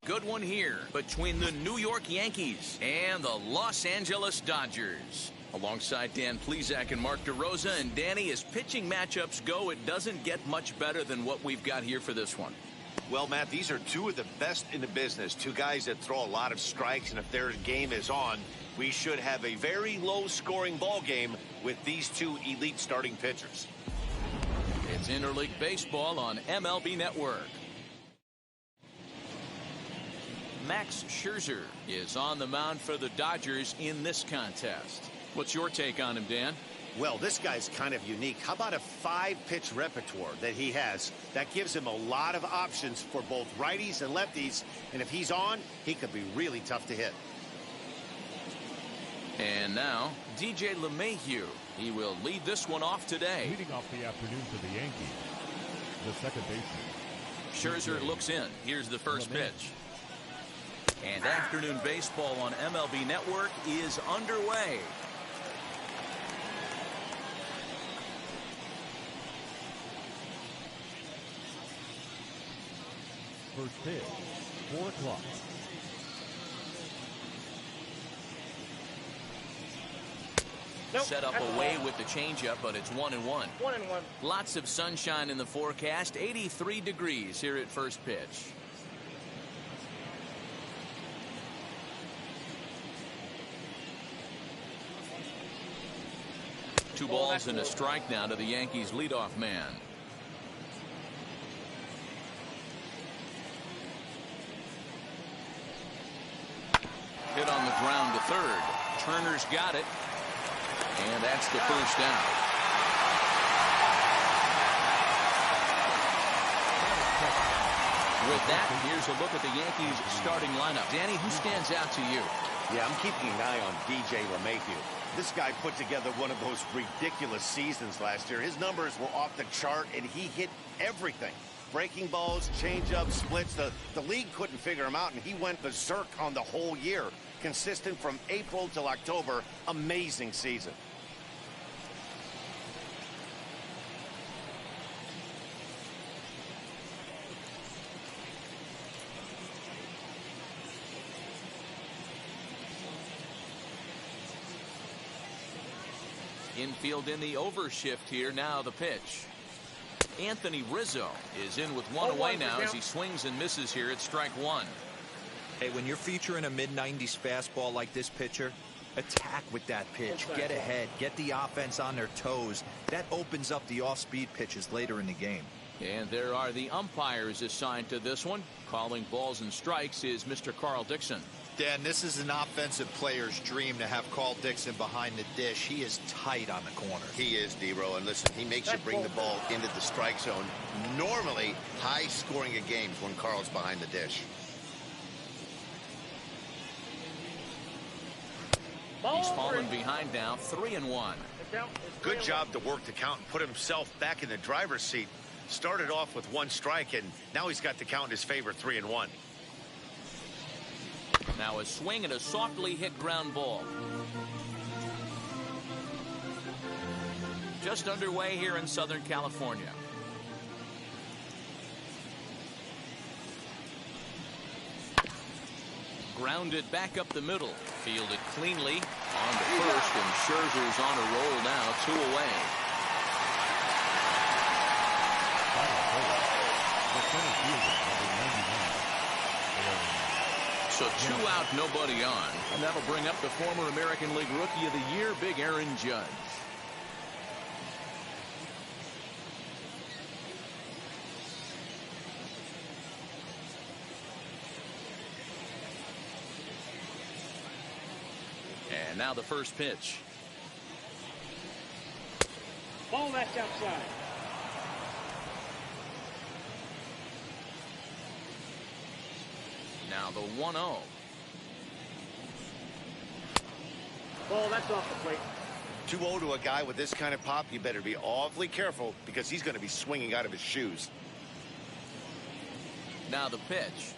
Good one here between the New York Yankees and the Los Angeles Dodgers. Alongside Dan Plesac and Mark DeRosa. And Danny, as pitching matchups go, it doesn't get much better than what we've got here for this one. Well, Matt, these are two of the best in the business. Two guys that throw a lot of strikes, and if their game is on, we should have a very low-scoring ball game with these two elite starting pitchers. It's Interleague Baseball on MLB Network. Max Scherzer is on the mound for the Dodgers in this contest. What's your take on him, Dan? Well, this guy's kind of unique. How about a 5-pitch repertoire that he has? That gives him a lot of options for both righties and lefties. And if he's on, he could be really tough to hit. And now, DJ LeMahieu. He will lead this one off today. Leading off the afternoon for the Yankees, the second baseman. Scherzer looks in. Here's the first pitch. And afternoon baseball on MLB Network is underway. First pitch, 4 o'clock. Nope, set up away with the changeup, but it's 1-1. 1-1. Lots of sunshine in the forecast. 83 degrees here at first pitch. Two balls and a strike now to the Yankees leadoff man. Hit on the ground to third. Turner's got it. And that's the first down. With that, here's a look at the Yankees starting lineup. Danny, who stands out to you? Yeah, I'm keeping an eye on DJ LeMahieu. This guy put together one of those ridiculous seasons last year. His numbers were off the chart, and he hit everything. Breaking balls, changeups, splits. The league couldn't figure him out, and he went berserk on the whole year. Consistent from April till October. Amazing season. Infield in the overshift here. Now the pitch. Anthony Rizzo is in with one away now as he swings and misses here at strike one. Hey, when you're featuring a mid-90s fastball like this pitcher, attack with that pitch. Get ahead. Get the offense on their toes. That opens up the off-speed pitches later in the game. And there are the umpires assigned to this one. Calling balls and strikes is Mr. Carl Dixon. Dan, this is an offensive player's dream to have Carl Dixon behind the dish. He is tight on the corner. He is, D-Row, and listen, he makes you bring the ball into the strike zone. Normally, high scoring of games when Carl's behind the dish. He's fallen behind now, 3-1. Good job to work the count and put himself back in the driver's seat. Started off with 1 strike, and now he's got the count in his favor, 3-1. Now a swing and a softly hit ground ball. Just underway here in Southern California. Grounded back up the middle. Fielded cleanly on to first, and Scherzer's on a roll now, 2 away. So 2 out, nobody on. And that'll bring up the former American League Rookie of the Year, Big Aaron Judge. And now the first pitch. Ball that's outside. Now the 1-0. Ball that's off the plate. 2-0 to a guy with this kind of pop, you better be awfully careful because he's going to be swinging out of his shoes. Now the pitch.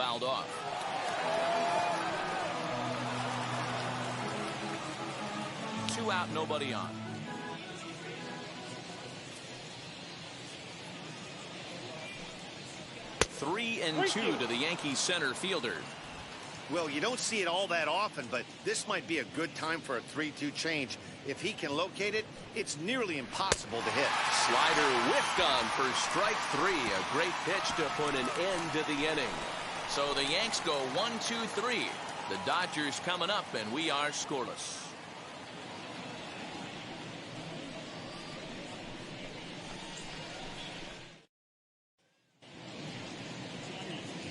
fouled off. Two out, nobody on. 3-2 to the Yankees center fielder. Well, you don't see it all that often, but this might be a good time for a 3-2 change. If he can locate it, it's nearly impossible to hit. Slider whiffed on for strike 3. A great pitch to put an end to the inning. So the Yanks go 1-2-3. The Dodgers coming up, and we are scoreless.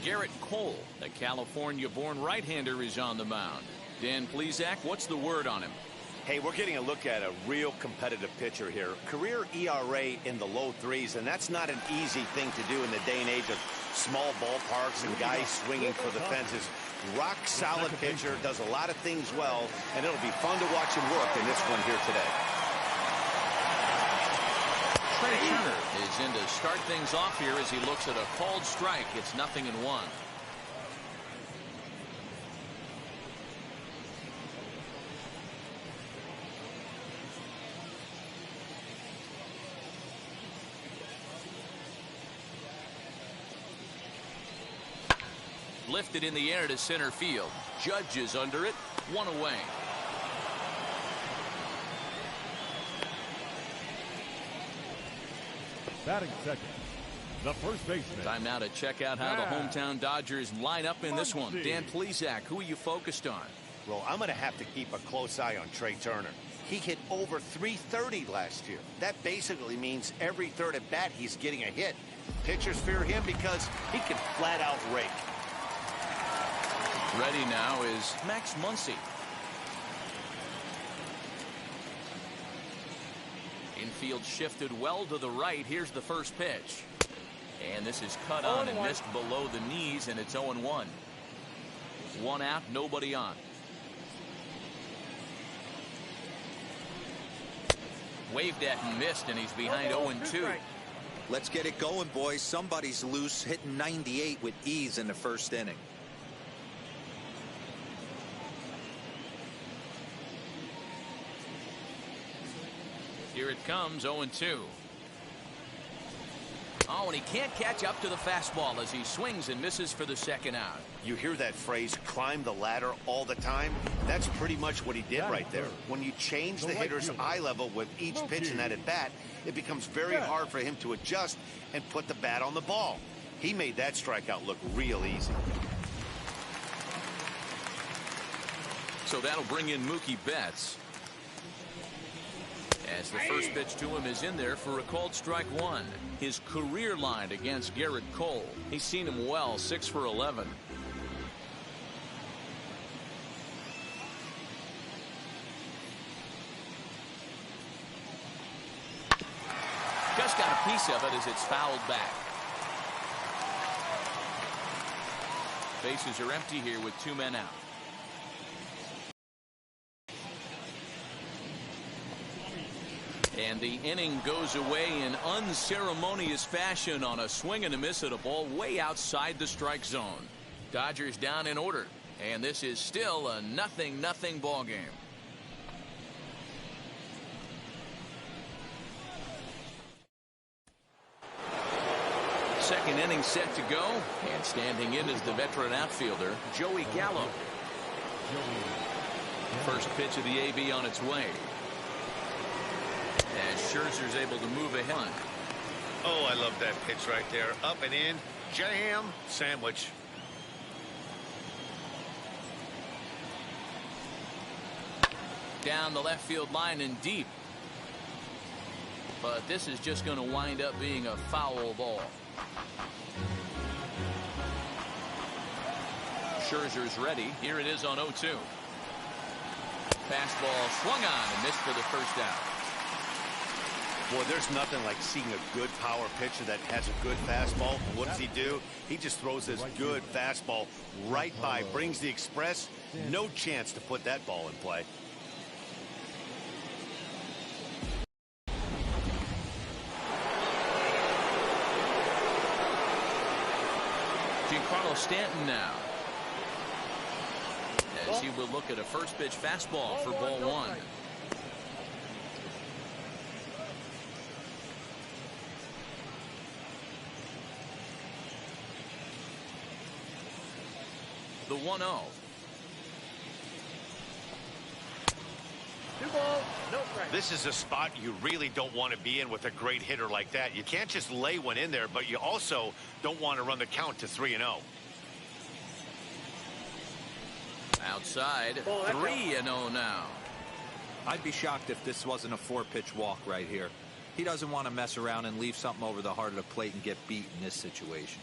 Garrett Cole, the California-born right-hander, is on the mound. Dan Plesac, what's the word on him? Hey, we're getting a look at a real competitive pitcher here. Career ERA in the low 3s, and that's not an easy thing to do in the day and age of small ballparks and guys swinging for the fences. Rock-solid pitcher, does a lot of things well, and it'll be fun to watch him work in this one here today. Trey Turner is in to start things off here as he looks at a called strike. It's 0-1. Lifted in the air to center field. Judge is under it. 1 away. Batting second, the first baseman. Time now to check out how the hometown Dodgers line up in this one. Dan Plesac, who are you focused on? Well, I'm going to have to keep a close eye on Trey Turner. He hit over .330 last year. That basically means every third at bat he's getting a hit. Pitchers fear him because he can flat out rake. Ready now is Max Muncy. Infield shifted well to the right. Here's the first pitch. And this is cut on and missed below the knees, and it's 0-1. 1 out, nobody on. Waved at and missed, and he's behind 0-2. Let's get it going, boys. Somebody's loose, hitting 98 with ease in the first inning. Here it comes, 0-2. Oh, and he can't catch up to the fastball as he swings and misses for the second out. You hear that phrase, climb the ladder, all the time? That's pretty much what he did right there. When you change the hitter's eye level with each pitch in that at-bat, it becomes very hard for him to adjust and put the bat on the ball. He made that strikeout look real easy. So that'll bring in Mookie Betts. As the first pitch to him is in there for a called strike 1. His career line against Garrett Cole. He's seen him well, 6 for 11. Just got a piece of it as it's fouled back. Bases are empty here with 2 men out. And the inning goes away in unceremonious fashion on a swing and a miss at a ball way outside the strike zone. Dodgers down in order, and this is still a 0-0 ball game. Second inning set to go, and standing in is the veteran outfielder, Joey Gallo. First pitch of the AB on its way. As Scherzer's able to move ahead. Oh, I love that pitch right there. Up and in. Jam sandwich. Down the left field line and deep. But this is just going to wind up being a foul ball. Scherzer's ready. Here it is on 0-2. Fastball swung on and missed for the first out. Boy, there's nothing like seeing a good power pitcher that has a good fastball. What does he do? He just throws this good fastball right by, brings the express. No chance to put that ball in play. Giancarlo Giancarlo Stanton now, as he will look at a first pitch fastball for ball one. The 1-0. 2 balls, no strikes. This is a spot you really don't want to be in with a great hitter like that. You can't just lay one in there, but you also don't want to run the count to 3-0. Outside, 3-0 now. I'd be shocked if this wasn't a 4-pitch walk right here. He doesn't want to mess around and leave something over the heart of the plate and get beat in this situation.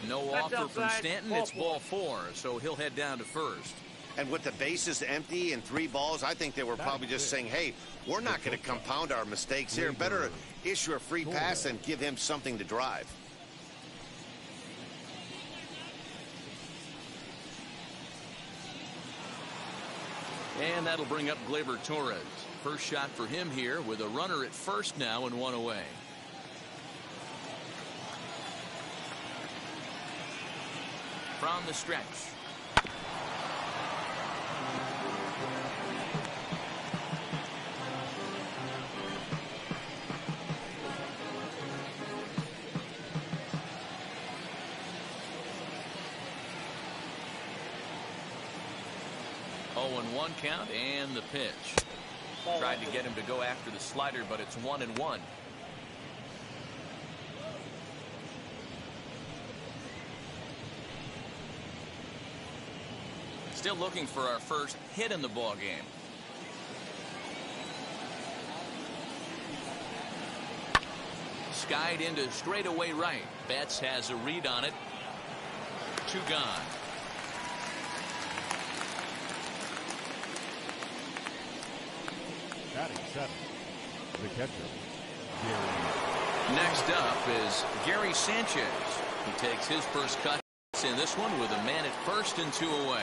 No offer from Stanton. It's ball 4, so he'll head down to first. And with the bases empty and 3 balls, I think they were probably just saying, hey, we're not going to compound our mistakes here. Better issue a free pass and give him something to drive. And that'll bring up Gleyber Torres. First shot for him here with a runner at first now and 1 away. From the stretch. Oh, and 1 count and the pitch. Tried to get him to go after the slider, but it's 1-1. Still looking for our first hit in the ball game. Skied into straightaway right. Betts has a read on it. 2 gone. Batting 7, the catcher, Gary. Next up is Gary Sanchez. He takes his first cut in this one with a man at first and 2 away.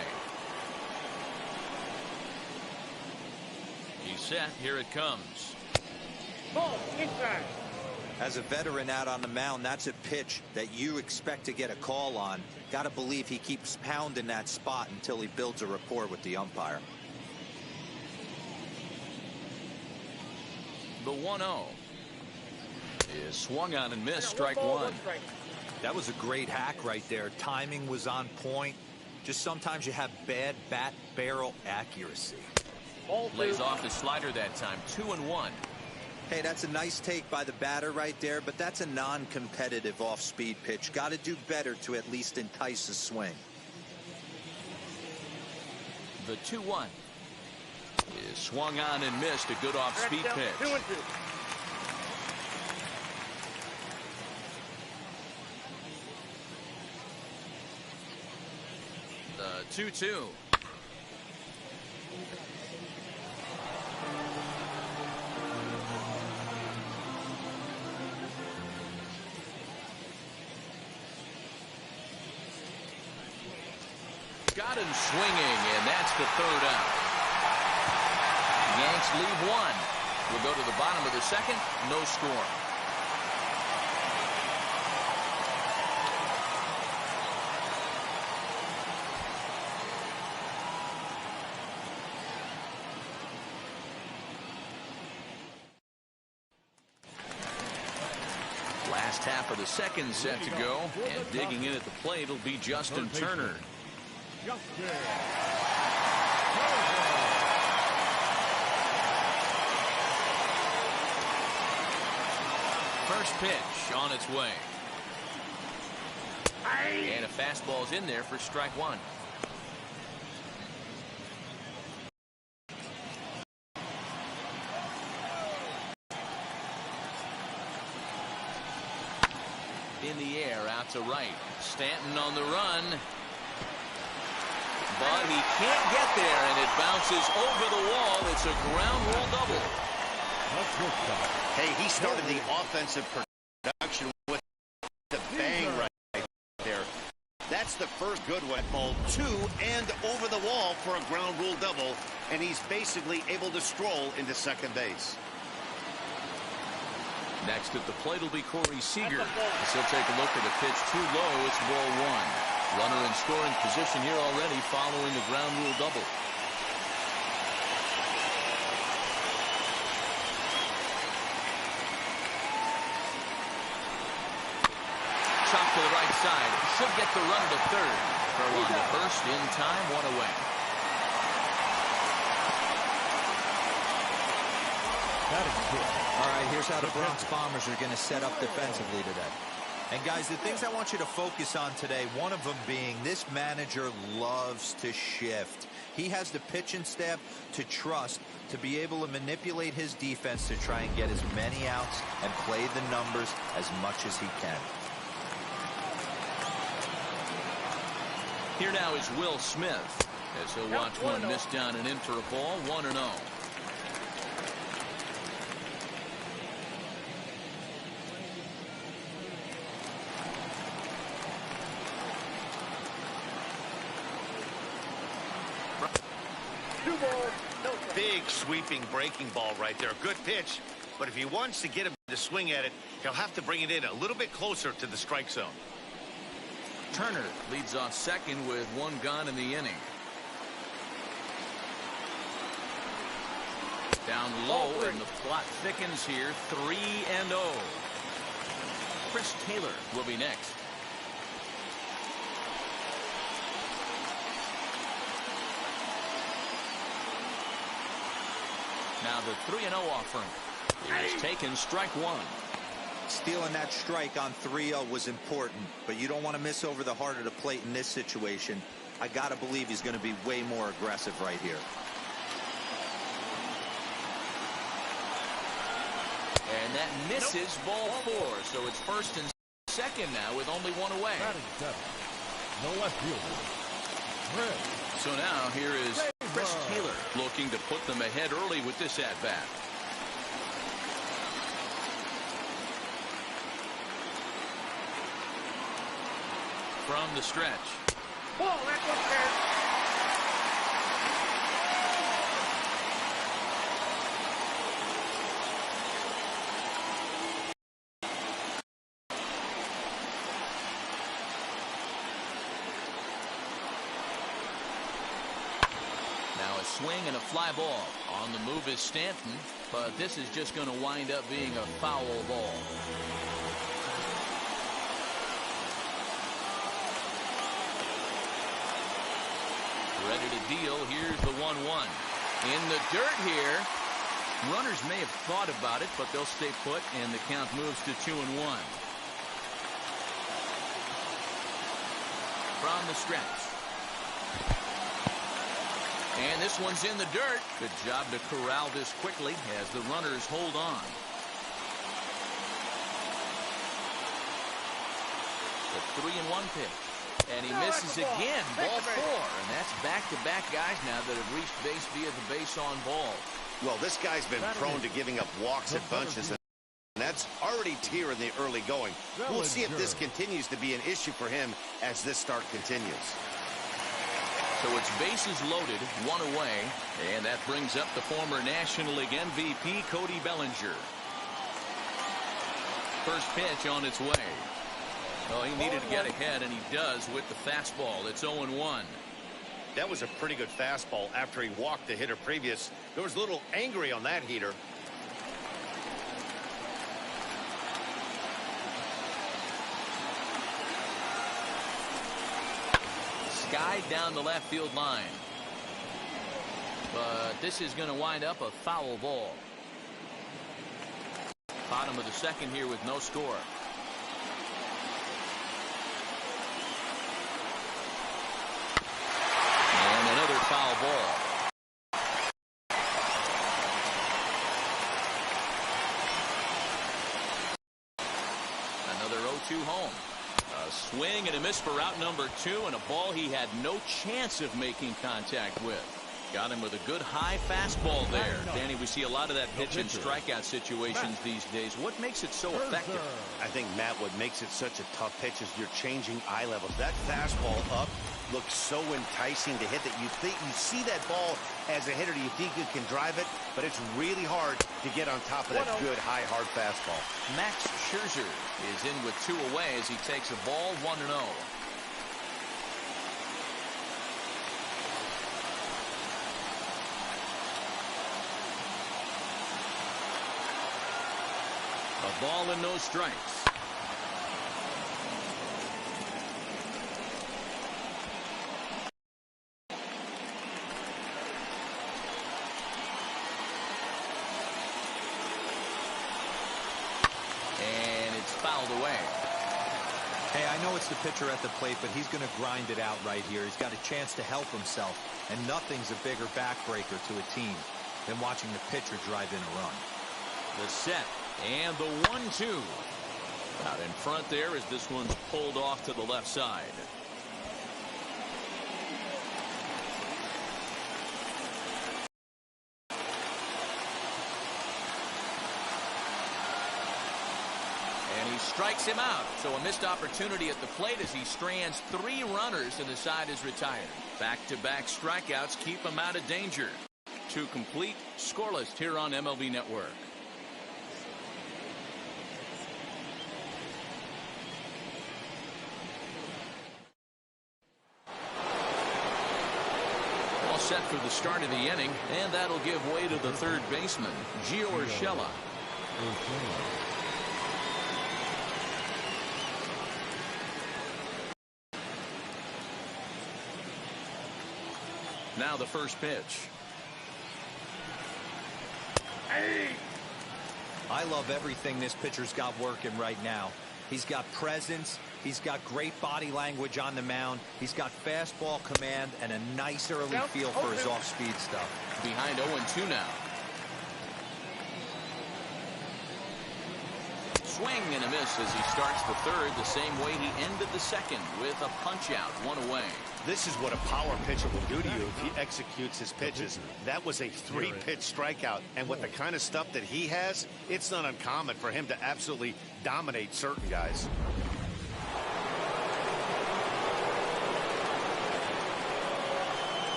He's set. Here it comes. Ball inside. As a veteran out on the mound, that's a pitch that you expect to get a call on. Got to believe he keeps pounding that spot until he builds a rapport with the umpire. The 1-0 is swung on and missed. Strike 1. That was a great hack right there. Timing was on point. Just sometimes you have bad bat barrel accuracy. Lays off his slider that time. 2-1. Hey, that's a nice take by the batter right there, but that's a non-competitive off-speed pitch. Got to do better to at least entice a swing. The 2-1 is swung on and missed. A good off-speed pitch. 2-2. The 2-2. Got him swinging, and that's the 3rd out. Yanks leave 1. We'll go to the bottom of the 2nd. No score. Last half of the 2nd set to go, and digging in at the plate will be Justin Turner. First pitch on its way. And a fastball's in there for strike 1. In the air, out to right. Stanton on the run. But he can't get there, and it bounces over the wall. It's a ground rule double. Hey, he started the offensive production with the bang right there. That's the first good one. Ball 2 and over the wall for a ground rule double, and he's basically able to stroll into second base. Next at the plate will be Corey Seager. As he'll take a look at the pitch too low. It's ball one. Runner in scoring position here already following the ground rule double. Chop to the right side. Should get the run to third. Throw on to first in time, one away. That is good. All right, here's how the Bronx Bombers are going to set up defensively today. And, guys, the things I want you to focus on today, one of them being this manager loves to shift. He has the pitching staff to trust to be able to manipulate his defense to try and get as many outs and play the numbers as much as he can. Here now is Will Smith as he'll watch one miss down and in for a ball, 1-0. Big sweeping breaking ball right there. Good pitch. But if he wants to get him to swing at it, he'll have to bring it in a little bit closer to the strike zone. Turner leads off second with one gone in the inning. Down low, and the plot thickens here. 3-0. Chris Taylor will be next. Now the 3-0 offering is taken, strike one. Stealing that strike on 3-0 was important, but you don't want to miss over the heart of the plate in this situation. I got to believe he's going to be way more aggressive right here. And that misses ball four, so it's first and second now with only one away. Batting seven. No left fielder. Red. So now here is Chris Taylor looking to put them ahead early with this at-bat. From the stretch. Ball, that's what's there. Now a swing and a fly ball. On the move is Stanton, but this is just going to wind up being a foul ball. Ready to deal. Here's the 1-1. In the dirt here. Runners may have thought about it, but they'll stay put, and the count moves to 2-1. From the stretch. And this one's in the dirt. Good job to corral this quickly as the runners hold on. The 3-1 pitch. And he misses again. Ball four. And that's back-to-back guys now that have reached base via the base on ball. Well, this guy's been prone to giving up walks at bunches, and that's already tier in the early going. We'll see if this continues to be an issue for him as this start continues. So it's bases loaded, one away, and that brings up the former National League MVP, Cody Bellinger. First pitch on its way. Well, he needed to get ahead, and he does with the fastball. It's 0-1. That was a pretty good fastball after he walked the hitter previous. There was a little angry on that heater. Skied down the left field line. But this is going to wind up a foul ball. Bottom of the second here with no score. And another foul ball. Another 0-2 home. A swing and a miss for out number 2, and a ball he had no chance of making contact with. Got him with a good high fastball there. Danny, we see a lot of that pitch in strikeout situations these days. What makes it so effective? I think, Matt, what makes it such a tough pitch is you're changing eye levels. That fastball up looks so enticing to hit that you see that ball as a hitter, you think you can drive it, but it's really hard to get on top of that good, high, hard fastball. Max Scherzer is in with 2 away as he takes a ball 1-0. A ball and no strikes. And it's fouled away. Hey, I know it's the pitcher at the plate, but he's going to grind it out right here. He's got a chance to help himself, and nothing's a bigger backbreaker to a team than watching the pitcher drive in a run. The set and the 1-2. Out in front there as this one's pulled off to the left side. And he strikes him out. So a missed opportunity at the plate as he strands 3 runners and the side is retired. Back-to-back strikeouts keep him out of danger. 2 complete, scoreless here on MLB Network. All set for the start of the inning, and that'll give way to the third baseman, Gio Urshela. Now the first pitch. I love everything this pitcher's got working right now. He's got presence. He's got great body language on the mound. He's got fastball command and a nice early feel for his off-speed stuff. Behind 0-2 now. Swing and a miss as he starts the third the same way he ended the second with a punch-out, 1 away. This is what a power pitcher will do to you if he executes his pitches. That was a 3-pitch strikeout, and with the kind of stuff that he has, it's not uncommon for him to absolutely dominate certain guys.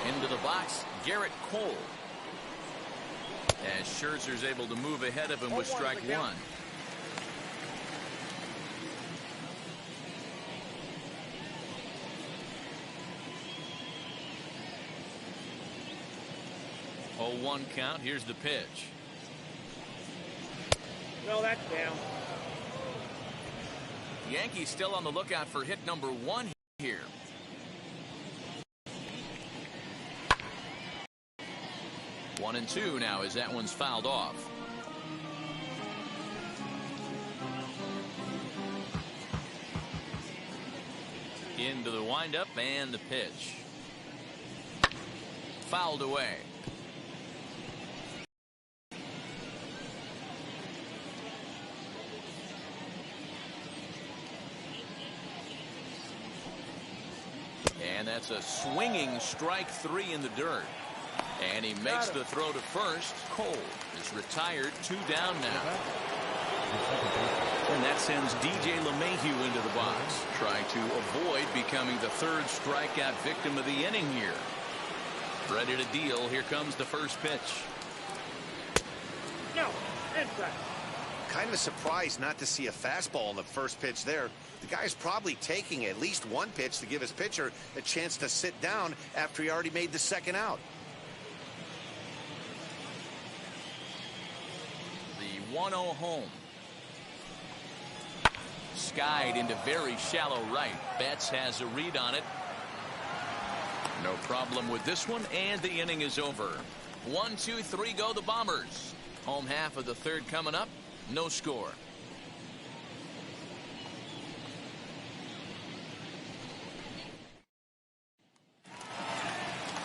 Into the box, Garrett Cole. As Scherzer's able to move ahead of him with strike 1. Oh, 1 count. Here's the pitch. No, that's down. Yankees still on the lookout for hit number 1 here. One and 2 now as that one's fouled off. Into the windup and the pitch. Fouled away. And that's a swinging strike 3 in the dirt. And he makes the throw to first. Cole is retired, 2 down now. And that sends DJ LeMahieu into the box, trying to avoid becoming the 3rd strikeout victim of the inning here. Ready to deal. Here comes the first pitch. No, inside. Kind of surprised not to see a fastball on the first pitch there. The guy's probably taking at least 1 pitch to give his pitcher a chance to sit down after he already made the second out. The 1-0 home. Skied into very shallow right. Betts has a read on it. No problem with this one, and the inning is over. 1, 2, 3 go the Bombers. Home half of the third coming up. No score.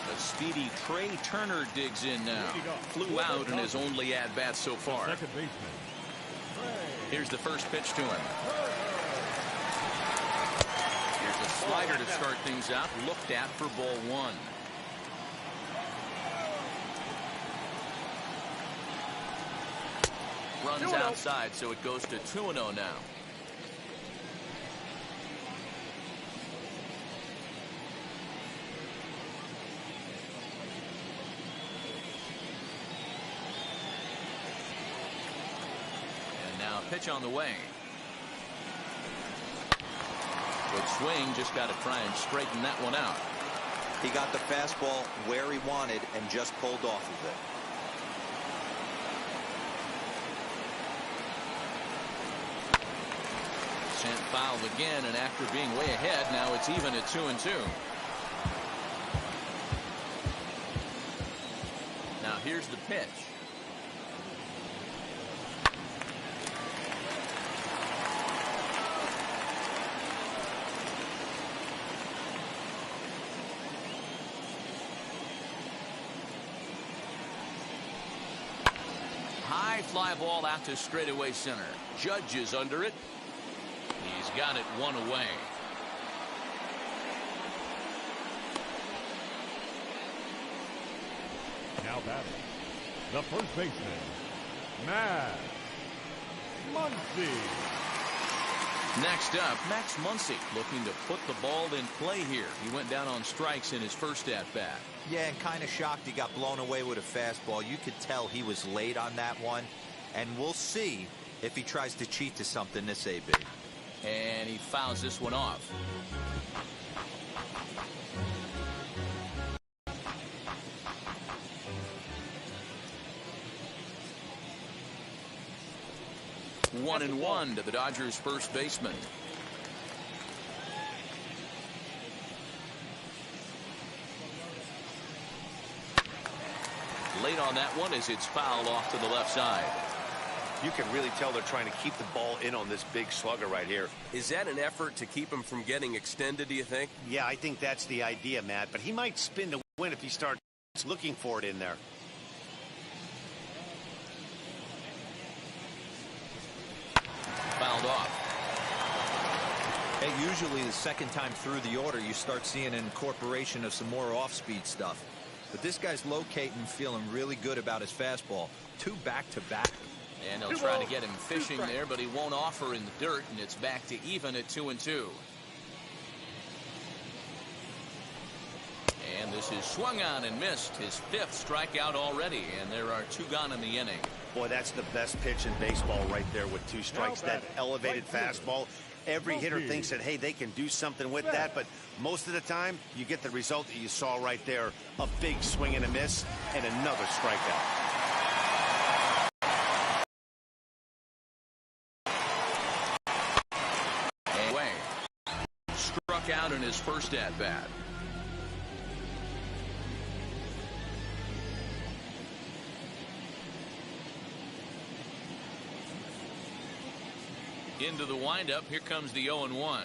The speedy Trey Turner digs in now. Flew out in his only at-bat so far. Second baseman. Here's the first pitch to him. Here's a slider to start things out. Looked at for ball 1. Runs outside, so it goes to 2-0 now. pitch on the way. Good swing, just got to try and straighten that one out. He got the fastball where he wanted and just pulled off of it. Sent foul again, and after being way ahead, now it's even at 2-2. Now here's the pitch. High fly ball out to straightaway center. Judge is under it. He's got it one away. Now batting, the first baseman, Max Muncy. Next up, Max Muncy looking to put the ball in play here. He went down on strikes in his first at-bat. Yeah, and kind of shocked he got blown away with a fastball. You could tell he was late on that one. And we'll see if he tries to cheat to something this AB. And he fouls this one off. One and one to the Dodgers first baseman. Late on that one as it's fouled off to the left side. You can really tell they're trying to keep the ball in on this big slugger right here. Is that an effort to keep him from getting extended, do you think? Yeah, I think that's the idea, Matt. But he might spin to win if he starts looking for it in there. Fouled off. Hey, usually the second time through the order, you start seeing an incorporation of some more off-speed stuff. But this guy's locating, feeling really good about his fastball. 2 back-to-back. And they'll try to get him fishing there, but he won't offer in the dirt, and it's back to even at 2-2. And this is swung on and missed. His 5th strikeout already, and there are 2 gone in the inning. Boy, that's the best pitch in baseball right there with 2 strikes. That elevated fastball. Every hitter thinks that, hey, they can do something with that, but most of the time, you get the result that you saw right there. A big swing and a miss, and another strikeout. Struck out in his first at-bat. Into the windup. Here comes the 0-1.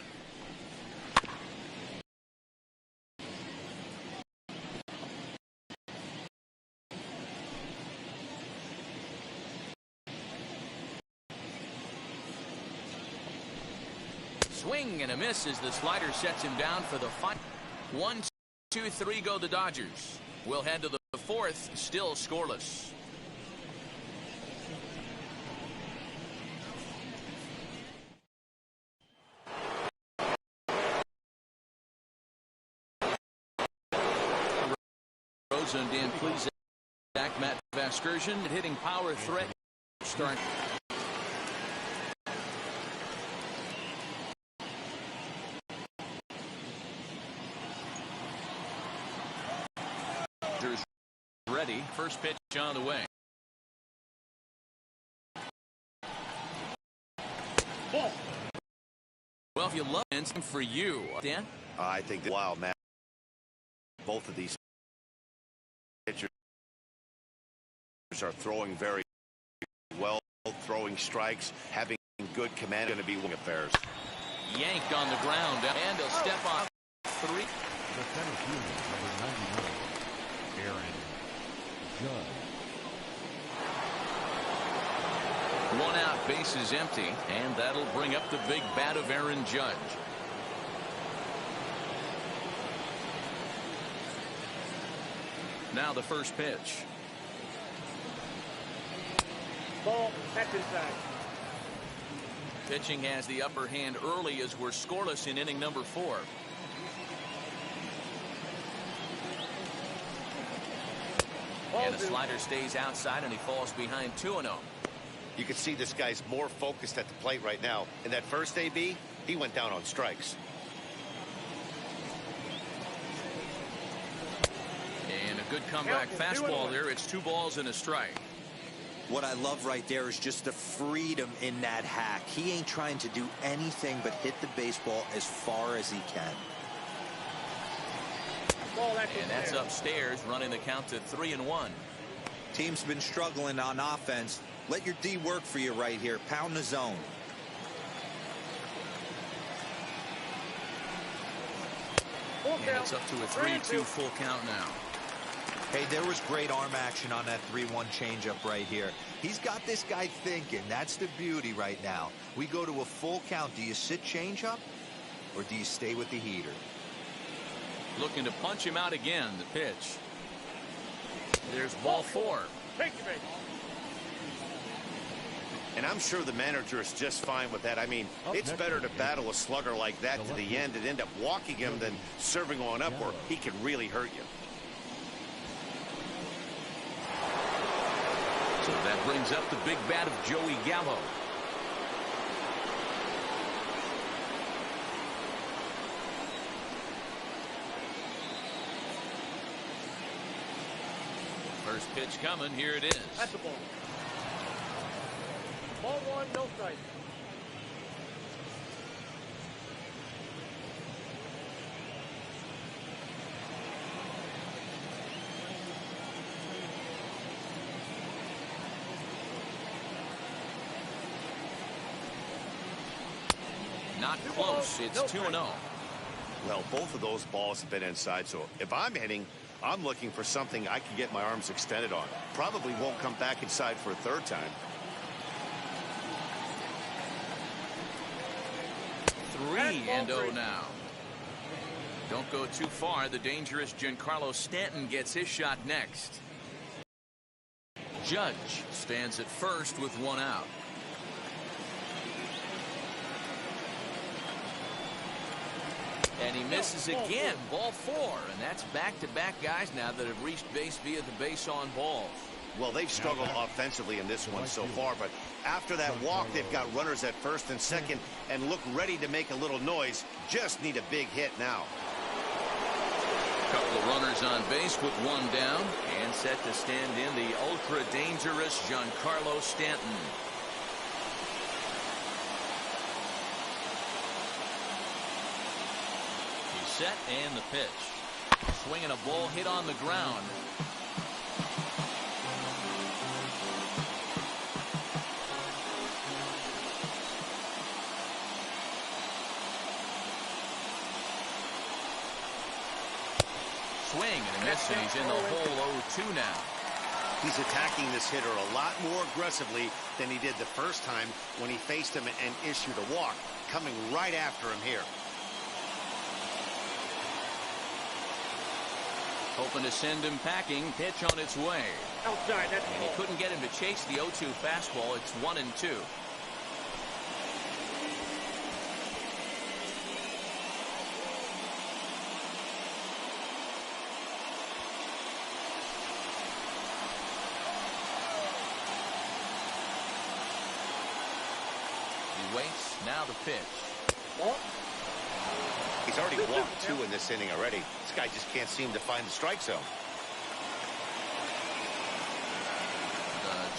Swing and a miss as the slider sets him down for the final. 1, 2, 3 go the Dodgers. We'll head to the 4th, still scoreless. Rosa and Dan Plesac, Matt Vasgersian hitting power threat. Start. Ready. First pitch on the way. Ball. Well, if you love it, for you, Dan. I think that, wow, Matt. Both of these pitchers are throwing very well, throwing strikes, having good command. Going to be wing affairs. Yanked on the ground, and he'll step on 3. The center fielder, number 99, Aaron Judge. 1 out, base is empty, and that'll bring up the big bat of Aaron Judge. Now the first pitch. Ball. That's inside. Pitching has the upper hand early as we're scoreless in inning number 4. And the slider stays outside, and he falls behind 2-0. You can see this guy's more focused at the plate right now. In that first AB, he went down on strikes. And a good comeback fastball there. It's 2 balls and a strike. What I love right there is just the freedom in that hack. He ain't trying to do anything but hit the baseball as far as he can. And that's upstairs, running the count to 3-1. Team's been struggling on offense. Let your D work for you right here. Pound the zone. And it's up to a 3-2 full count now. Hey, there was great arm action on that 3-1 changeup right here. He's got this guy thinking. That's the beauty right now. We go to a full count. Do you sit changeup or do you stay with the heater? Looking to punch him out again. The pitch. There's ball 4. Take your base. And I'm sure the manager is just fine with that. I mean, it's better to battle a slugger like that to the end and end up walking him than serving on up where he can really hurt you. So that brings up the big bat of Joey Gallo. First pitch coming. Here it is. That's the ball. Ball 1, no strike. Not close. It's 2-0. Well, both of those balls have been inside, so if I'm hitting, I'm looking for something I can get my arms extended on. Probably won't come back inside for a third time. 3-0 now. Don't go too far. The dangerous Giancarlo Stanton gets his shot next. Judge stands at first with 1 out. And he misses again. Ball 4. And that's back-to-back guys now that have reached base via the base on balls. Well, they've struggled offensively in this one so far, but after that walk, they've got runners at first and second and look ready to make a little noise. Just need a big hit now. Couple of runners on base with 1 down and set to stand in the ultra-dangerous Giancarlo Stanton. He's set and the pitch. Swinging a ball hit on the ground. Swing and a miss, and he's in the hole 0-2 now. He's attacking this hitter a lot more aggressively than he did the first time when he faced him and issued a walk. Coming right after him here. Hoping to send him packing. Pitch on its way. Outside, that's And he couldn't get him to chase the 0-2 fastball. It's 1-2. He waits. Now the pitch. ball. He's already walked 2 in this inning already. This guy just can't seem to find the strike zone.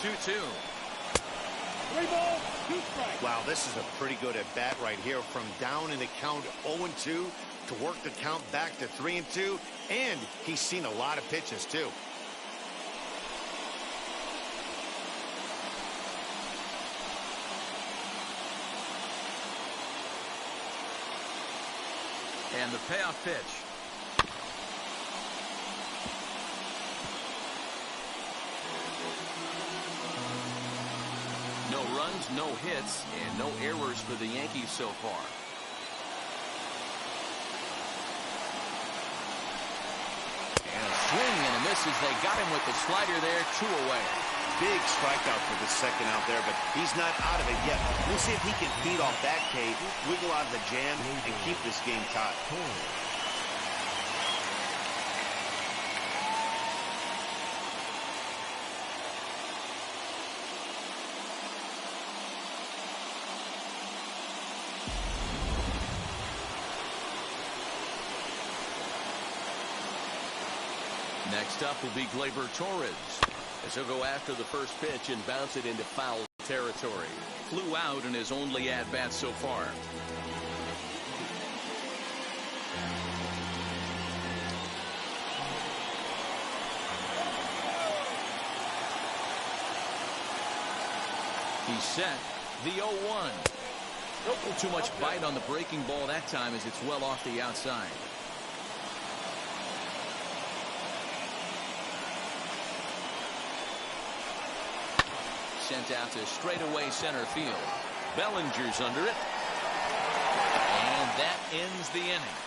2-2. 3 balls, 2 strikes. Wow, this is a pretty good at bat right here. From down in the count 0-2 to work the count back to 3-2. And he's seen a lot of pitches too. And the payoff pitch. No runs, no hits, and no errors for the Yankees so far. And a swing and a miss as they got him with the slider there, 2 away. Big strikeout for the second out there, but he's not out of it yet. We'll see if he can feed off that K, wiggle out of the jam, and keep this game tied. Next up will be Gleyber Torres, as he'll go after the first pitch and bounce it into foul territory. Flew out in his only at-bat so far. He's set. The 0-1. Nope, too much bite on the breaking ball that time as it's well off the outside. Sent out to straightaway center field. Bellinger's under it. And that ends the inning.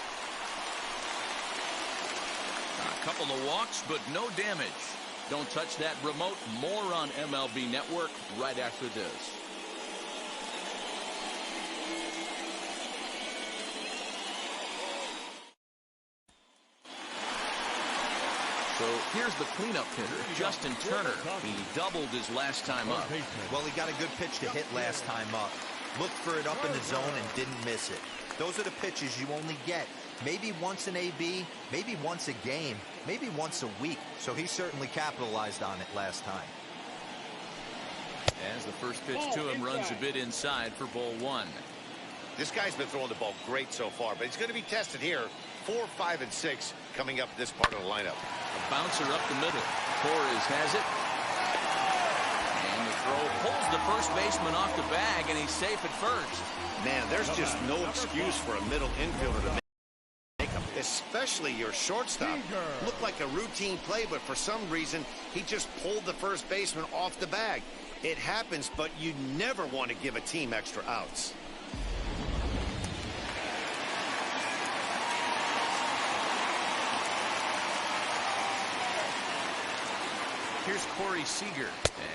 A couple of walks, but no damage. Don't touch that remote. More on MLB Network right after this. So here's the cleanup hitter, Justin Turner. He doubled his last time up. Well, he got a good pitch to hit last time up. Looked for it up in the zone and didn't miss it. Those are the pitches you only get maybe once in AB, maybe once a game, maybe once a week. So he certainly capitalized on it last time. As the first pitch to him runs a bit inside for ball one. This guy's been throwing the ball great so far, but he's going to be tested here. 4, 5, and 6 coming up this part of the lineup. A bouncer up the middle. Torres has it. And the throw pulls the first baseman off the bag, and he's safe at first. Man, there's just no excuse for a middle infielder to make him, especially your shortstop. Looked like a routine play, but for some reason, he just pulled the first baseman off the bag. It happens, but you never want to give a team extra outs. Here's Corey Seager.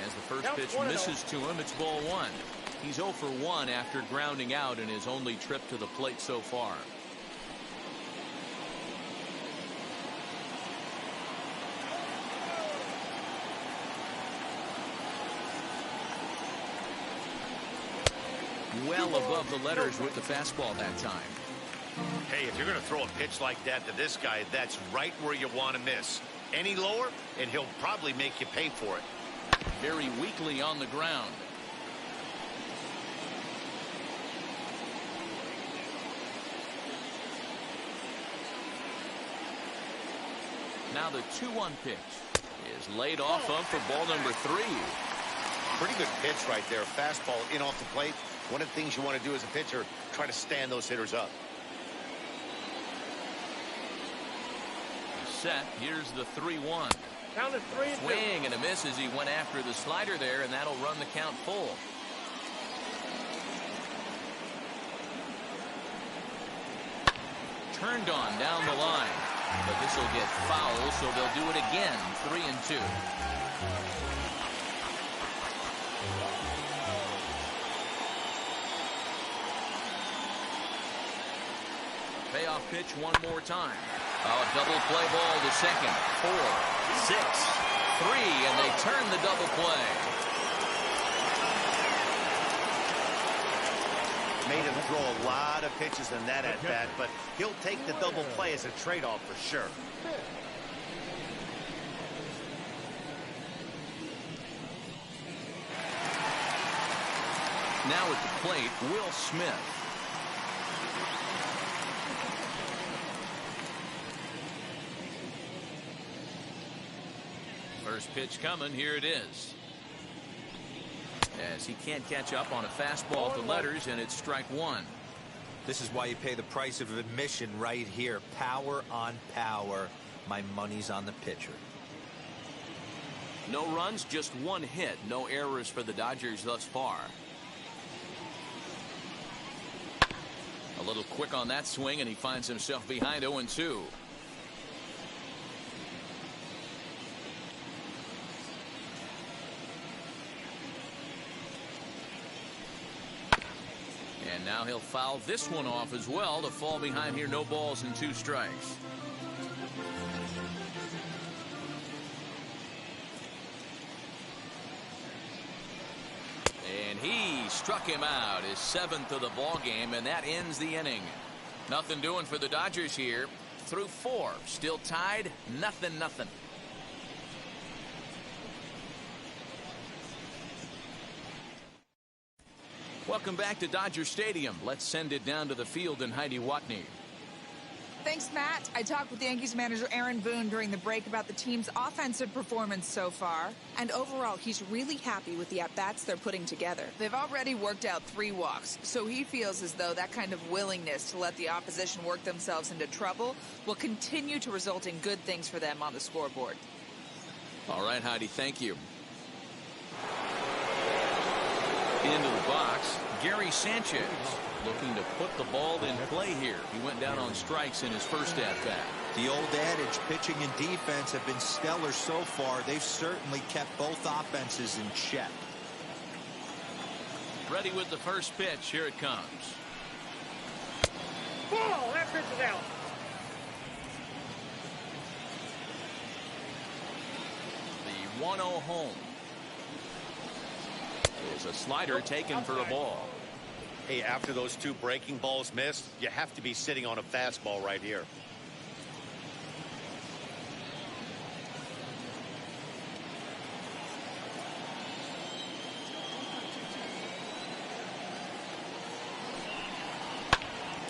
As the first pitch misses to him, it's ball one. He's 0 for 1 after grounding out in his only trip to the plate so far. Well above the letters with the fastball that time. Hey, if you're going to throw a pitch like that to this guy, that's right where you want to miss. Any lower, and he'll probably make you pay for it. Very weakly on the ground. Now the 2-1 pitch is laid off of for ball number 3. Pretty good pitch right there. Fastball in off the plate. One of the things you want to do as a pitcher, try to stand those hitters up. Set. Here's the 3-1. Count is 3 and 2. Swing and a miss as he went after the slider there, and that'll run the count full. Turned on down the line, but this will get foul, so they'll do it again. 3 and 2. Payoff pitch one more time. Oh, double play ball to second. 4, 6, 3, and they turn the double play. Made him throw a lot of pitches in that at-bat, but he'll take the double play as a trade-off for sure. Now at the plate, Will Smith. First pitch coming. Here it is. As he can't catch up on a fastball at the letters, and it's strike one. This is why you pay the price of admission right here. Power on power. My money's on the pitcher. No runs, just one hit. No errors for the Dodgers thus far. A little quick on that swing, and he finds himself behind 0-2. And now he'll foul this one off as well to fall behind here. No balls and 2 strikes. And he struck him out, his 7th of the ball game, and that ends the inning. Nothing doing for the Dodgers here. Through 4, still tied, 0-0. Welcome back to Dodger Stadium. Let's send it down to the field and Heidi Watney. Thanks, Matt. I talked with Yankees manager Aaron Boone during the break about the team's offensive performance so far. And overall, he's really happy with the at-bats they're putting together. They've already worked out 3 walks, so he feels as though that kind of willingness to let the opposition work themselves into trouble will continue to result in good things for them on the scoreboard. All right, Heidi, thank you. Into the box, Gary Sanchez looking to put the ball in play here. He went down on strikes in his first at-bat. The old adage, pitching and defense have been stellar so far. They've certainly kept both offenses in check. Ready with the first pitch. Here it comes. Ball, that pitch is out. The 1-0 home. Is a slider taken for a ball. Hey, after those 2 breaking balls missed, you have to be sitting on a fastball right here.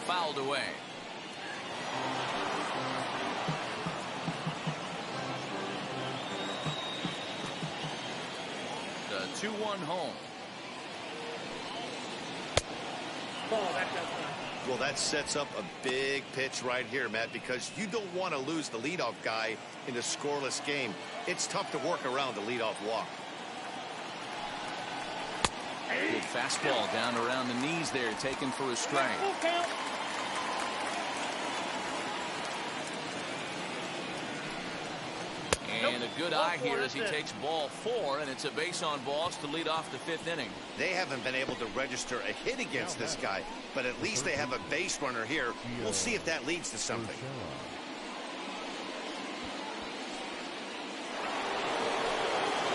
Fouled away. The 2-1 home. Well, that sets up a big pitch right here, Matt, because you don't want to lose the leadoff guy in a scoreless game. It's tough to work around the leadoff walk. Good fastball down around the knees there, taken for a strike. And a good eye here as he takes ball 4, and it's a base on balls to lead off the 5th inning. They haven't been able to register a hit against this guy, but at least they have a base runner here. We'll see if that leads to something.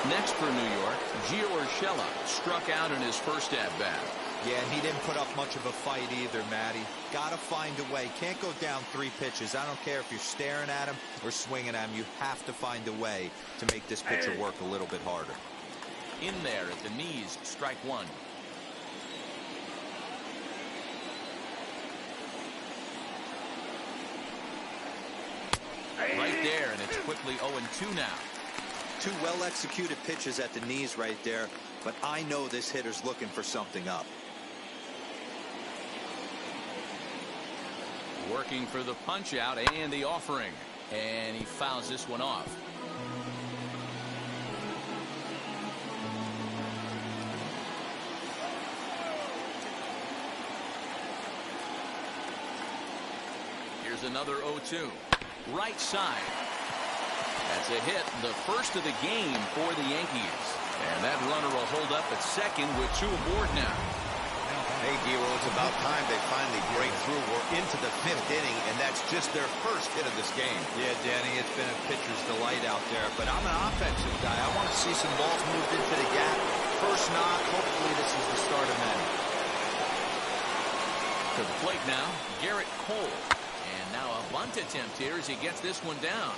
Next for New York, Gio Urshela struck out in his first at-bat. Yeah, and he didn't put up much of a fight either, Matty. Got to find a way. Can't go down 3 pitches. I don't care if you're staring at him or swinging at him. You have to find a way to make this pitcher work a little bit harder. In there at the knees, strike 1. Right there, and it's quickly 0-2 now. 2 well-executed pitches at the knees right there, but I know this hitter's looking for something up. Working for the punch-out and the offering, and he fouls this one off. Here's another 0-2. Right side. That's a hit, the first of the game for the Yankees. And that runner will hold up at second with 2 aboard now. Hey, Giro, it's about time they finally break through. We're into the 5th inning, and that's just their first hit of this game. Yeah, Danny, it's been a pitcher's delight out there, but I'm an offensive guy. I want to see some balls moved into the gap. First knock, hopefully this is the start of many. To the plate now, Garrett Cole. And now a bunt attempt here as he gets this one down.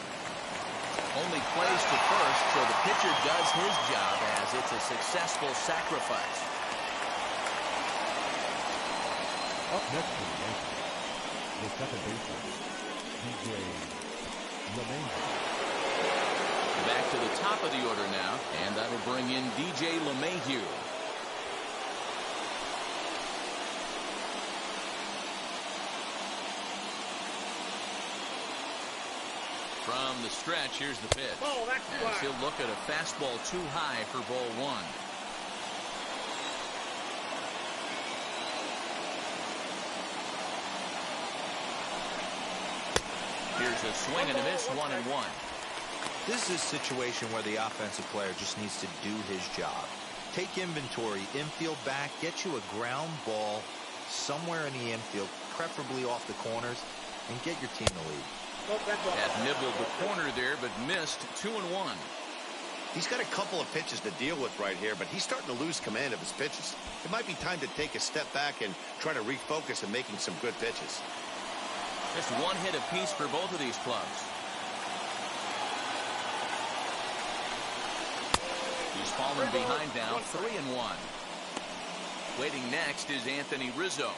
Only plays to first, so the pitcher does his job as it's a successful sacrifice. Up next for the Yankees, the second baseman, DJ LeMahieu. Back to the top of the order now, and that'll bring in DJ LeMahieu. From the stretch, here's the pitch. Oh, that's as he'll look at a fastball too high for ball 1. Here's a swing and a miss, 1-1. This is a situation where the offensive player just needs to do his job. Take inventory, infield back, get you a ground ball somewhere in the infield, preferably off the corners, and get your team the lead. Had nibbled the corner there, but missed 2-1. He's got a couple of pitches to deal with right here, but he's starting to lose command of his pitches. It might be time to take a step back and try to refocus on making some good pitches. Just 1 hit apiece for both of these clubs. He's fallen behind now, 3-1. Waiting next is Anthony Rizzo.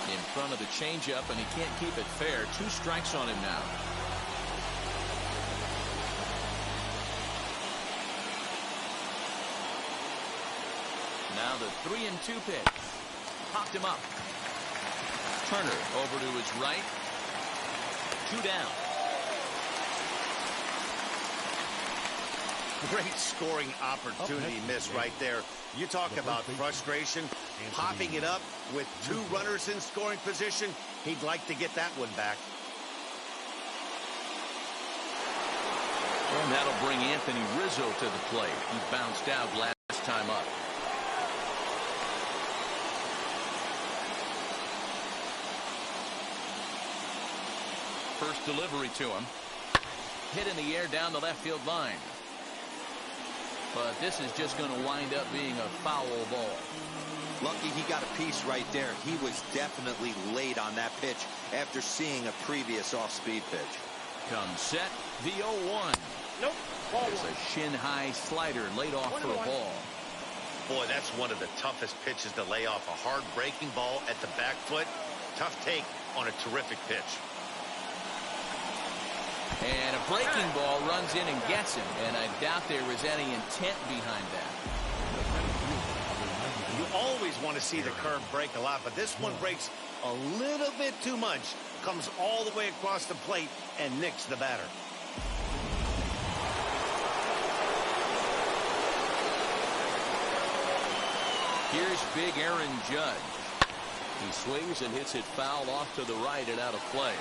In front of the changeup, and he can't keep it fair. 2 strikes on him now. Now the 3-2 pitch. Popped him up. Turner over to his right. 2 down. Great scoring opportunity miss right there. You talk about frustration, popping it up with 2 runners in scoring position. He'd like to get that one back. And that'll bring Anthony Rizzo to the plate. He bounced out last time up. First delivery to him. Hit in the air down the left field line. But this is just going to wind up being a foul ball. Lucky he got a piece right there. He was definitely late on that pitch after seeing a previous off-speed pitch. Comes set, the 0-1. Nope. Ball There's one. a shin-high slider laid off for a ball. Boy, that's one of the toughest pitches to lay off. A hard breaking ball at the back foot. Tough take on a terrific pitch. And a breaking ball runs in and gets him. And I doubt there was any intent behind that. You always want to see the curve break a lot, but this one breaks a little bit too much. Comes all the way across the plate and nicks the batter. Here's big Aaron Judge. He swings and hits it foul off to the right and out of play.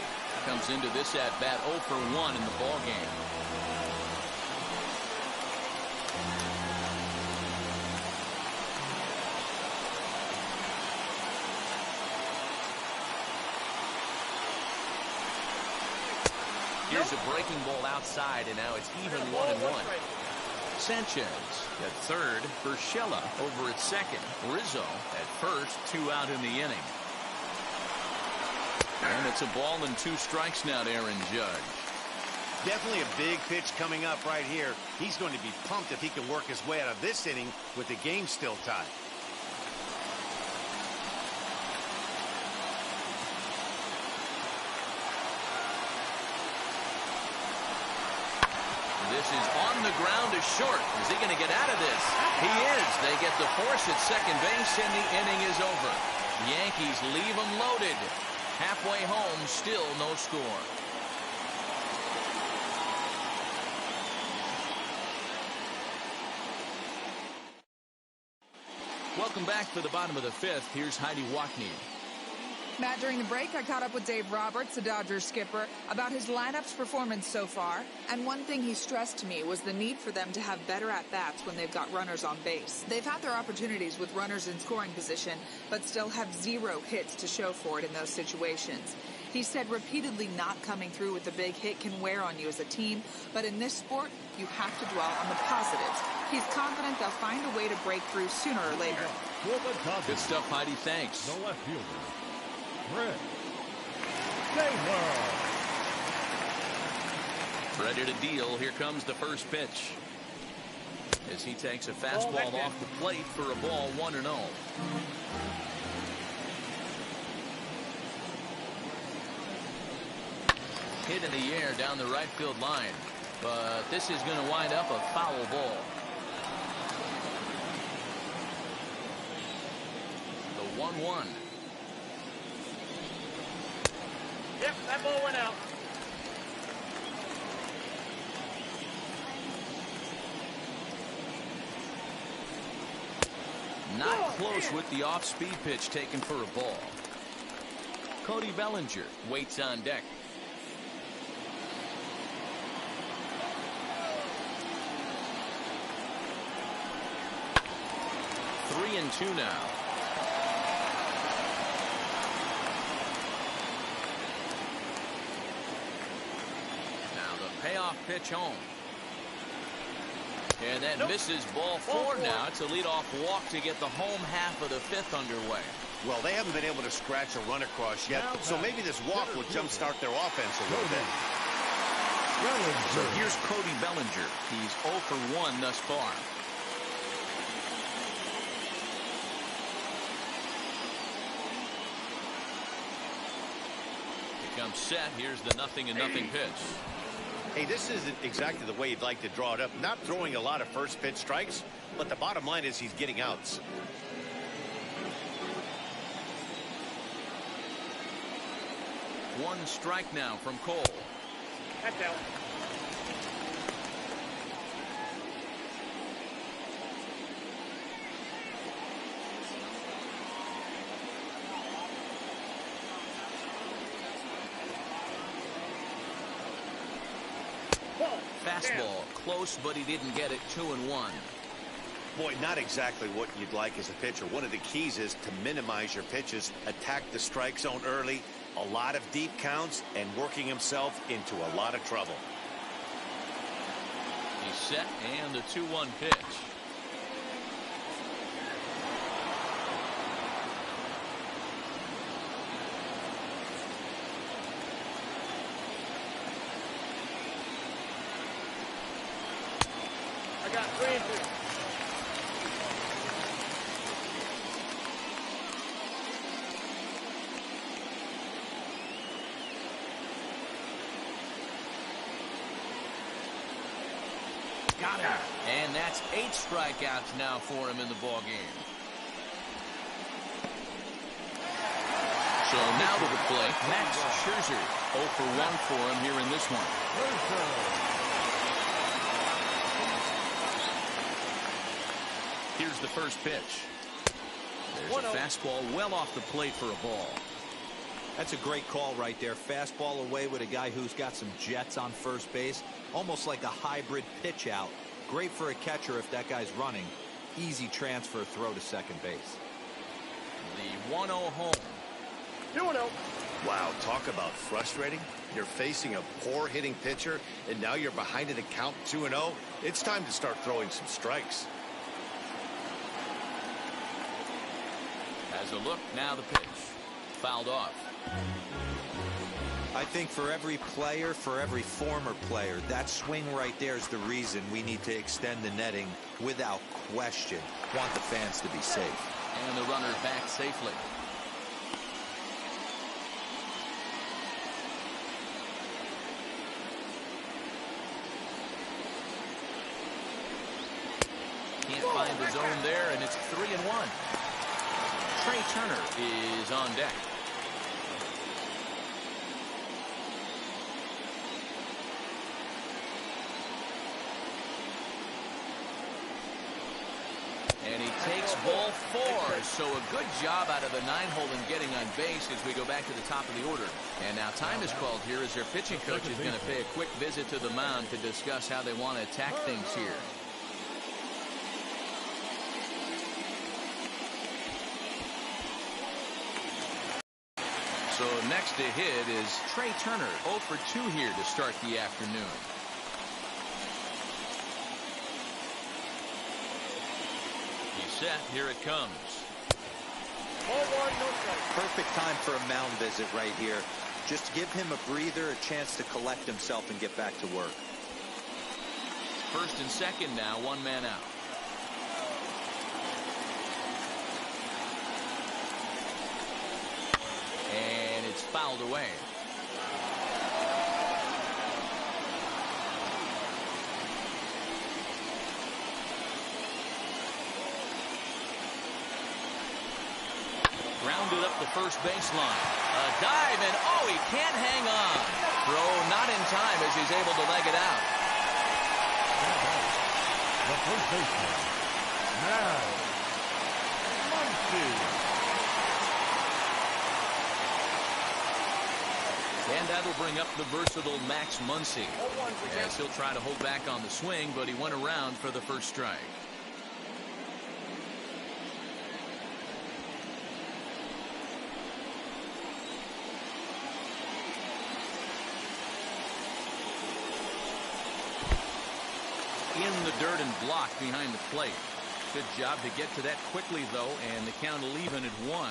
Comes into this at-bat 0 for 1 in the ballgame. Here's a breaking ball outside, and now it's even 1-1. Sanchez at third. Urshela over at second. Rizzo at first. 2 out in the inning. And it's a ball and 2 strikes now to Aaron Judge. Definitely a big pitch coming up right here. He's going to be pumped if he can work his way out of this inning with the game still tied. This is on the ground to short. Is he going to get out of this? He is. They get the force at second base, and the inning is over. Yankees leave them loaded. Halfway home, still no score. Welcome back for the bottom of the 5th. Here's Heidi Wackney. Matt, during the break, I caught up with Dave Roberts, the Dodgers skipper, about his lineup's performance so far. And one thing he stressed to me was the need for them to have better at-bats when they've got runners on base. They've had their opportunities with runners in scoring position, but still have 0 hits to show for it in those situations. He said repeatedly not coming through with a big hit can wear on you as a team, but in this sport, you have to dwell on the positives. He's confident they'll find a way to break through sooner or later. Good stuff, Heidi. Thanks. The left fielder, Brett Taylor. Ready to deal. Here comes the first pitch. As he takes a fastball off the plate for a ball 1-0. Hit in the air down the right field line. But this is going to wind up a foul ball. The 1-1. Yep, that ball went out. Not close with the off-speed pitch taken for a ball. Cody Bellinger waits on deck. Three and 2 now. Payoff pitch home. And that misses ball 4 now. It's a leadoff walk to get the home half of the 5th underway. Well, they haven't been able to scratch a run across yet, so maybe this walk will jumpstart their offense a little bit. So here's Cody Bellinger. He's 0 for 1 thus far. Here comes set. Here's the 0-0 pitch. Hey, this isn't exactly the way you'd like to draw it up. Not throwing a lot of first pitch strikes, but the bottom line is he's getting outs. One strike now from Cole. That's out. Fastball close, but he didn't get it. 2-1. Boy, not exactly what you'd like as a pitcher. One of the keys is to minimize your pitches, attack the strike zone early, a lot of deep counts, and working himself into a lot of trouble. He's set, and the 2-1 pitch. I got 3-2. Got him. And that's 8 strikeouts now for him in the ballgame. So now to the plate, Max Scherzer. 0 for 1 for him here in this one. Here's the first pitch. There's a fastball well off the plate for a ball. That's a great call right there. Fastball away with a guy who's got some jets on first base. Almost like a hybrid pitch out. Great for a catcher if that guy's running. Easy transfer throw to second base. The 1-0 home. 2-0. Wow, talk about frustrating. You're facing a poor hitting pitcher, and now you're behind in the count 2-0. It's time to start throwing some strikes. As a look, now the pitch. Fouled off. I think for every player, for every former player, that swing right there is the reason we need to extend the netting without question. Want the fans to be safe. And the runner back safely. Can't find the zone there, and it's 3-1. Trey Turner is on deck. And he takes ball 4. So a good job out of the 9-hole in getting on base as we go back to the top of the order. And now time is called here as their pitching coach is going to pay a quick visit to the mound to discuss how they want to attack things here. So next to hit is Trey Turner. 0 for 2 here to start the afternoon. He's set. Here it comes. 0-1, no strike. Perfect time for a mound visit right here. Just give him a breather, a chance to collect himself and get back to work. First and second now, 1 man out. And it's fouled away. Grounded up the first baseline. A dive, and oh, he can't hang on. Throw not in time as he's able to leg it out. The first baseman, now Muncy. And that'll bring up the versatile Max Muncy. As he'll try to hold back on the swing, but he went around for the first strike. In the dirt and blocked behind the plate. Good job to get to that quickly, though, and the count will even at 1.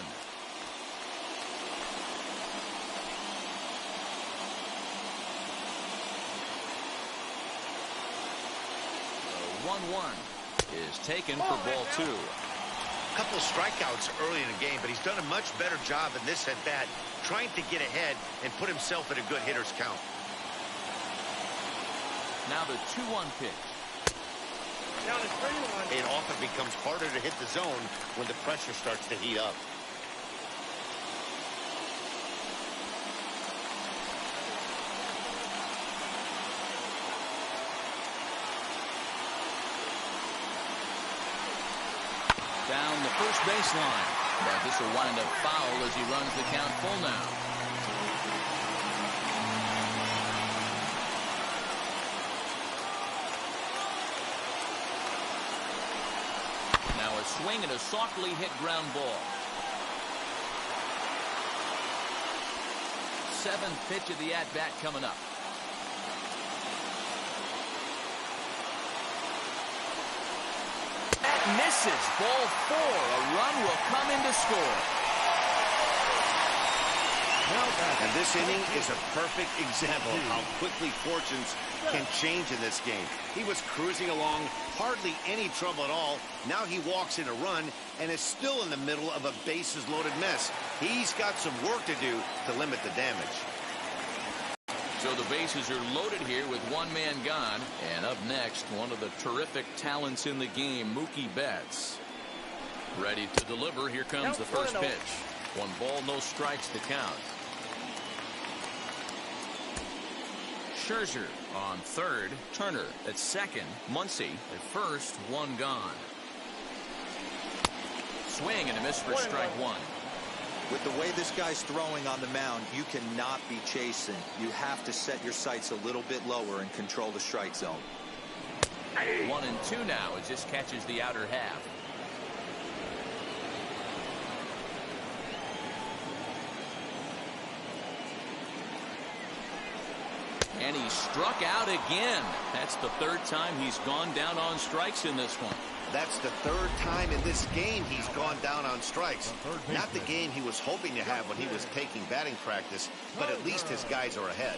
1-1 is taken for ball 2. A couple strikeouts early in the game, but he's done a much better job in this at bat, trying to get ahead and put himself in a good hitter's count. Now the 2-1 pitch. Down to 3-1. It often becomes harder to hit the zone when the pressure starts to heat up. Down the first baseline. But this will wind up foul as he runs the count full now. Now a swing and a softly hit ground ball. 7th pitch of the at-bat coming up. Misses. Ball 4. A run will come in to score. And this inning is a perfect example of how quickly fortunes can change in this game. He was cruising along, hardly any trouble at all. Now he walks in a run and is still in the middle of a bases-loaded mess. He's got some work to do to limit the damage. So the bases are loaded here with one man gone. And up next, one of the terrific talents in the game, Mookie Betts. Ready to deliver. Here comes the first pitch. 1 ball, no strikes to count. Scherzer on third. Turner at second. Muncy at first. 1 gone. Swing and a miss for strike 1. With the way this guy's throwing on the mound, you cannot be chasing. You have to set your sights a little bit lower and control the strike zone. 1-2 now. It just catches the outer half. And he struck out again. That's the 3rd time he's gone down on strikes in this one. That's the 3rd time in this game he's gone down on strikes. Not the game he was hoping to have when he was taking batting practice, but at least his guys are ahead.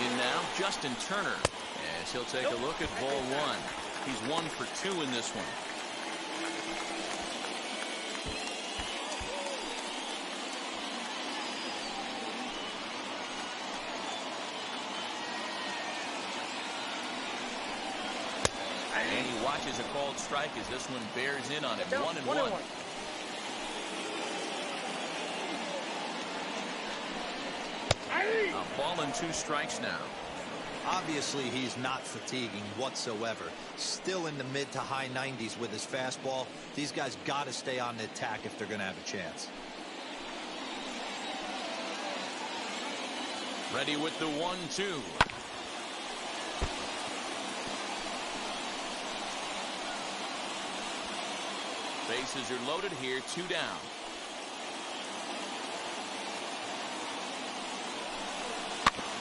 In now, Justin Turner, as he'll take a look at ball 1. He's 1 for 2 in this one. And he watches a called strike as this one bears in on him. 1-1. A ball and 2 strikes now. Obviously, he's not fatiguing whatsoever. Still in the mid to high 90s with his fastball. These guys got to stay on the attack if they're going to have a chance. Ready with the 1-2. Bases are loaded here. 2 down.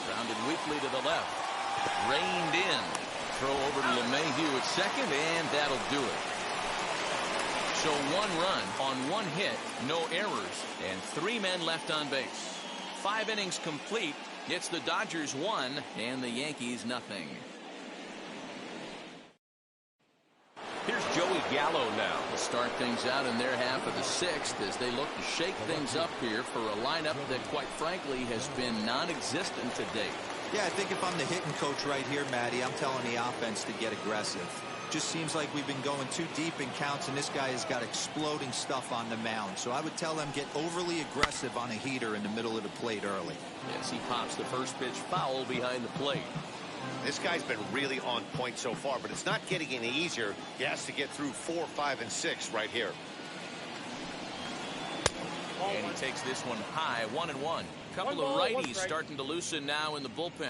Grounded weakly to the left. Reined in. Throw over to LeMahieu at second, and that'll do it. So 1 run on 1 hit, no errors, and 3 men left on base. 5 innings complete. It's the Dodgers 1 and the Yankees nothing. Here's Joey Gallo now to start things out in their half of the 6th as they look to shake things up here for a lineup that, quite frankly, has been non-existent to date. Yeah, I think if I'm the hitting coach right here, Matty, I'm telling the offense to get aggressive. Just seems like we've been going too deep in counts, and this guy has got exploding stuff on the mound. So I would tell them get overly aggressive on a heater in the middle of the plate early. Yes, he pops the first pitch foul behind the plate. This guy's been really on point so far, but it's not getting any easier. He has to get through 4, 5, and 6 right here. And he takes this one high, 1-1. Couple of righties starting to loosen now in the bullpen.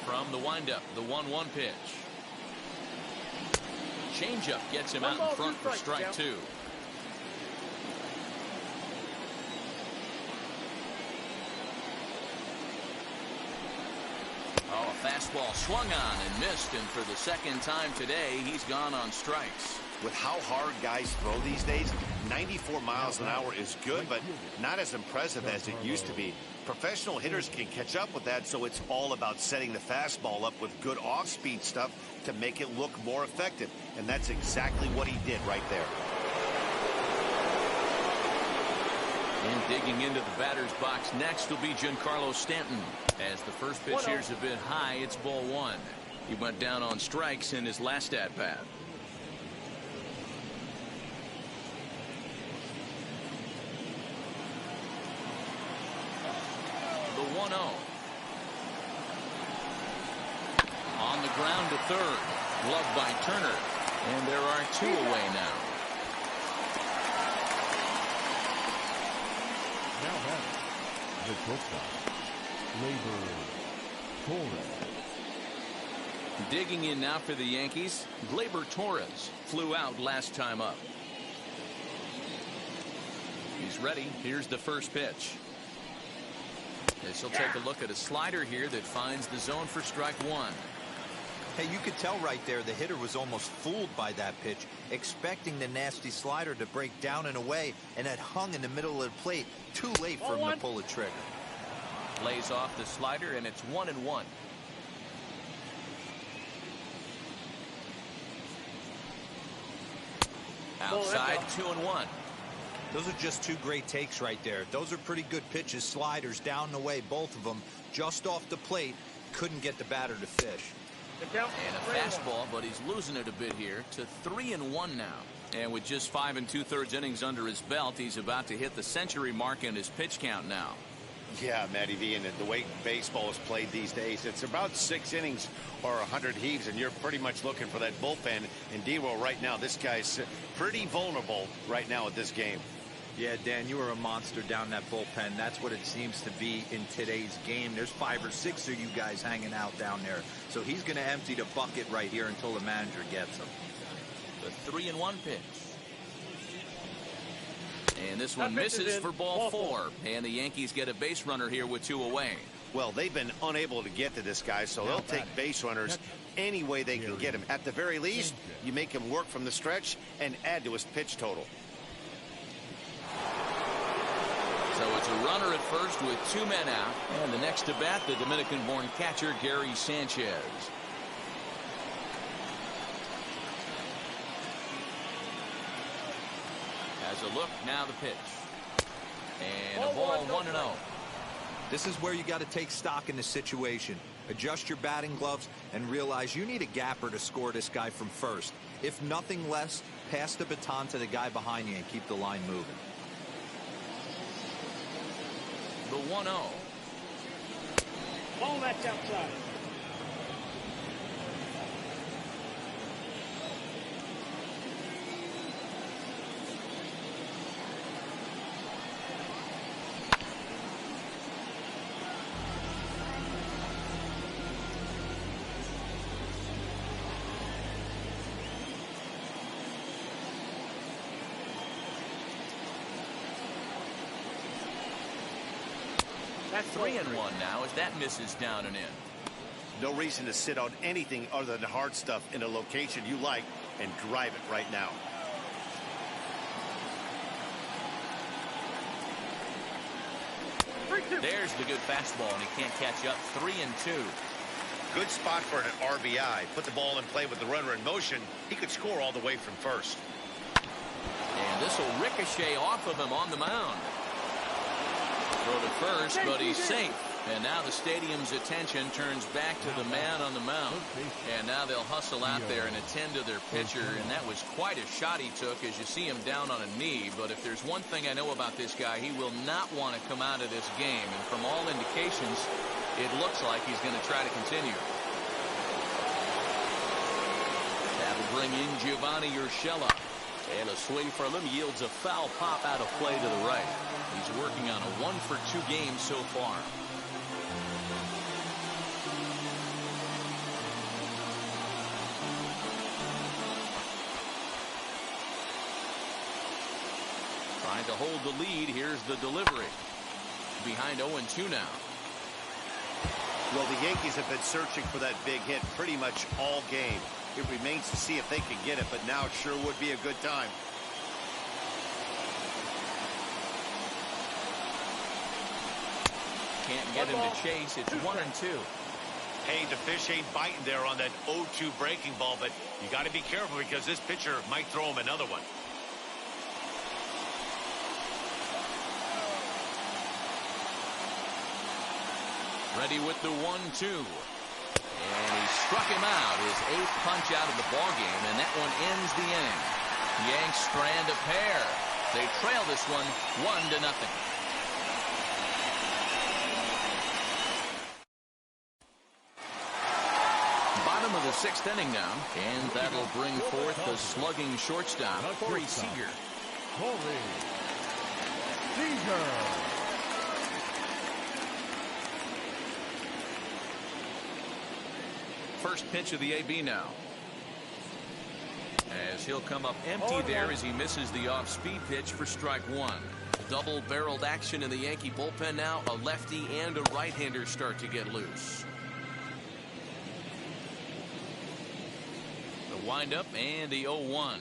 From the windup, the 1-1 pitch. Changeup gets him out in front for strike 2. Fastball swung on and missed, and for the second time today, he's gone on strikes. With how hard guys throw these days, 94 miles an hour is good, but not as impressive as it used to be. Professional hitters can catch up with that, so it's all about setting the fastball up with good off-speed stuff to make it look more effective. And that's exactly what he did right there. And digging into the batter's box next will be Giancarlo Stanton. As the first pitch here's a bit high, it's ball one. He went down on strikes in his last at-bat. The 1-0. On the ground to third. Gloved by Turner. And there are two away now. Now batting, the shortstop, Gleyber Torres. Digging in now for the Yankees, Gleyber Torres flew out last time up. He's ready. Here's the first pitch. This will take a look at a slider here that finds the zone for strike one. Hey, you could tell right there the hitter was almost fooled by that pitch, expecting the nasty slider to break down and away, and it hung in the middle of the plate. Too late for him to pull the trigger. Lays off the slider, and it's 1-1. Outside, 2-1. Those are just two great takes right there. Those are pretty good pitches. Sliders down the way, both of them, just off the plate. Couldn't get the batter to fish. And a fastball, but he's losing it a bit here to 3-1 now. And with just 5 2/3 innings under his belt, he's about to hit the century mark in his pitch count now. Yeah, Matty V, and the way baseball is played these days, it's about 6 innings or 100 heaves, and you're pretty much looking for that bullpen. And D-Roll right now, this guy's pretty vulnerable right now at this game. Yeah, Dan, you are a monster down that bullpen. That's what it seems to be in today's game. There's 5 or 6 of you guys hanging out down there. So he's going to empty the bucket right here until the manager gets him. The 3-1 pitch. And this one misses for ball 4. And the Yankees get a base runner here with 2 away. Well, they've been unable to get to this guy, so they'll take base runners any way they can get him. At the very least, you make him work from the stretch and add to his pitch total. So it's a runner at first with 2 men out. And the next to bat, the Dominican-born catcher, Gary Sanchez. Has a look, now the pitch. And a ball 1-0. This is where you got to take stock in the situation. Adjust your batting gloves and realize you need a gapper to score this guy from first. If nothing less, pass the baton to the guy behind you and keep the line moving. The 1-0. Ball that's outside. That's 3-1 now as that misses down and in. No reason to sit on anything other than hard stuff in a location you like and drive it right now. There's the good fastball, and he can't catch up. 3-2. Good spot for an RBI. Put the ball in play with the runner in motion. He could score all the way from first. And this will ricochet off of him on the mound. Throw to first, but he's safe. And now the stadium's attention turns back to the man on the mound. And now they'll hustle out there and attend to their pitcher. And that was quite a shot he took as you see him down on a knee. But if there's one thing I know about this guy, he will not want to come out of this game. And from all indications, it looks like he's going to try to continue. That'll bring in Giovanni Urshela. And a swing from him yields a foul pop out of play to the right. He's working on a 1-for-2 game so far. Trying to hold the lead. Here's the delivery. Behind 0-2 now. Well, the Yankees have been searching for that big hit pretty much all game. It remains to see if they can get it, but now it sure would be a good time. Can't get him to chase. It's 1-2. Hey, the fish ain't biting there on that 0-2 breaking ball, but you got to be careful because this pitcher might throw him another one. Ready with the 1-2. And he struck him out. His 8th punch out of the ballgame, and that one ends the inning. Yanks strand a pair. They trail this one 1-0. Bottom of the 6th inning now, and that'll bring forth the slugging shortstop, Corey Seager. Corey Seager. First pitch of the AB now. As he'll come up empty there as he misses the off-speed pitch for strike 1. Double-barreled action in the Yankee bullpen now. A lefty and a right-hander start to get loose. The windup and the 0-1.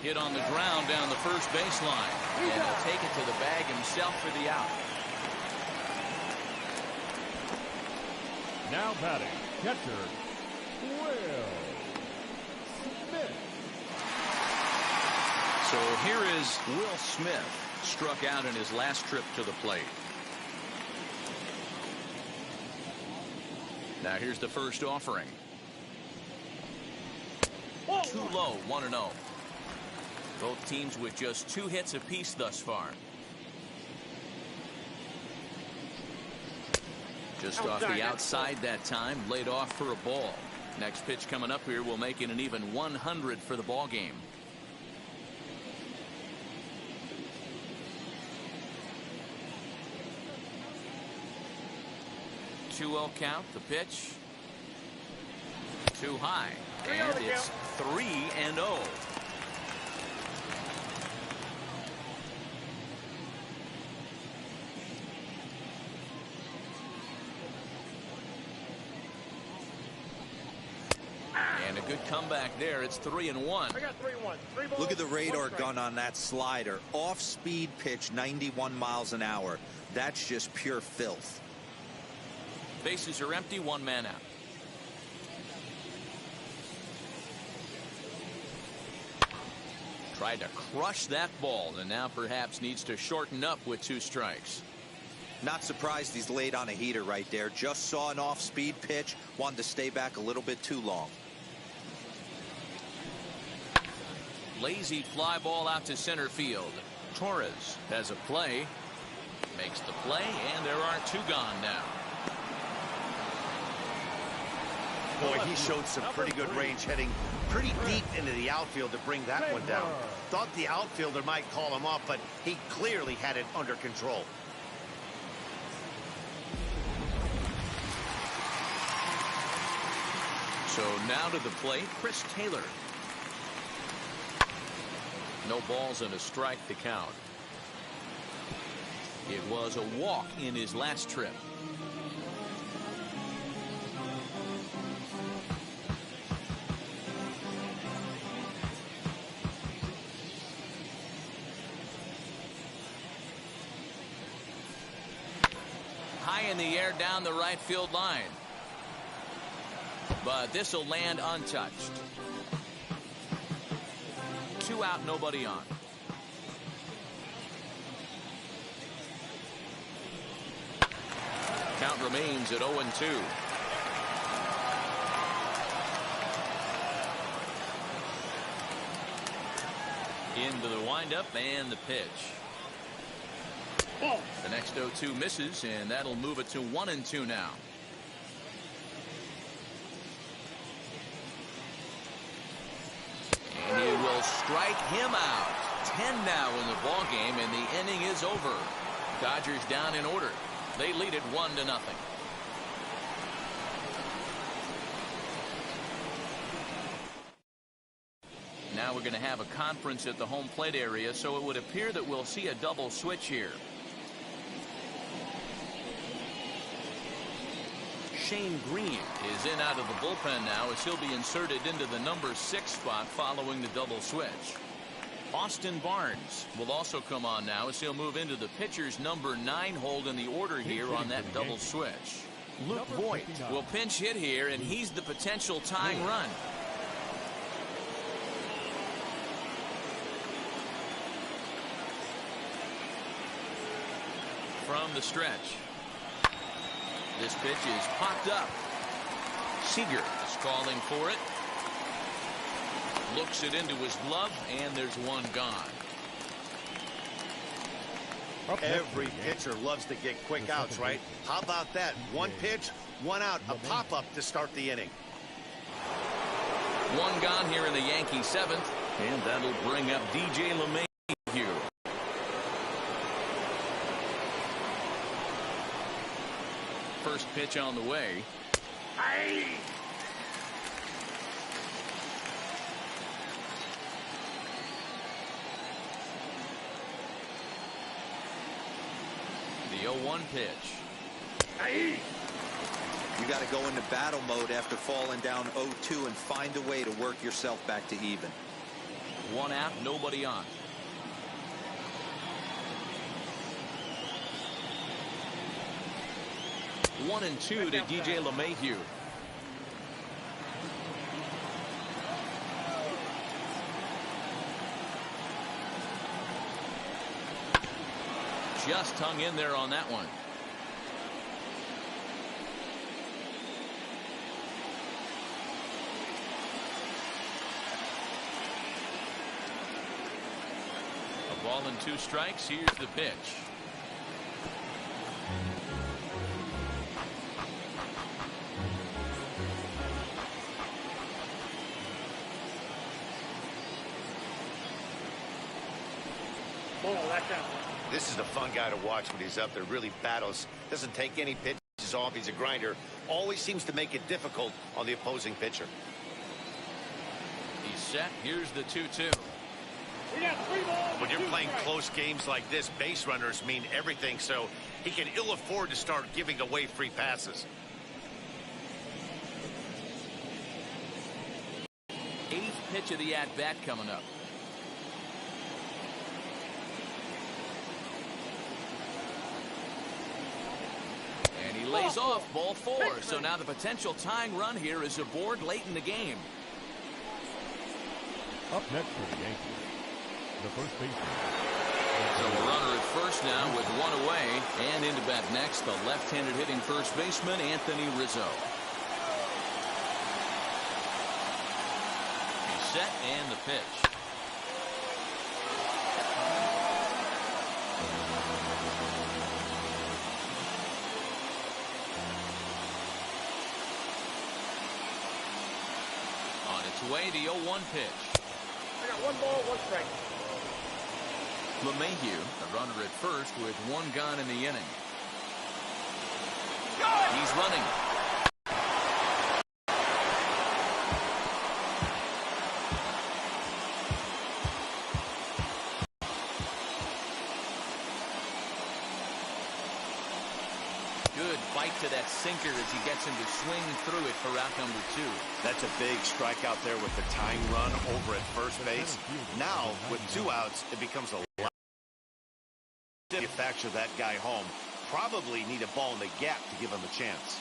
Hit on the ground down the first baseline. And he'll take it to the bag himself for the out. Now batting, catcher, Will Smith. So here is Will Smith, struck out in his last trip to the plate. Now here's the first offering. Too low, 1-0. Both teams with just 2 hits apiece thus far. Just off the outside that time, laid off for a ball. Next pitch coming up here will make it an even 100 for the ball game. Two-0 count. The pitch too high, and it's 3-0. And a good comeback there. It's 3-1. I got 3-1. Look at the radar gun on that slider. Off-speed pitch, 91 miles an hour. That's just pure filth. Bases are empty, 1 man out. Tried to crush that ball, and now perhaps needs to shorten up with 2 strikes. Not surprised he's laid on a heater right there. Just saw an off-speed pitch. Wanted to stay back a little bit too long. Lazy fly ball out to center field. Torres has a play. Makes the play, and there are 2 gone now. Boy, he showed some pretty good range, heading pretty deep into the outfield to bring that one down. Thought the outfielder might call him off, but he clearly had it under control. So now to the plate, Chris Taylor. No balls and a strike to count. It was a walk in his last trip. High in the air down the right field line. But this will land untouched. 2 out, nobody on. Count remains at 0-2. Into the windup and the pitch. The next 0-2 misses, and that'll move it to 1-2 now. And he will strike him out. 10 now in the ball game, and the inning is over. Dodgers down in order. They lead it 1-0. Now we're going to have a conference at the home plate area, so it would appear that we'll see a double switch here. Shane Green is in out of the bullpen now as he'll be inserted into the number 6 spot following the double switch. Austin Barnes will also come on now as he'll move into the pitcher's number 9 hold in the order here on that double switch. Luke Voigt will pinch hit here, and he's the potential tying run. From the stretch. This pitch is popped up. Seager is calling for it. Looks it into his glove, and there's one gone. Every pitcher loves to get quick outs, right? How about that? One pitch, one out, a pop-up to start the inning. One gone here in the Yankee 7th, and that'll bring up DJ LeMahieu. First pitch on the way. The 0-1 pitch. You got to go into battle mode after falling down 0-2 and find a way to work yourself back to even. One out, nobody on. One and two to DJ LeMahieu. Just hung in there on that one. A ball and 2 strikes. Here's the pitch. This is a fun guy to watch when he's up there. Really battles. Doesn't take any pitches off. He's a grinder. Always seems to make it difficult on the opposing pitcher. He's set. Here's the 2-2. When you're playing close games like this, base runners mean everything, so he can ill afford to start giving away free passes. 8th pitch of the at-bat coming up. And he lays off ball 4. So now the potential tying run here is aboard late in the game. Up next for the Yankees, the first baseman. So a runner at first now with 1 away, and into bat next, the left-handed hitting first baseman Anthony Rizzo. He's set, and the pitch. Way the 0-1 pitch. I got 1 ball, 1 strike. LeMahieu, the runner at first with 1 gone in the inning. He's running. Good bite to that sinker as he gets him to swing through it for out number 2. That's a big strikeout there with the tying run over at first base. Now, with 2 outs, it becomes a lot to manufacture that guy home. Probably need a ball in the gap to give him a chance.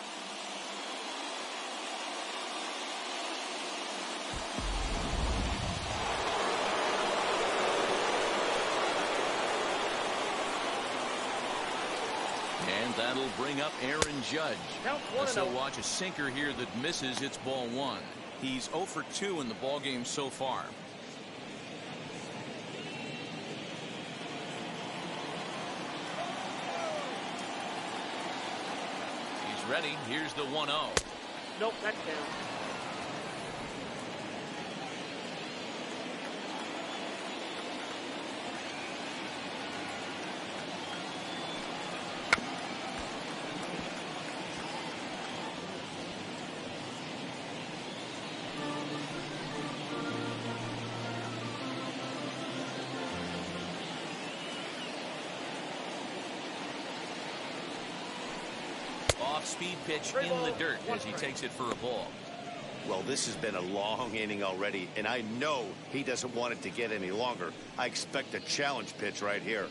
And that'll bring up Aaron Judge. So watch a sinker here that misses. It's ball 1. He's 0 for 2 in the ballgame so far. He's ready. Here's the 1-0. Nope, that's down. off-speed pitch in the dirt as he takes it for a ball. Well, this has been a long inning already, and I know he doesn't want it to get any longer. I expect a challenge pitch right here.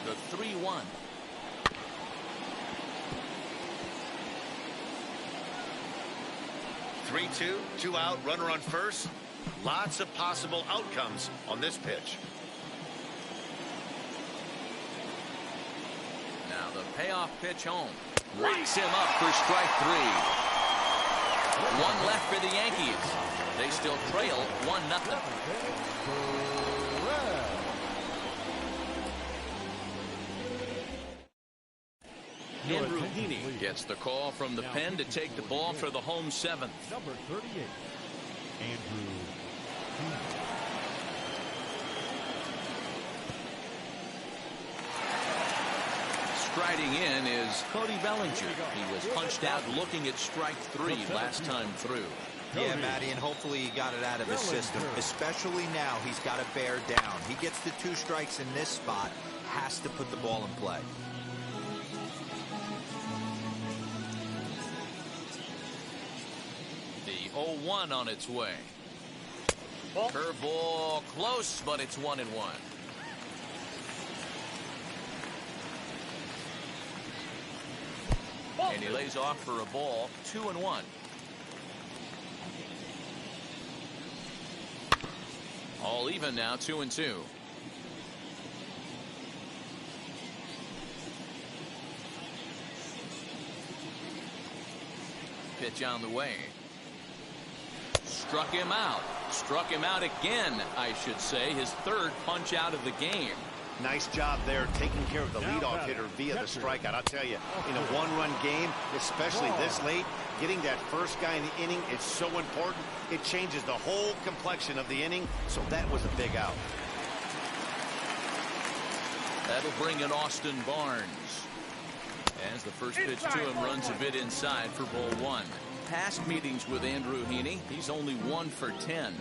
The 3-1. Three-two, 2 out, runner on first. Lots of possible outcomes on this pitch. Now the payoff pitch home. Locks him up for strike 3. One left for the Yankees. They still trail 1-0. Andrew Heaney gets the call from the pen to take the ball for the home 7th. Number 38, Andrew Heaney. Striding in is Cody Bellinger. He was punched out looking at strike 3 last time through. Yeah, Matty, and hopefully he got it out of his system. Especially now, he's got to bear down. He gets the 2 strikes in this spot, has to put the ball in play. The 0-1 on its way. Curveball close, but it's 1-1. And he lays off for a ball. 2-1. All even now. 2-2. Pitch on the way. Struck him out. Struck him out again, I should say. His 3rd punch out of the game. Nice job there taking care of the leadoff hitter via the strikeout. I'll tell you, in a 1-run game, especially this late, getting that first guy in the inning is so important. It changes the whole complexion of the inning, so that was a big out. That'll bring in Austin Barnes. As the first pitch to him runs a bit inside for ball 1. Past meetings with Andrew Heaney, he's only 1 for 10.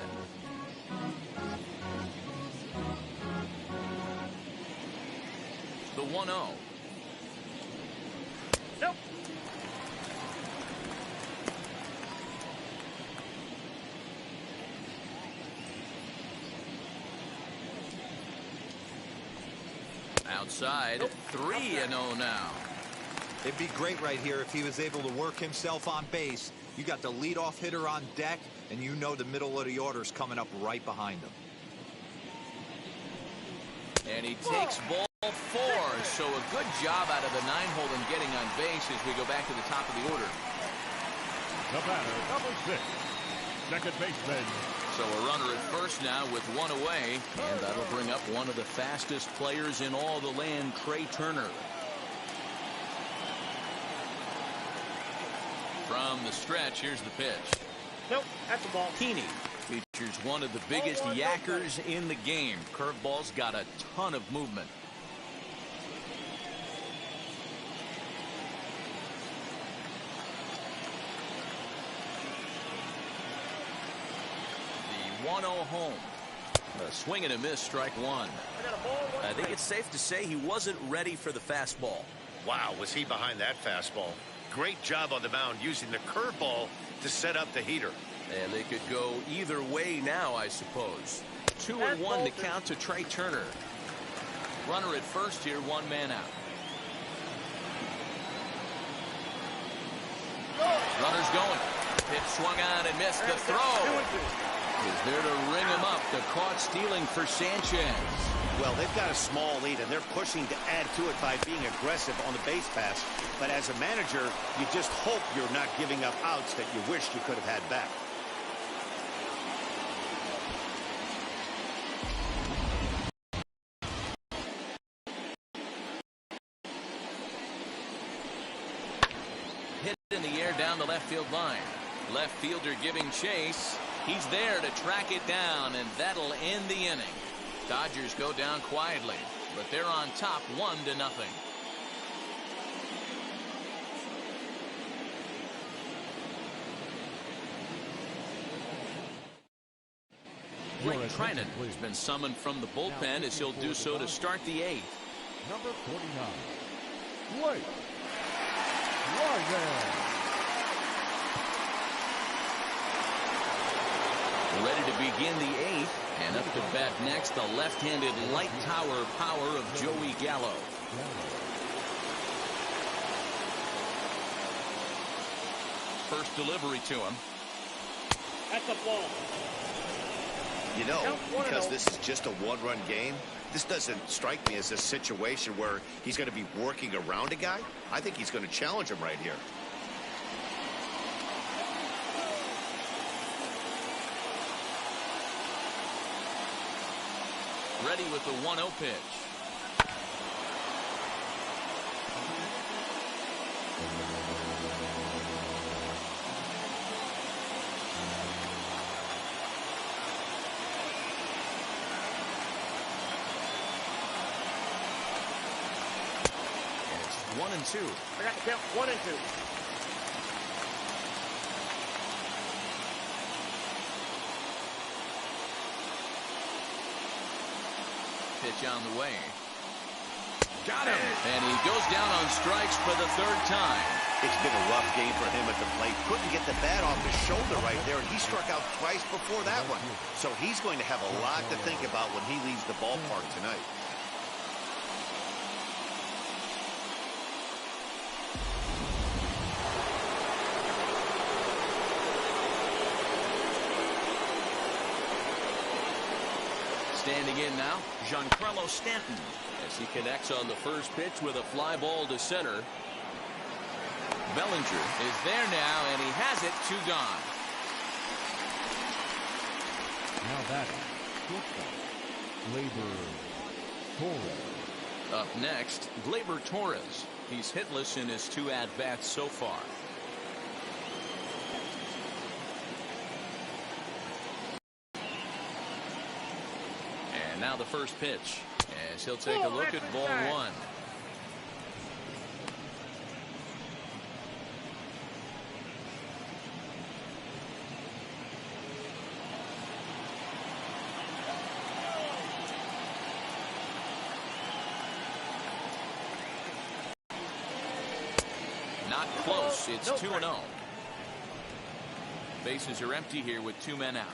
The 1-0. Nope. Outside, 3-0 now. It'd be great right here if he was able to work himself on base. You got the leadoff hitter on deck, and you know the middle of the order's coming up right behind him. And he takes ball 4, so a good job out of the 9-hole in getting on base as we go back to the top of the order. The batter, number 6, second baseman. So a runner at first now with 1 away, and that'll bring up one of the fastest players in all the land, Trey Turner. From the stretch, here's the pitch. Nope, that's a ball. Heaney features one of the biggest yackers in the game. Curveball's got a ton of movement. The 1-0 home. A swing and a miss, strike 1. I think it's safe to say he wasn't ready for the fastball. Wow, was he behind that fastball? Great job on the mound using the curveball to set up the heater. And they could go either way now, I suppose. 2-1 to count to Trey Turner. Runner at first here, 1 man out. Runner's going. Pitch swung on and missed the throw. Is there to ring him up. The caught stealing for Sanchez. Well, they've got a small lead, and they're pushing to add to it by being aggressive on the base pass. But as a manager, you just hope you're not giving up outs that you wish you could have had back. Hit in the air down the left field line. Left fielder giving chase. He's there to track it down, and that'll end the inning. Dodgers go down quietly, but they're on top 1-0. Blake Trinan has been summoned from the bullpen as he'll do so to start the 8th. Number 49, Blake Trinan. Ready to begin the 8th, and up to bat next, the left-handed light tower power of Joey Gallo. First delivery to him. That's a ball. You know, because this is just a one-run game, this doesn't strike me as a situation where he's going to be working around a guy. I think he's going to challenge him right here. Ready with the 1-0 pitch. It's 1-2. I got the count 1-2. Pitch on the way. Got him. And he goes down on strikes for the 3rd time. It's been a rough game for him at the plate. Couldn't get the bat off his shoulder right there, and he struck out twice before that one. So he's going to have a lot to think about when he leaves the ballpark tonight. Standing in now, Giancarlo Stanton, as he connects on the first pitch with a fly ball to center. Bellinger is there now, and he has it. 2 gone. Now batting, Gleyber Torres. Up next, Gleyber Torres. He's hitless in his 2 at-bats so far. And now the first pitch, as he'll take a look at ball 1. Not close. It's 2-0. Bases are empty here with 2 men out.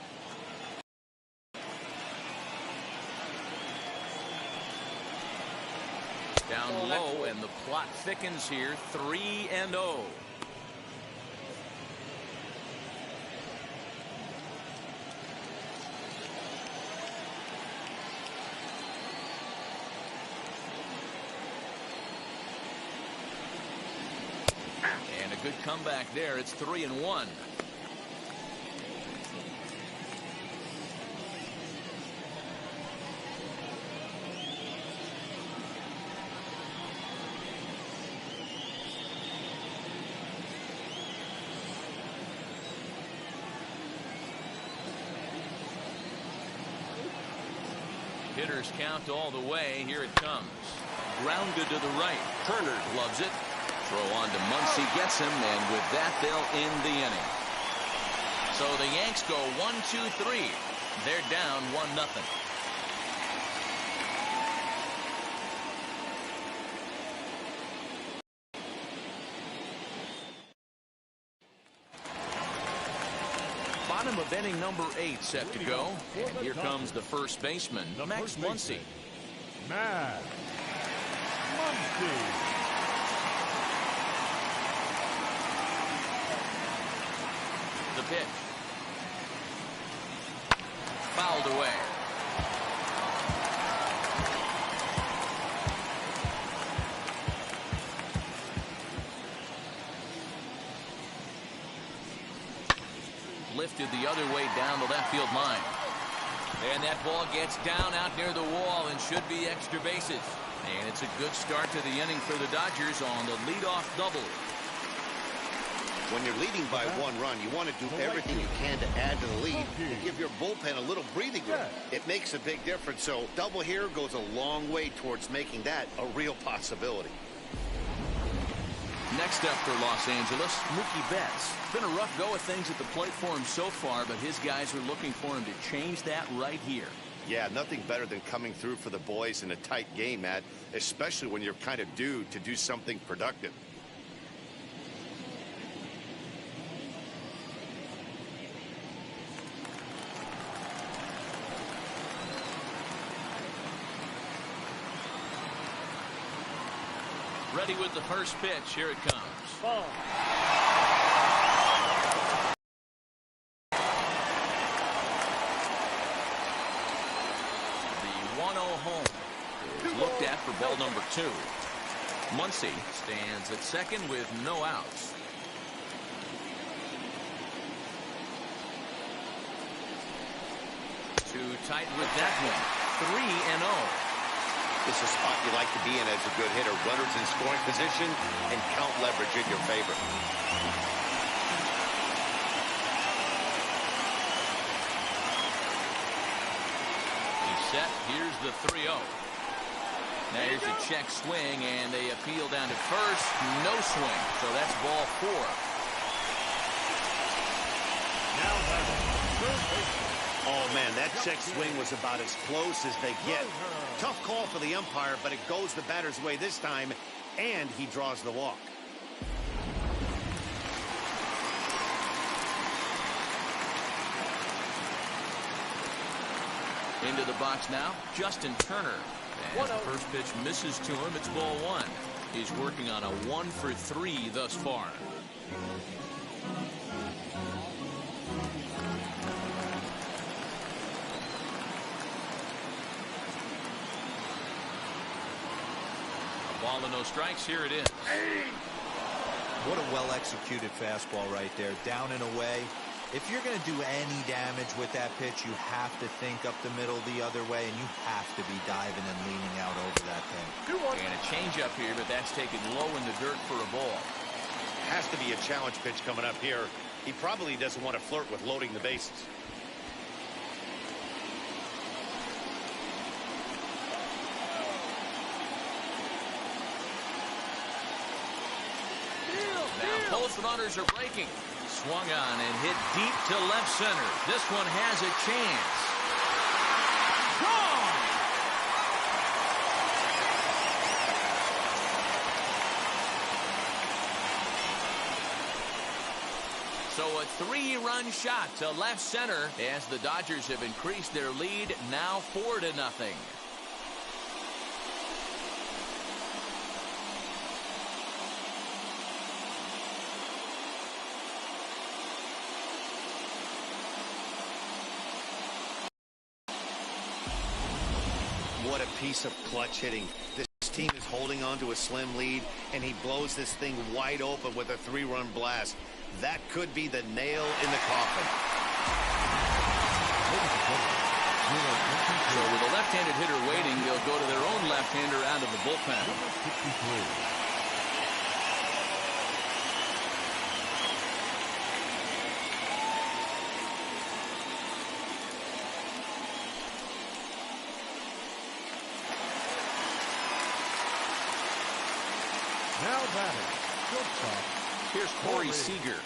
Down low, and the plot thickens here. 3-0. And a good comeback there. It's 3-1. Hitters count all the way. Here it comes. Grounded to the right. Turner loves it. Throw on to Muncy, gets him, and with that, they'll end the inning. So the Yanks go 1-2-3. They're down 1-0. Bottom of inning number 8 set to go. And here comes the first baseman, Max Muncy. Max Muncy. The pitch. Fouled away. Lifted the other way down the left field line. And that ball gets down out near the wall and should be extra bases. And it's a good start to the inning for the Dodgers on the leadoff double. When you're leading by 1 run, you want to do everything you can to add to the lead and give your bullpen a little breathing room. It makes a big difference. So double here goes a long way towards making that a real possibility. Next up for Los Angeles, Mookie Betts. Been a rough go of things at the plate for him so far, but his guys are looking for him to change that right here. Yeah, nothing better than coming through for the boys in a tight game, Matt, especially when you're kind of due to do something productive. Ready with the first pitch. Here it comes. Ball. The 1-0 home is looked at for ball number 2. Muncy stands at second with no outs. Too tight with that one. 3-0. This is a spot you like to be in as a good hitter. Runners in scoring position and count leverage in your favor. He's set. Here's the 3-0. Now here's a check swing, and they appeal down to first. No swing, so that's ball 4. Now third baseman. Oh, man, that check swing was about as close as they get. Tough call for the umpire, but it goes the batter's way this time, and he draws the walk. Into the box now, Justin Turner. And the first pitch misses to him. It's ball 1. He's working on a 1-for-3 thus far. Ball and no strikes. Here it is. What a well-executed fastball right there. Down and away. If you're going to do any damage with that pitch, you have to think up the middle the other way, and you have to be diving and leaning out over that thing. And a changeup here, but that's taken low in the dirt for a ball. Has to be a challenge pitch coming up here. He probably doesn't want to flirt with loading the bases. Both runners are breaking. Swung on and hit deep to left center. This one has a chance. Gone! So a 3-run shot to left center as the Dodgers have increased their lead, now 4-0. What a piece of clutch hitting. This team is holding on to a slim lead, and he blows this thing wide open with a 3-run blast. That could be the nail in the coffin. So with a left-handed hitter waiting, they'll go to their own left-hander out of the bullpen. Now batting, shortstop. Here's Corey Seager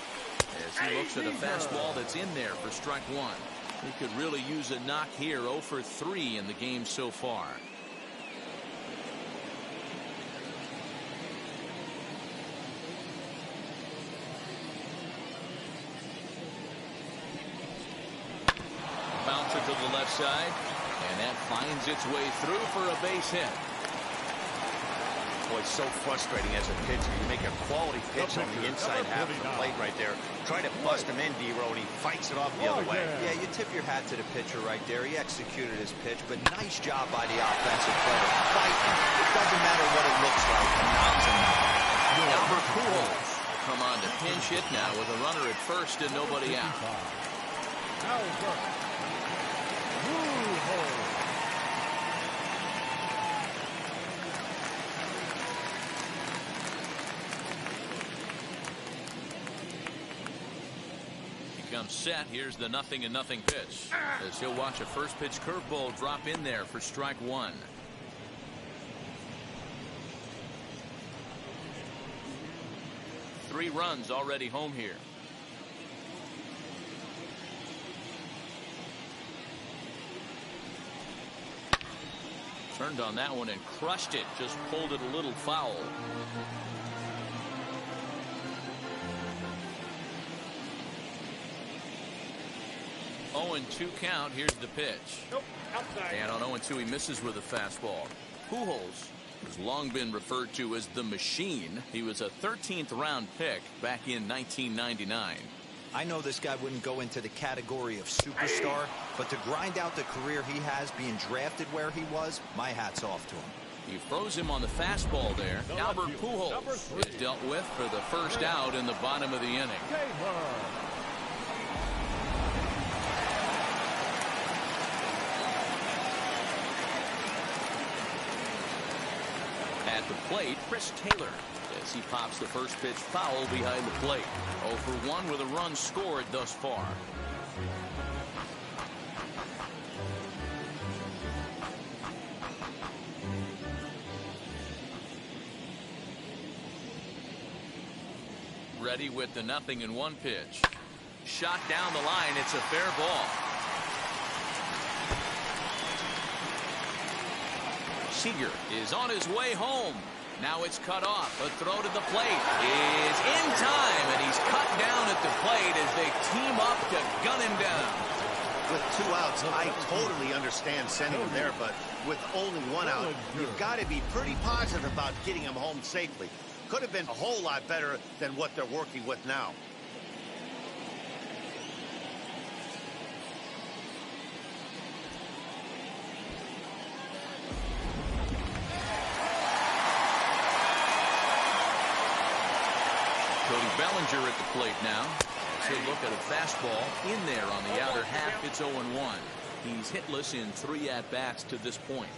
as he looks at a fastball that's in there for strike 1. He could really use a knock here. 0 for 3 in the game so far. Bouncer to the left side, and that finds its way through for a base hit. Boy, it's so frustrating as a pitcher. You make a quality pitch on the inside half of the plate right there. Try to bust him in, D-Row, and he fights it off the other way. Yeah, you tip your hat to the pitcher right there. He executed his pitch, but nice job by the offensive player. Fighting. It doesn't matter what it looks like. A knock's a knock. Albert Pujols will come on to pinch hit now with a runner at first and nobody out. Comes set. Here's the 0-0 pitch as he'll watch a first pitch curveball drop in there for strike 1. 3 runs already home here. Turned on that one and crushed it. Just pulled it a little foul. 0-2 count. Here's the pitch. Nope, outside. And on 0-2, he misses with a fastball. Pujols has long been referred to as the machine. He was a 13th round pick back in 1999. I know this guy wouldn't go into the category of superstar, but to grind out the career he has being drafted where he was, my hat's off to him. He froze him on the fastball there. Albert Pujols is dealt with for the first out in the bottom of the inning. At the plate, Chris Taylor, as he pops the first pitch foul behind the plate. 0 for 1 with a run scored thus far. Ready with the 0-1 pitch. Shot down the line. It's a fair ball. Seager is on his way home. Now it's cut off. A throw to the plate is in time, and he's cut down at the plate as they team up to gun him down. With 2 outs, I totally understand sending him there, but with only 1 out, you've got to be pretty positive about getting him home safely. Could have been a whole lot better than what they're working with now. Cody Bellinger at the plate now. He'll look at a fastball in there on the outer half. It's 0-1. He's hitless in 3 at-bats to this point.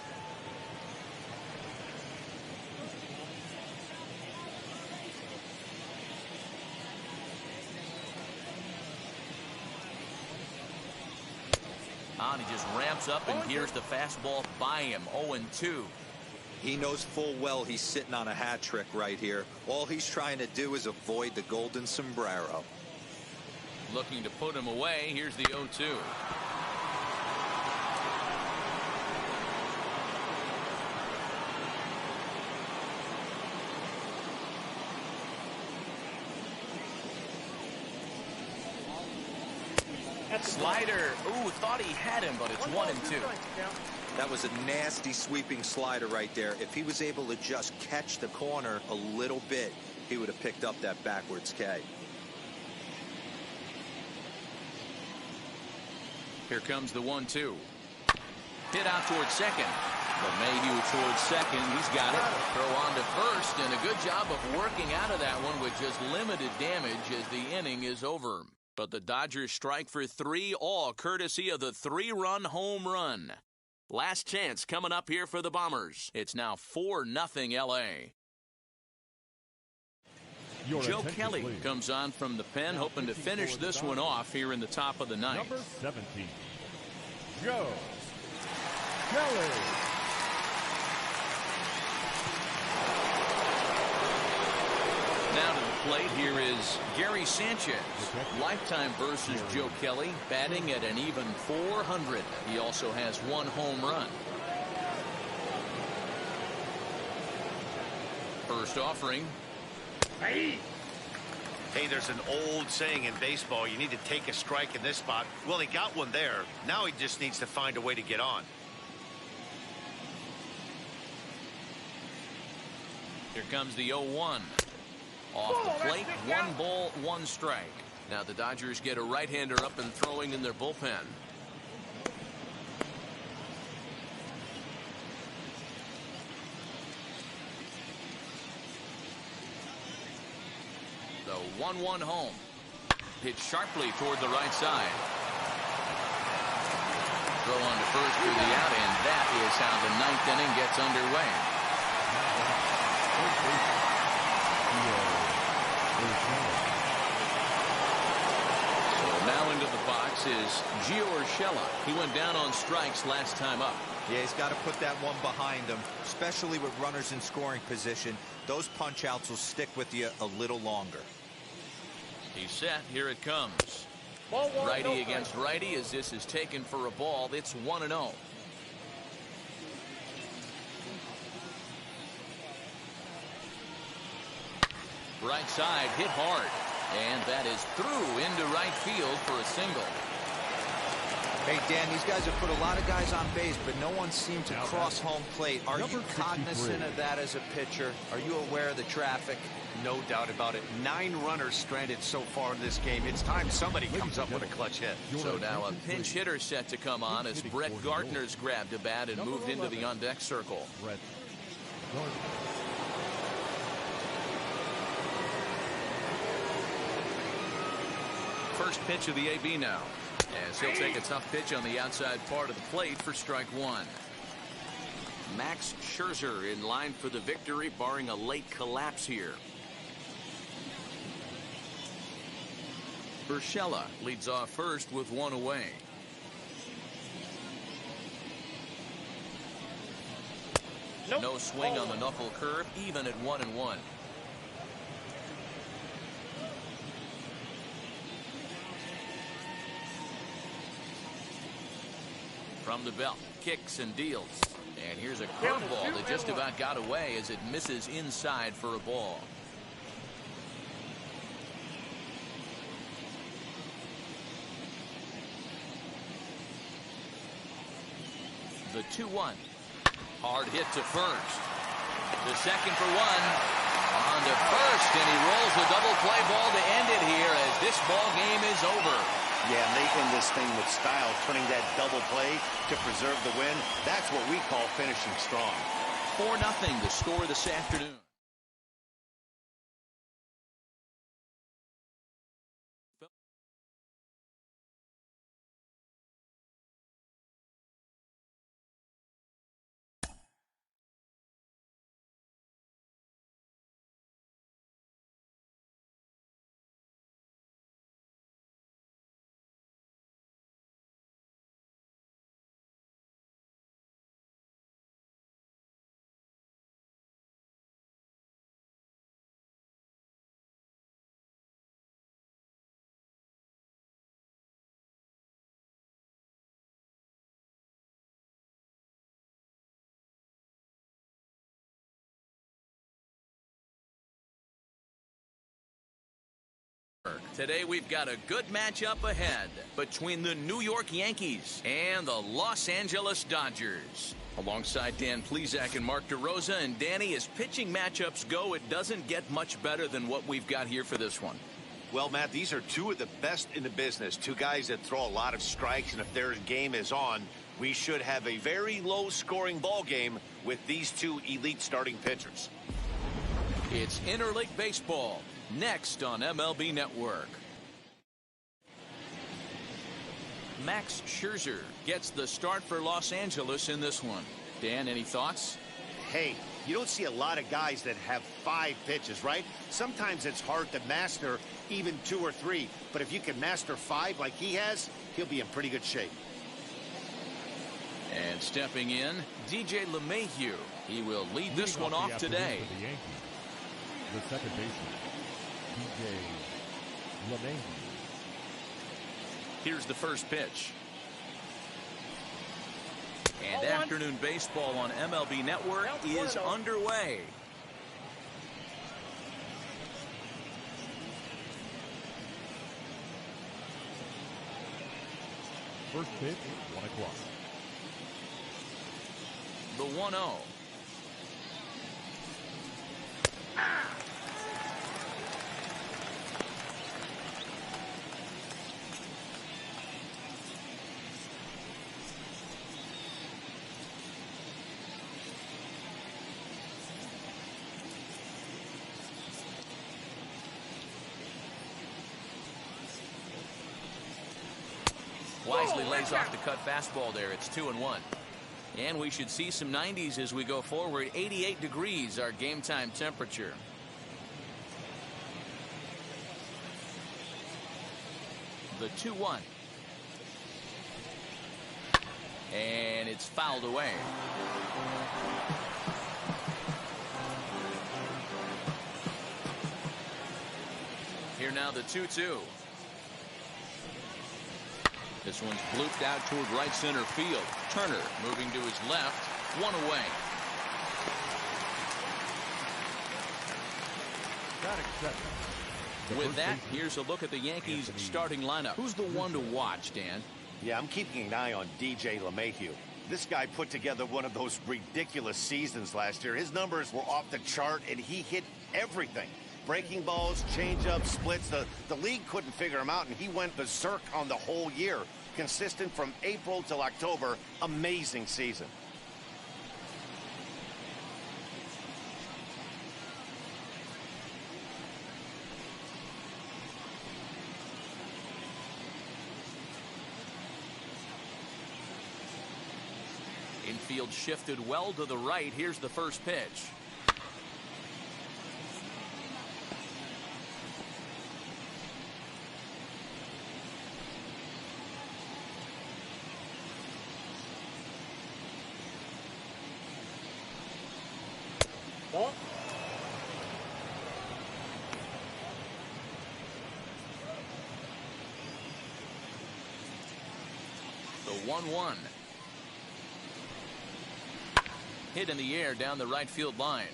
And he just ramps up, and here's the fastball by him. 0-2. He knows full well he's sitting on a hat trick right here. All he's trying to do is avoid the golden sombrero. Looking to put him away. Here's the 0-2. Slider. Ooh, thought he had him, but it's 1-2. That was a nasty sweeping slider right there. If he was able to just catch the corner a little bit, he would have picked up that backwards K. Here comes the 1-2. Hit out towards second. But Mayhew towards second. He's got it. Throw on to first, and a good job of working out of that one with just limited damage as the inning is over. But the Dodgers strike for 3, all courtesy of the 3-run home run. Last chance coming up here for the Bombers. It's now 4-0 L.A. Joe Kelly comes on from the pen, hoping to finish this one off here in the top of the 9th. Number 17, Joe Kelly. Now to the plate, here is Gary Sanchez. Lifetime versus Joe Kelly, batting at an even .400. He also has 1 home run. First offering. Hey, there's an old saying in baseball, you need to take a strike in this spot. Well, he got one there. Now he just needs to find a way to get on. Here comes the 0-1. Off the plate, 1 ball, 1 strike. Now the Dodgers get a right-hander up and throwing in their bullpen. The 1-1 home. Hit sharply toward the right side. Throw on to first for the out, and that is how the 9th inning gets underway. So now into the box is Gio Urshela. He went down on strikes last time up. Yeah, he's got to put that one behind him, especially with runners in scoring position. Those punch outs will stick with you a little longer. He's set. Here it comes. Righty against righty as this is taken for a ball. It's 1-0. Right side hit hard. And that is through into right field for a single. Hey, Dan, these guys have put a lot of guys on base, but no one seemed to cross home plate. Are you cognizant of that as a pitcher? Are you aware of the traffic? No doubt about it. 9 runners stranded so far in this game. It's time somebody comes up with a clutch hit. So now a pinch hitter set to come on as Brett Gardner's grabbed a bat and moved into the on-deck circle. Brett Gardner. First pitch of the AB now, as he'll take a tough pitch on the outside part of the plate for strike one. Max Scherzer in line for the victory, barring a late collapse here. Urshela leads off first with one away. No swing on the knuckle curve, even at 1-1. From the belt, kicks and deals. And here's a curveball that just about got away as it misses inside for a ball. The 2-1. Hard hit to first. The second for one. On to first, and he rolls a double play ball to end it here as this ball game is over. Yeah, and they end this thing with style, turning that double play to preserve the win. That's what we call finishing strong. 4-0 the score this afternoon. Today we've got a good matchup ahead between the New York Yankees and the Los Angeles Dodgers. Alongside Dan Plesac and Mark DeRosa, and Danny, as pitching matchups go, it doesn't get much better than what we've got here for this one. Well, Matt, these are two of the best in the business. Two guys that throw a lot of strikes, and if their game is on, we should have a very low-scoring ball game with these two elite starting pitchers. It's Interleague Baseball, next on MLB Network. Max Scherzer gets the start for Los Angeles in this one. Dan, any thoughts? Hey, you don't see a lot of guys that have 5 pitches, right? Sometimes it's hard to master even 2 or 3. But if you can master 5 like he has, he'll be in pretty good shape. And stepping in, DJ LeMahieu. He will lead this one off today. The Yankees, the second baseman, DJ LeMahieu. Here's the first pitch. And afternoon baseball on MLB Network is underway. First pitch, 1 o'clock. The 1-0. Wisely lays off the cut fastball there. It's 2-1. And we should see some 90s as we go forward. 88 degrees, our game time temperature. The 2-1. And it's fouled away. Here now the 2-2. This one's blooped out toward right center field. Turner moving to his left. One away. With that, here's a look at the Yankees starting lineup. Who's the one to watch, Dan? Yeah, I'm keeping an eye on DJ LeMahieu. This guy put together one of those ridiculous seasons last year. His numbers were off the chart, and he hit everything. Breaking balls, changeups, splits. The league couldn't figure him out, and he went berserk on the whole year. Consistent from April till October. Amazing season. Infield shifted well to the right. Here's the first pitch. The 1-1. Hit in the air down the right field line.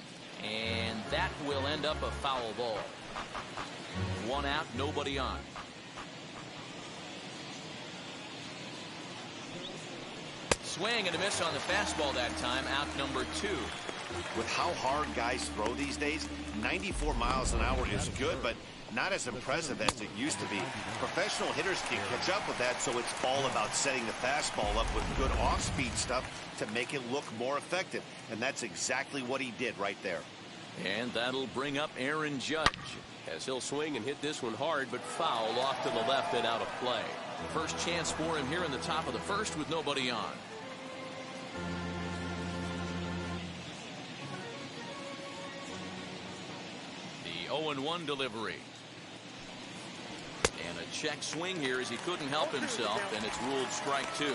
And that will end up a foul ball. One out, nobody on. Swing and a miss on the fastball that time. Out number 2. With how hard guys throw these days, 94 miles an hour is good, but not as impressive as it used to be. Professional hitters can catch up with that, so it's all about setting the fastball up with good off-speed stuff to make it look more effective. And that's exactly what he did right there. And that'll bring up Aaron Judge, As he'll swing and hit this one hard, but foul off to the left and out of play. First chance for him here in the top of the first with nobody on. The 0-1 delivery. And a check swing here as he couldn't help himself, and it's ruled strike 2.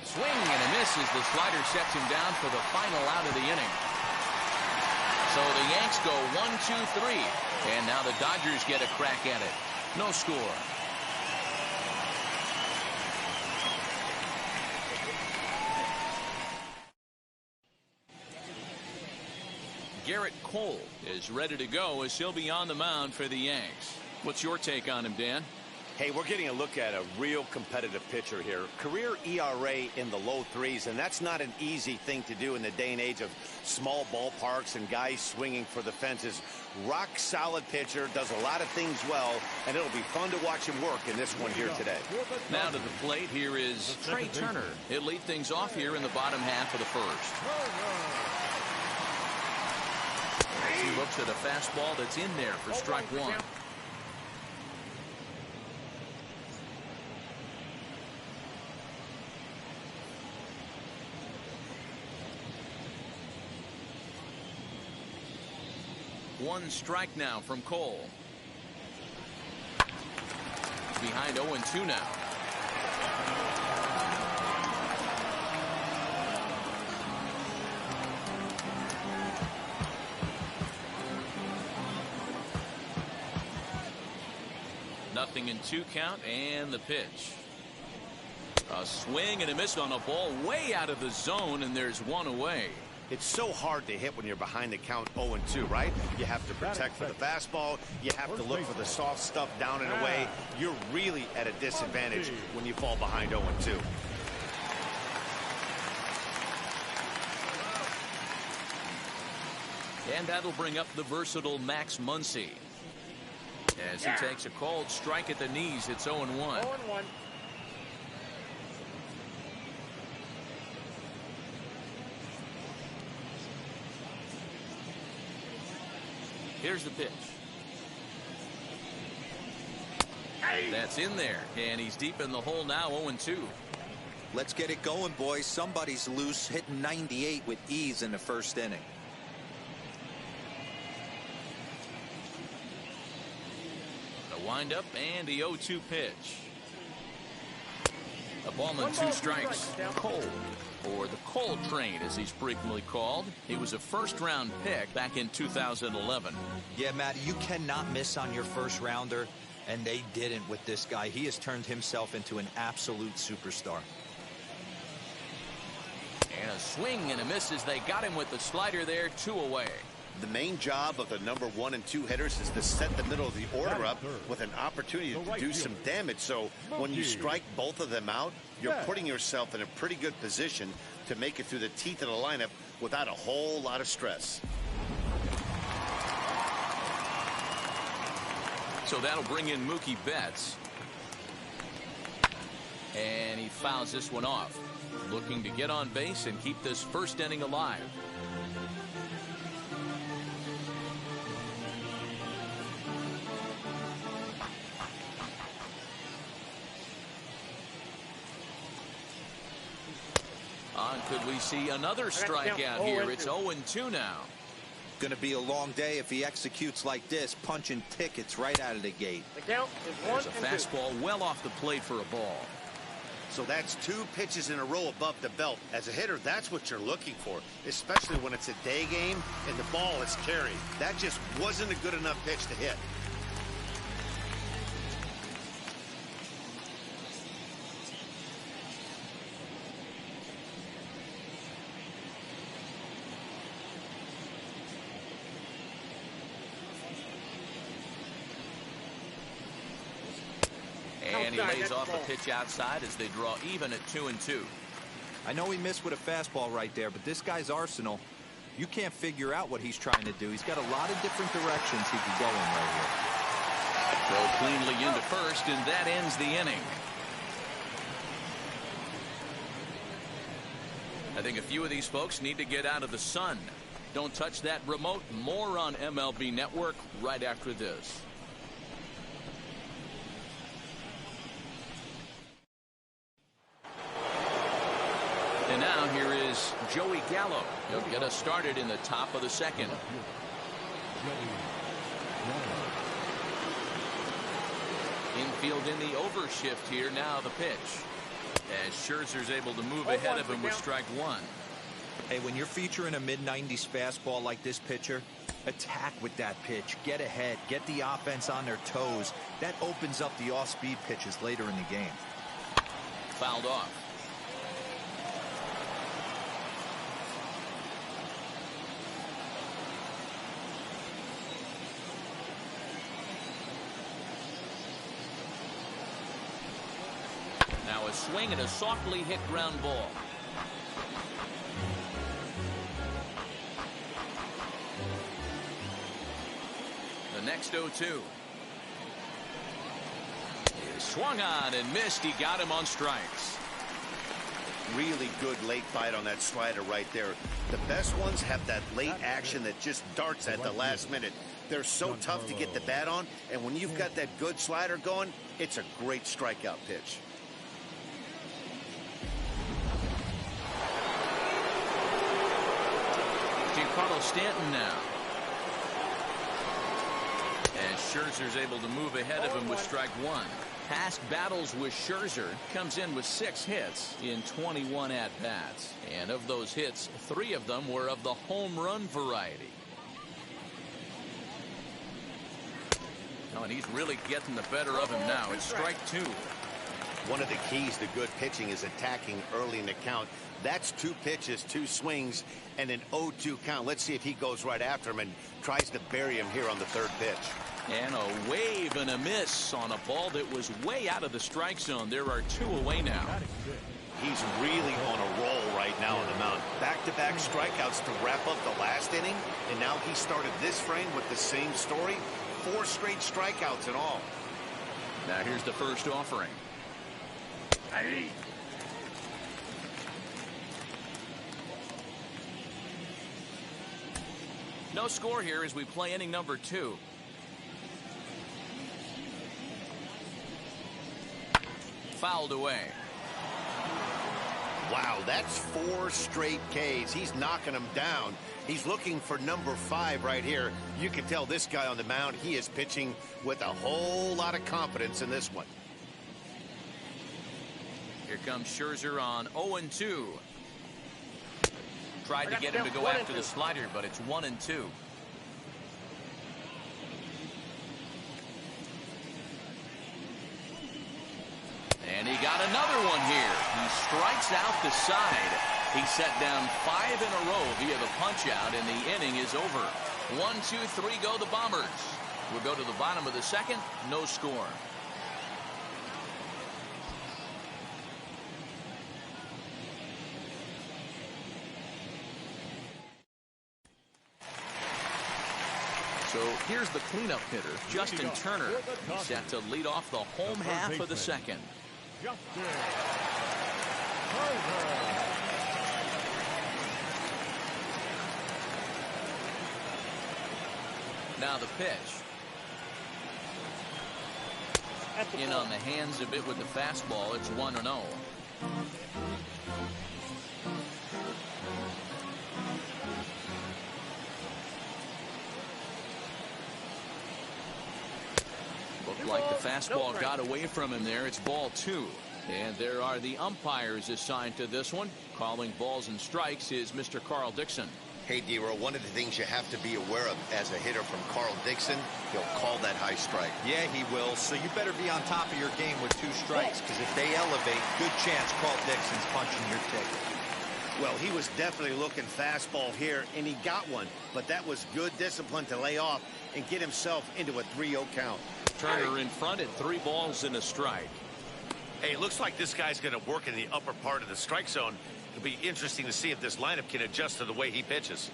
Swing and a miss as the slider sets him down for the final out of the inning. So the Yanks go 1-2-3, and now the Dodgers get a crack at it. No score. Garrett Cole is ready to go as he'll be on the mound for the Yanks. What's your take on him, Dan? Hey, we're getting a look at a real competitive pitcher here. Career ERA in the low 3s, and that's not an easy thing to do in the day and age of small ballparks and guys swinging for the fences. Rock solid pitcher, does a lot of things well, and it'll be fun to watch him work in this one here today. Now to the plate, here is Trey Turner. He'll lead things off here in the bottom half of the first. He looks at a fastball that's in there for strike 1. One strike now from Cole. Behind 0-2 now. Nothing in 2 count, and the pitch. A swing and a miss on a ball way out of the zone, and there's one away. It's so hard to hit when you're behind the count 0-2, right? You have to protect for the fastball. You have to look for the soft stuff down and away. You're really at a disadvantage when you fall behind 0-2. And that'll bring up the versatile Max Muncy. As he takes a called strike at the knees, it's 0-1. 0-1. Here's the pitch. That's in there, and he's deep in the hole now, 0-2. Let's get it going, boys. Somebody's loose, hitting 98 with ease in the first inning. The windup and the 0-2 pitch. A ball and 2 strikes. Cole, or the Cole train as he's frequently called. He was a first-round pick back in 2011. Yeah, Matt, you cannot miss on your first rounder, and they didn't with this guy. He has turned himself into an absolute superstar. And a swing and a miss as they got him with the slider there, 2 away. The main job of the number 1 and 2 hitters is to set the middle of the order up with an opportunity to do some damage. So when you strike both of them out, you're putting yourself in a pretty good position to make it through the teeth of the lineup without a whole lot of stress. So that'll bring in Mookie Betts. And he fouls this one off. Looking to get on base and keep this first inning alive. Could we see another strikeout here? It's 0-2 now. Going to be a long day if he executes like this, punching tickets right out of the gate. The count is 1-2. There's a fastball well off the plate for a ball. So that's 2 pitches in a row above the belt. As a hitter, that's what you're looking for, especially when it's a day game and the ball is carried. That just wasn't a good enough pitch to hit. And he lays off a pitch outside as they draw even at 2-2. I know he missed with a fastball right there, but this guy's arsenal, you can't figure out what he's trying to do. He's got a lot of different directions he could go in right here. Throw cleanly into first, and that ends the inning. I think a few of these folks need to get out of the sun. Don't touch that remote. More on MLB Network right after this. And now here is Joey Gallo. He'll get us started in the top of the second. Infield in the overshift here. Now the pitch. As Scherzer's able to move ahead of him with strike 1. Hey, when you're featuring a mid-90s fastball like this pitcher, attack with that pitch. Get ahead. Get the offense on their toes. That opens up the off-speed pitches later in the game. Fouled off. Now a swing and a softly hit ground ball. The next 0-2. He swung on and missed. He got him on strikes. Really good late bite on that slider right there. The best ones have that late action that just darts at the last minute. They're so tough to get the bat on, and when you've got that good slider going, it's a great strikeout pitch. Giancarlo Stanton now. As Scherzer's able to move ahead of him with strike 1. Past battles with Scherzer, comes in with 6 hits in 21 at-bats. And of those hits, 3 of them were of the home run variety. Oh, and he's really getting the better of him now. It's strike 2. One of the keys to good pitching is attacking early in the count. That's 2 pitches, 2 swings, and an 0-2 count. Let's see if he goes right after him and tries to bury him here on the 3rd pitch. And a wave and a miss on a ball that was way out of the strike zone. There are 2 away now. He's really on a roll right now on the mound. Back-to-back strikeouts to wrap up the last inning, and now he started this frame with the same story. 4 straight strikeouts in all. Now here's the first offering. Hey. No score here as we play inning number 2. Fouled away. Wow, that's 4 straight Ks. He's knocking them down. He's looking for number 5 right here. You can tell this guy on the mound, he is pitching with a whole lot of confidence in this one. Here comes Scherzer on 0-2. Tried to get him to go after the slider, but it's 1-2. And he got another one here. He strikes out the side. He set down 5 in a row via the punch out, and the inning is over. 1, 2, 3 go the Bombers. We'll go to the bottom of the second. No score. So here's the cleanup hitter, Justin Turner. He's set to lead off the home half of the second. Now the pitch. In on the hands a bit with the fastball. It's 1-0. Looked like the fastball got away from him there. It's ball 2. And there are the umpires assigned to this one. Calling balls and strikes is Mr. Carl Dixon. Hey, D-Row, one of the things you have to be aware of as a hitter from Carl Dixon, he'll call that high strike. Yeah, he will. So you better be on top of your game with 2 strikes, because if they elevate, good chance Carl Dixon's punching your ticket. Well, he was definitely looking fastball here, and he got one. But that was good discipline to lay off and get himself into a 3-0 count. Turner in front at 3 balls and a strike. Hey, it looks like this guy's going to work in the upper part of the strike zone. It'll be interesting to see if this lineup can adjust to the way he pitches.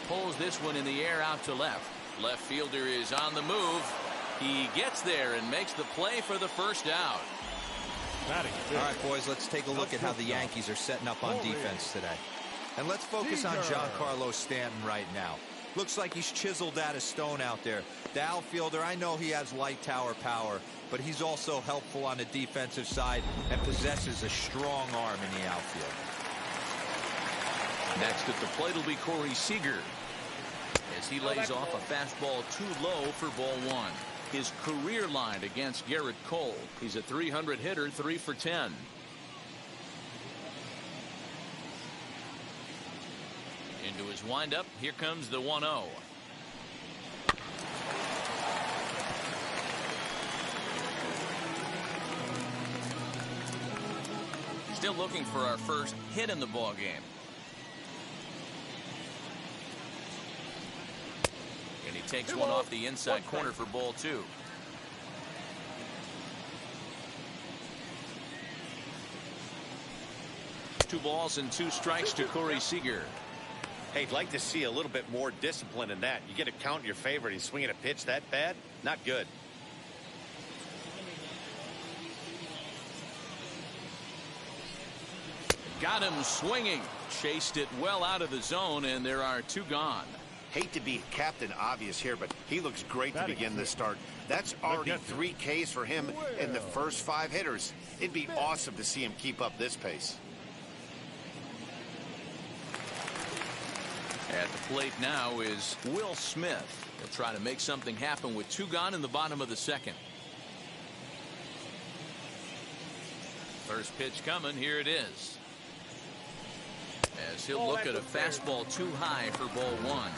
Pulls this one in the air out to left. Left fielder is on the move. He gets there and makes the play for the first out. All right, boys, let's take a look at how the Yankees are setting up on defense today. And let's focus on Giancarlo Stanton right now. Looks like he's chiseled out of stone out there. The outfielder, I know he has light tower power, but he's also helpful on the defensive side and possesses a strong arm in the outfield. Next at the plate will be Corey Seager, as he lays off a fastball too low for ball 1. His career line against Garrett Cole. He's a 300 hitter, 3 for 10. Into his windup. Here comes the 1-0. Still looking for our first hit in the ball game. And he takes one off the inside corner for ball 2. Two balls and 2 strikes to Corey Seager. Hey, I'd like to see a little bit more discipline in that. You get a count in your favor and he's swinging a pitch that bad? Not good. Got him swinging. Chased it well out of the zone, and there are 2 gone. Hate to be Captain Obvious here, but he looks great to begin this start. That's already 3 Ks for him in the first 5 hitters. It'd be awesome to see him keep up this pace. At the plate now is Will Smith. He'll try to make something happen with 2 gone in the bottom of the second. First pitch coming. Here it is. As he'll look at a fastball too high for ball 1.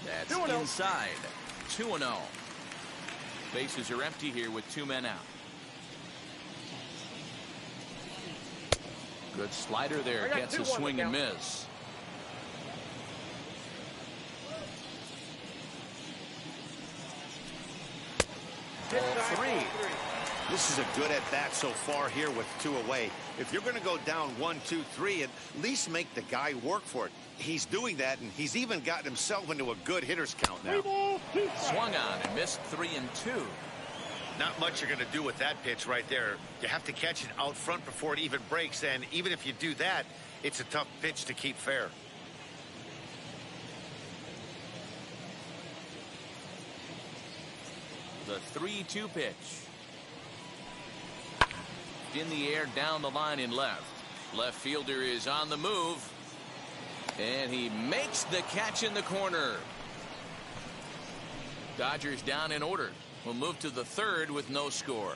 That's inside. 2-0. Bases are empty here with 2 men out. Good slider there. Gets a swing and miss. Ball 3. This is a good at-bat so far here with 2 away. If you're going to go down 1, 2, 3, at least make the guy work for it. He's doing that, and he's even gotten himself into a good hitter's count now. Swung on and missed 3 and 2. Not much you're going to do with that pitch right there. You have to catch it out front before it even breaks, and even if you do that, it's a tough pitch to keep fair. The 3-2 pitch. In the air, down the line in left. Left fielder is on the move. And he makes the catch in the corner. Dodgers down in order. We'll move to the third with no score.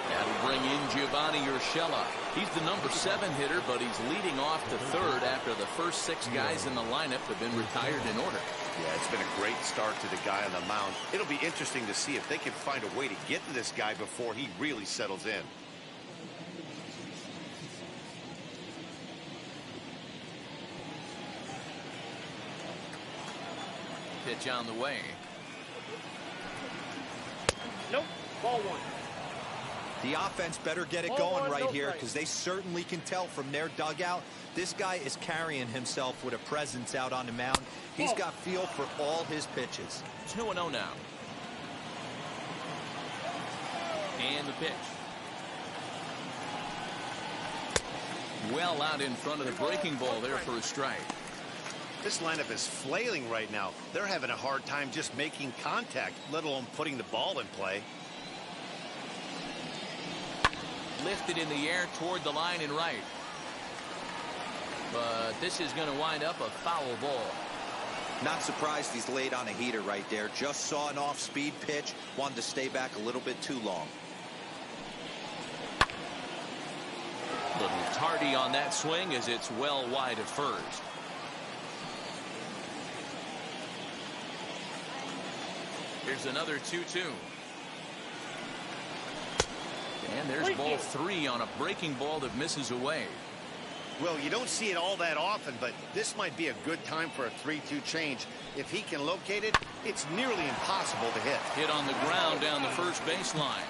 That'll bring in Giovanni Urshela. He's the number 7 hitter, but he's leading off to third after the first 6 guys in the lineup have been retired in order. Yeah, it's been a great start to the guy on the mound. It'll be interesting to see if they can find a way to get to this guy before he really settles in. Pitch on the way. Nope. Ball 1. The offense better get it Ball going one, right no here, strike. because they certainly can tell from their dugout this guy is carrying himself with a presence out on the mound. He's got feel for all his pitches. 2-0 now. And the pitch. Well out in front of the breaking ball there for a strike. This lineup is flailing right now. They're having a hard time just making contact, let alone putting the ball in play. Lifted in the air toward the line and right. But this is going to wind up a foul ball. Not surprised he's laid on a heater right there. Just saw an off-speed pitch. Wanted to stay back a little bit too long. Little tardy on that swing as it's well wide of first. Here's another 2-2. And there's ball 3 on a breaking ball that misses away. Well, you don't see it all that often, but this might be a good time for a 3-2 change. If he can locate it, it's nearly impossible to hit. Hit on the ground down the first baseline.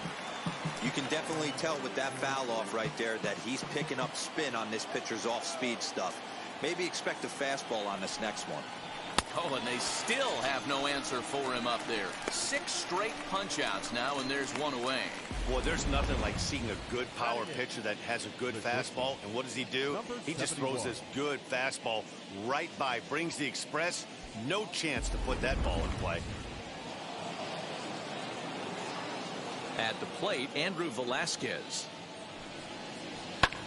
You can definitely tell with that foul off right there that he's picking up spin on this pitcher's off-speed stuff. Maybe expect a fastball on this next one. Oh, and they still have no answer for him up there. 6 straight punch-outs now, and there's one away. Boy, there's nothing like seeing a good power pitcher that has a good fastball. And what does he do? He just throws this good fastball right by, brings the express. No chance to put that ball in play. At the plate, Andrew Velasquez.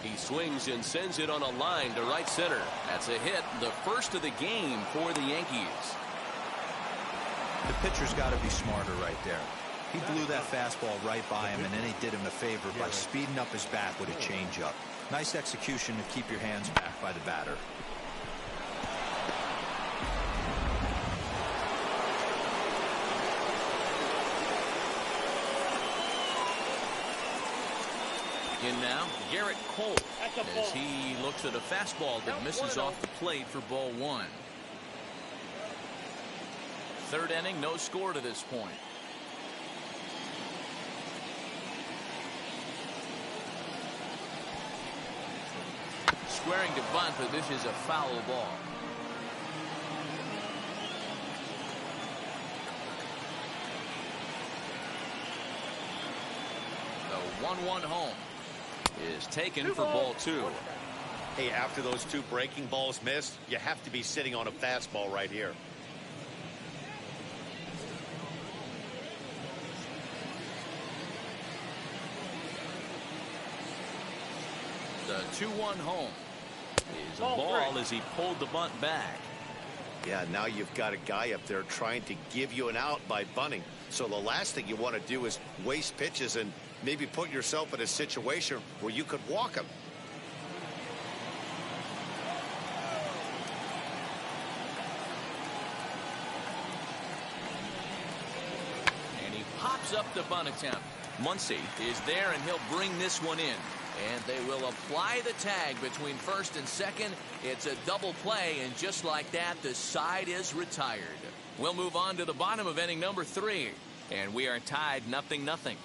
He swings and sends it on a line to right center. That's a hit, the first of the game for the Yankees. The pitcher's got to be smarter right there. He blew that fastball right by him, and then he did him a favor by speeding up his bat with a changeup. Nice execution to keep your hands back by the batter. In now, Garrett Cole, as he looks at a fastball that misses off the plate for ball 1. Third inning, no score to this point. Squaring to bunt, but this is a foul ball. The 1-1 home is taken for ball 2. Hey, after those 2 breaking balls missed, you have to be sitting on a fastball right here. The 2-1 home is a ball as he pulled the bunt back. Yeah, now you've got a guy up there trying to give you an out by bunting. So the last thing you want to do is waste pitches and maybe put yourself in a situation where you could walk him. And he pops up the bunt attempt. Muncy is there, and he'll bring this one in. And they will apply the tag between first and second. It's a double play, and just like that, the side is retired. We'll move on to the bottom of inning number 3. And we are tied 0-0.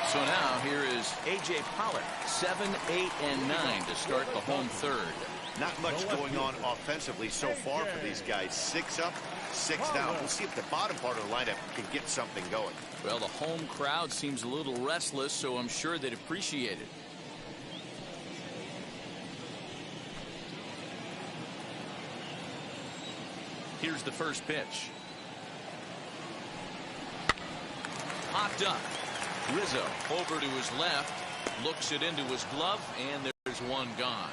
So now here is A.J. Pollock, 7, 8, and 9 to start the home third. Not much going on offensively so far for these guys. 6 up, 6 down. We'll see if the bottom part of the lineup can get something going. Well, the home crowd seems a little restless, so I'm sure they'd appreciate it. Here's the first pitch. Popped up. Rizzo over to his left, looks it into his glove, and there's one gone.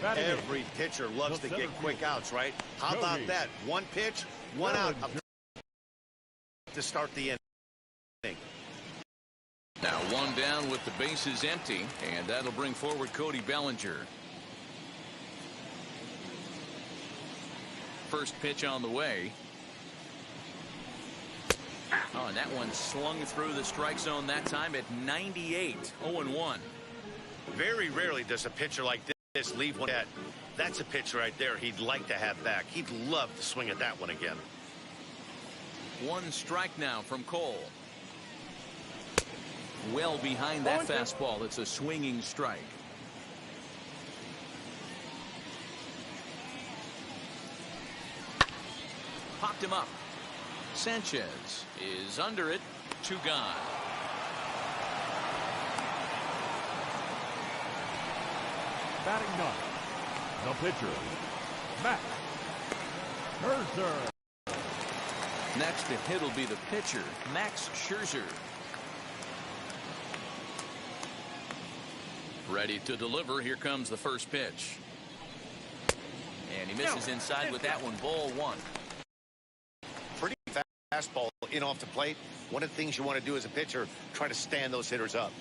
Every pitcher loves to get quick outs, right? How about that? One pitch, one out to start the inning. Now one down with the bases empty, and that'll bring forward Cody Bellinger. First pitch on the way. Oh, and that one slung through the strike zone that time at 98. 0-1. Very rarely does a pitcher like this leave one at. That's a pitch right there he'd like to have back. He'd love to swing at that one again. One strike now from Cole. Well behind that fastball. It's a swinging strike. Popped him up. Sanchez is under it. 2 gone. Batting ninth, the pitcher, Max Scherzer. Next to hit will be the pitcher, Max Scherzer. Ready to deliver. Here comes the first pitch. And he misses inside with that one. Ball 1. Pretty fastball in off the plate. One of the things you want to do as a pitcher, try to stand those hitters up.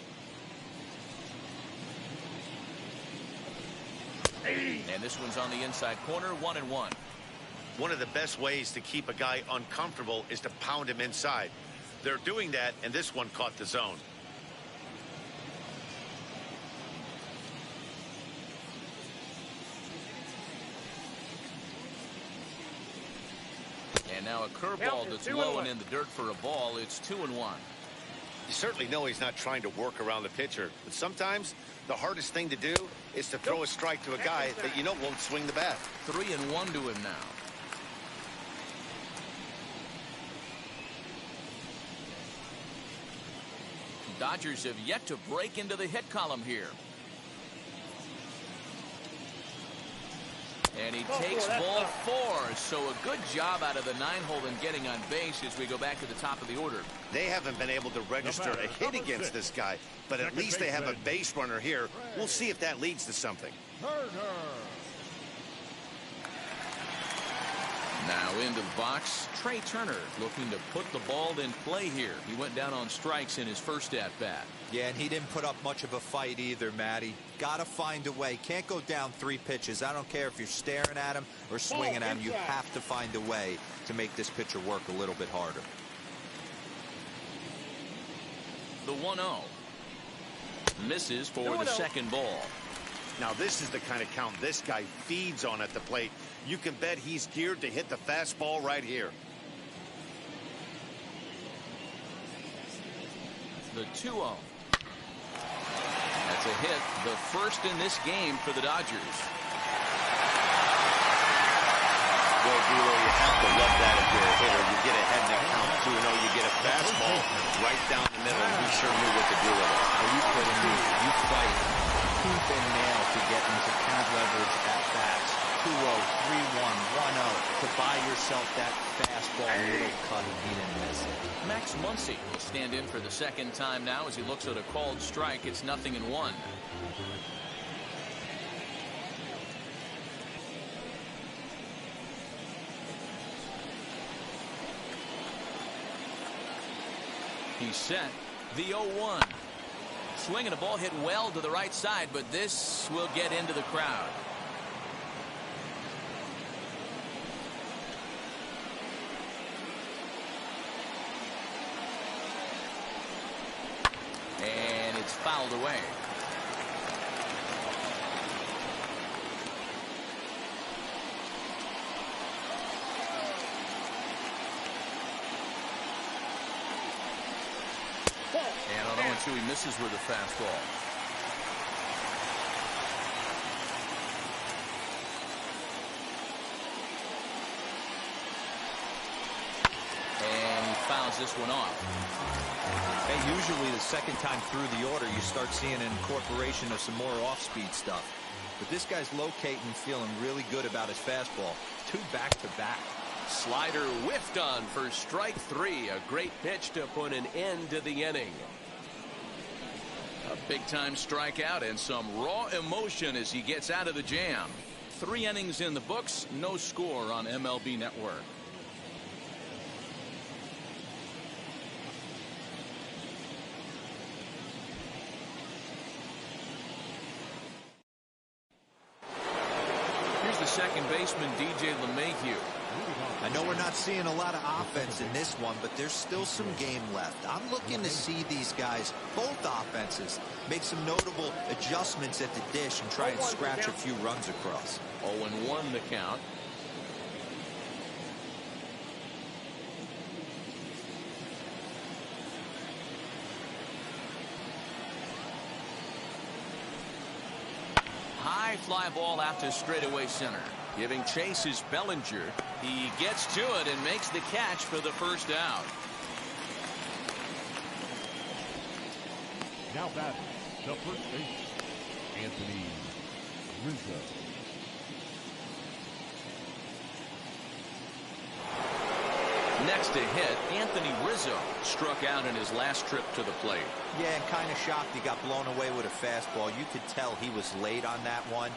And this one's on the inside corner. 1-1. One of the best ways to keep a guy uncomfortable is to pound him inside. They're doing that, and this one caught the zone. And now a curveball that's low and in the dirt for a ball. It's 2-1. You certainly know he's not trying to work around the pitcher, but sometimes the hardest thing to do is to throw a strike to a guy that you know won't swing the bat. 3-1 to him now. Dodgers have yet to break into the hit column here. And he takes ball 4. So a good job out of the 9-hole in getting on base as we go back to the top of the order. They haven't been able to register a hit against this guy, but at least they have a base runner here. We'll see if that leads to something. Now into the box, Trey Turner looking to put the ball in play here. He went down on strikes in his first at-bat. Yeah, and he didn't put up much of a fight either, Matty. Got to find a way. Can't go down 3 pitches. I don't care if you're staring at him or swinging at him. You have to find a way to make this pitcher work a little bit harder. The 1-0. Misses for the second ball. Now this is the kind of count this guy feeds on at the plate. You can bet he's geared to hit the fastball right here. The 2-0. That's a hit, the first in this game for the Dodgers. Well, Bulo, you have to love that if you're a hitter. You get ahead in that count 2-0. You get a fastball right down the middle, and he sure knew what to do with it. Are you kidding me? You fight tooth and nail to get into count leverage at bats. 2-0, 3-1, 1-0 to buy yourself that fastball little cut, and he didn't miss it. Max Muncy will stand in for the second time now as he looks at a called strike. It's 0-1. He's set. The 0-1. Swinging a ball hit well to the right side, but this will get into the crowd. And it's fouled away. And on 0-2, he misses with a fastball. fouls this one off. Hey, usually the second time through the order, you start seeing an incorporation of some more off-speed stuff. But this guy's locating and feeling really good about his fastball. 2 back-to-back. Slider whiffed on for strike 3. A great pitch to put an end to the inning. A big-time strikeout and some raw emotion as he gets out of the jam. 3 innings in the books, no score on MLB Network. Here's the second baseman, DJ LeMahieu. I know we're not seeing a lot of offense in this one, but there's still some game left. I'm looking to see these guys, both offenses, make some notable adjustments at the dish and try and scratch a few runs across. 0-1 the count. High fly ball out to straightaway center. Giving chase is Bellinger. He gets to it and makes the catch for the first out. Now batting, the first base, Anthony Rizzo. Next to hit, Anthony Rizzo struck out in his last trip to the plate. Yeah, and kind of shocked he got blown away with a fastball. You could tell he was late on that one.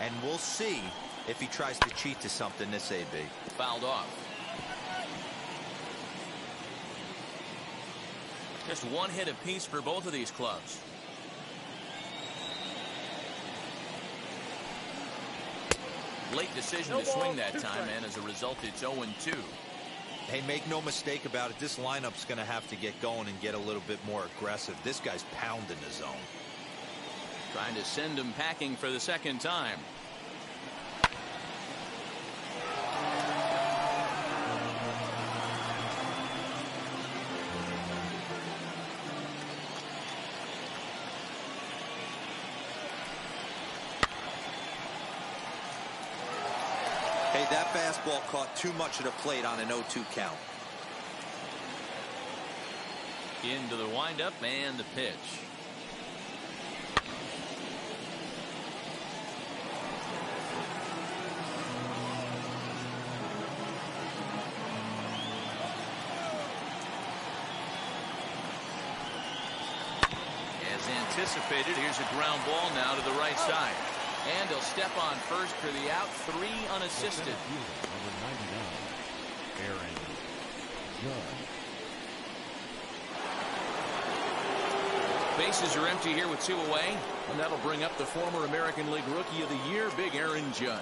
And we'll see if he tries to cheat to something this AB. Fouled off. Just 1 hit apiece for both of these clubs. Late decision to swing that time, and as a result, it's 0-2. Hey, make no mistake about it. This lineup's going to have to get going and get a little bit more aggressive. This guy's pounding the zone. Trying to send him packing for the second time. Hey, that fastball caught too much of the plate on an 0-2 count. Into the windup and the pitch. As anticipated, here's a ground ball now to the right side. And he'll step on first for the out. 3 unassisted. Number 99, Aaron Judge. Bases are empty here with 2 away. And that'll bring up the former American League Rookie of the Year, Big Aaron Judge.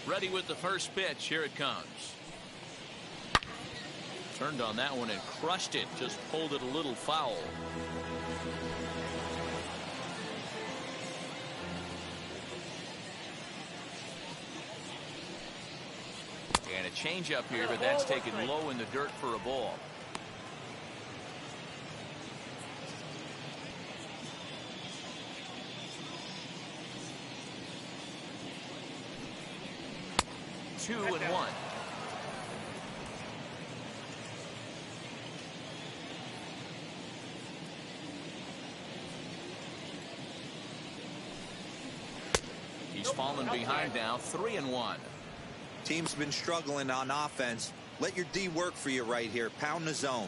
Ready with the first pitch. Here it comes. Turned on that one and crushed it. Just pulled it a little foul. And a changeup here, but that's taken low in the dirt for a ball. Two and 1. He's fallen behind now. 3 and 1. Team's been struggling on offense. Let your D work for you right here. Pound the zone.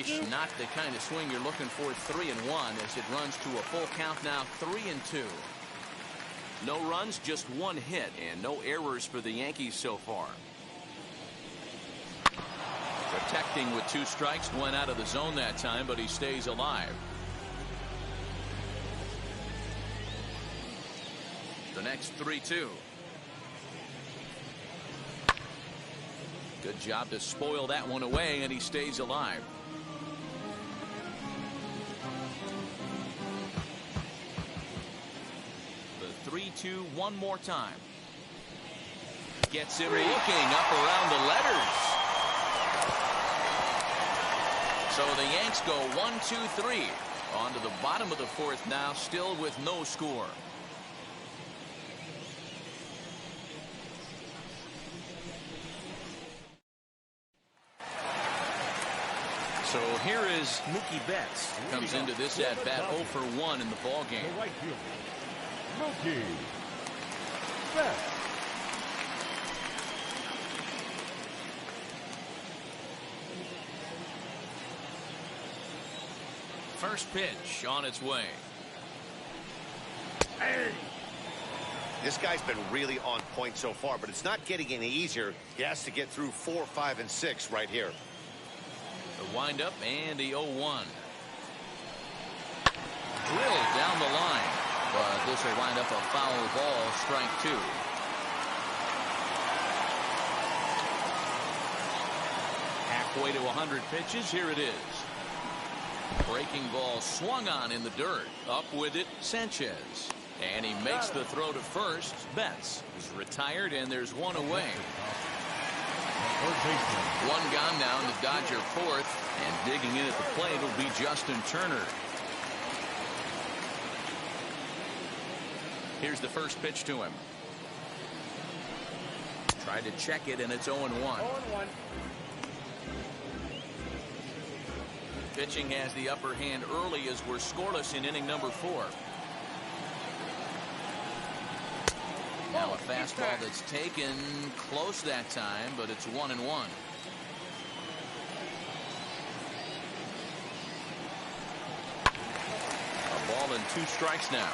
And not the kind of swing you're looking for. 3 and 1 as it runs to a full count now. 3 and 2. No runs, just 1 hit, and no errors for the Yankees so far. Protecting with 2 strikes, went out of the zone that time, but he stays alive. The next 3-2. Good job to spoil that one away, and he stays alive. The 3-2 one more time. Gets him looking up around the letters. So the Yanks go 1-2-3. On to the bottom of the fourth now, still with no score. So here is Mookie Betts. Comes into this at bat 0 for 1 in the ball game. The right fielder, Mookie Betts. First pitch on its way. This guy's been really on point so far, but it's not getting any easier. He has to get through 4, 5, and 6 right here. The windup and the 0-1. Drilled down the line, but this will wind up a foul ball, strike 2. Halfway to 100 pitches, here it is. Breaking ball swung on in the dirt. Up with it, Sanchez. And he makes the throw to first. Betts is retired, and there's one away. One gone now in the Dodger fourth. And digging in at the plate will be Justin Turner. Here's the first pitch to him. Tried to check it, and it's 0-1. 0-1. Pitching has the upper hand early as we're scoreless in inning number 4. Now a fastball that's taken close that time, but it's 1-1. A ball and 2 strikes now.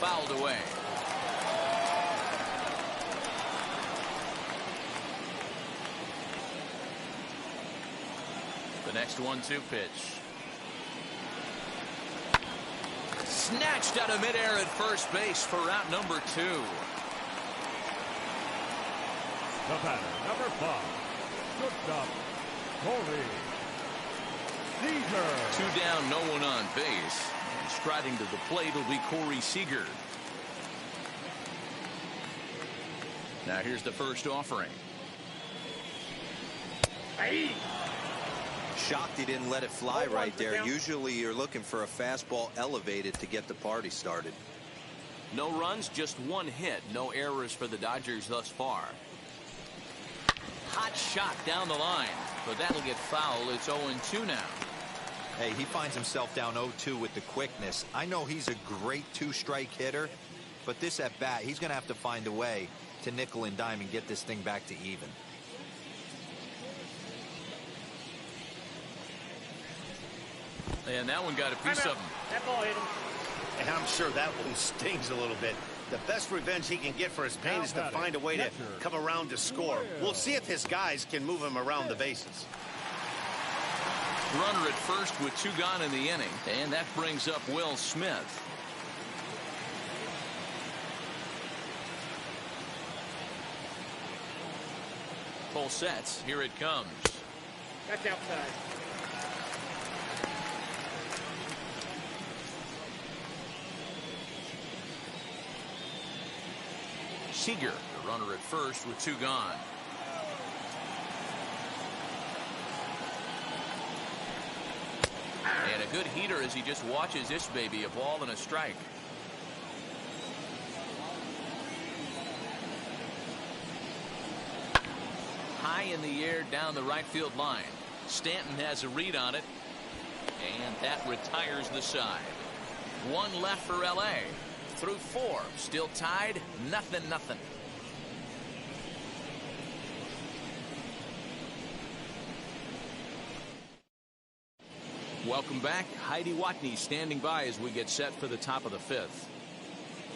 Fouled away. The next 1-2 pitch. Snatched out of midair at first base for out number 2. The batter, number 5, shortstop, Corey Seager. 2 down, no one on base. And striding to the plate will be Corey Seager. Now here's the first offering. Hey. Shocked he didn't let it fly right there. Usually you're looking for a fastball elevated to get the party started. No runs, just 1 hit. No errors for the Dodgers thus far. Hot shot down the line, but that'll get foul. It's 0-2 now. Hey, he finds himself down 0-2 with the quickness. I know he's a great 2-strike hitter, but this at bat, he's going to have to find a way to nickel and dime and get this thing back to even. And that one got a piece of him. That ball hit him. And I'm sure that one stings a little bit. The best revenge he can get for his pain is to find a way to come around to score. We'll see if his guys can move him around the bases. Runner at first with 2 gone in the inning, and that brings up Will Smith. Full sets. Here it comes. That's outside. Seager, the runner at first with 2 gone. And a good heater as he just watches this baby, a ball and a strike. High in the air down the right field line. Stanton has a read on it, and that retires the side. 1 left for LA. Through 4, still tied, 0-0. Welcome back. Heidi Watney standing by as we get set for the top of the 5th.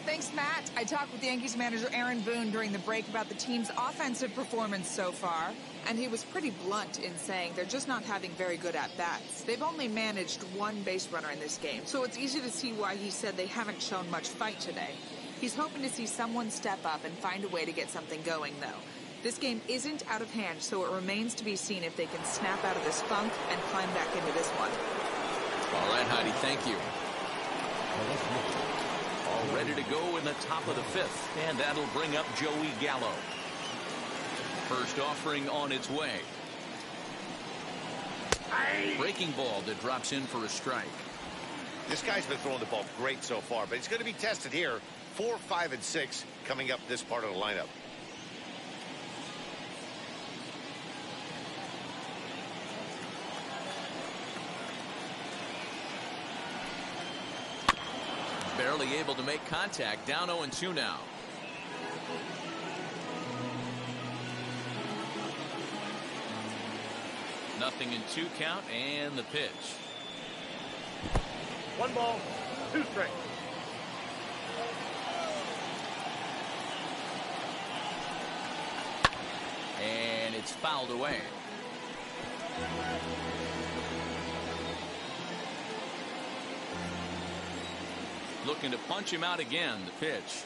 Thanks, Matt. I talked with Yankees manager Aaron Boone during the break about the team's offensive performance so far, and he was pretty blunt in saying they're just not having very good at-bats. They've only managed 1 base runner in this game, so it's easy to see why he said they haven't shown much fight today. He's hoping to see someone step up and find a way to get something going, though. This game isn't out of hand, so it remains to be seen if they can snap out of this funk and climb back into this one. All right, Heidi, thank you. Well, let's look. Ready to go in the top of the fifth, and that'll bring up Joey Gallo. First offering on its way. Breaking ball that drops in for a strike. This guy's been throwing the ball great so far, but he's going to be tested here. 4, 5, and 6 coming up this part of the lineup. Barely able to make contact. Down 0-2 now. Nothing in 2 count, and the pitch. 1 ball, 2 strikes. And it's fouled away. Looking to punch him out again. The pitch.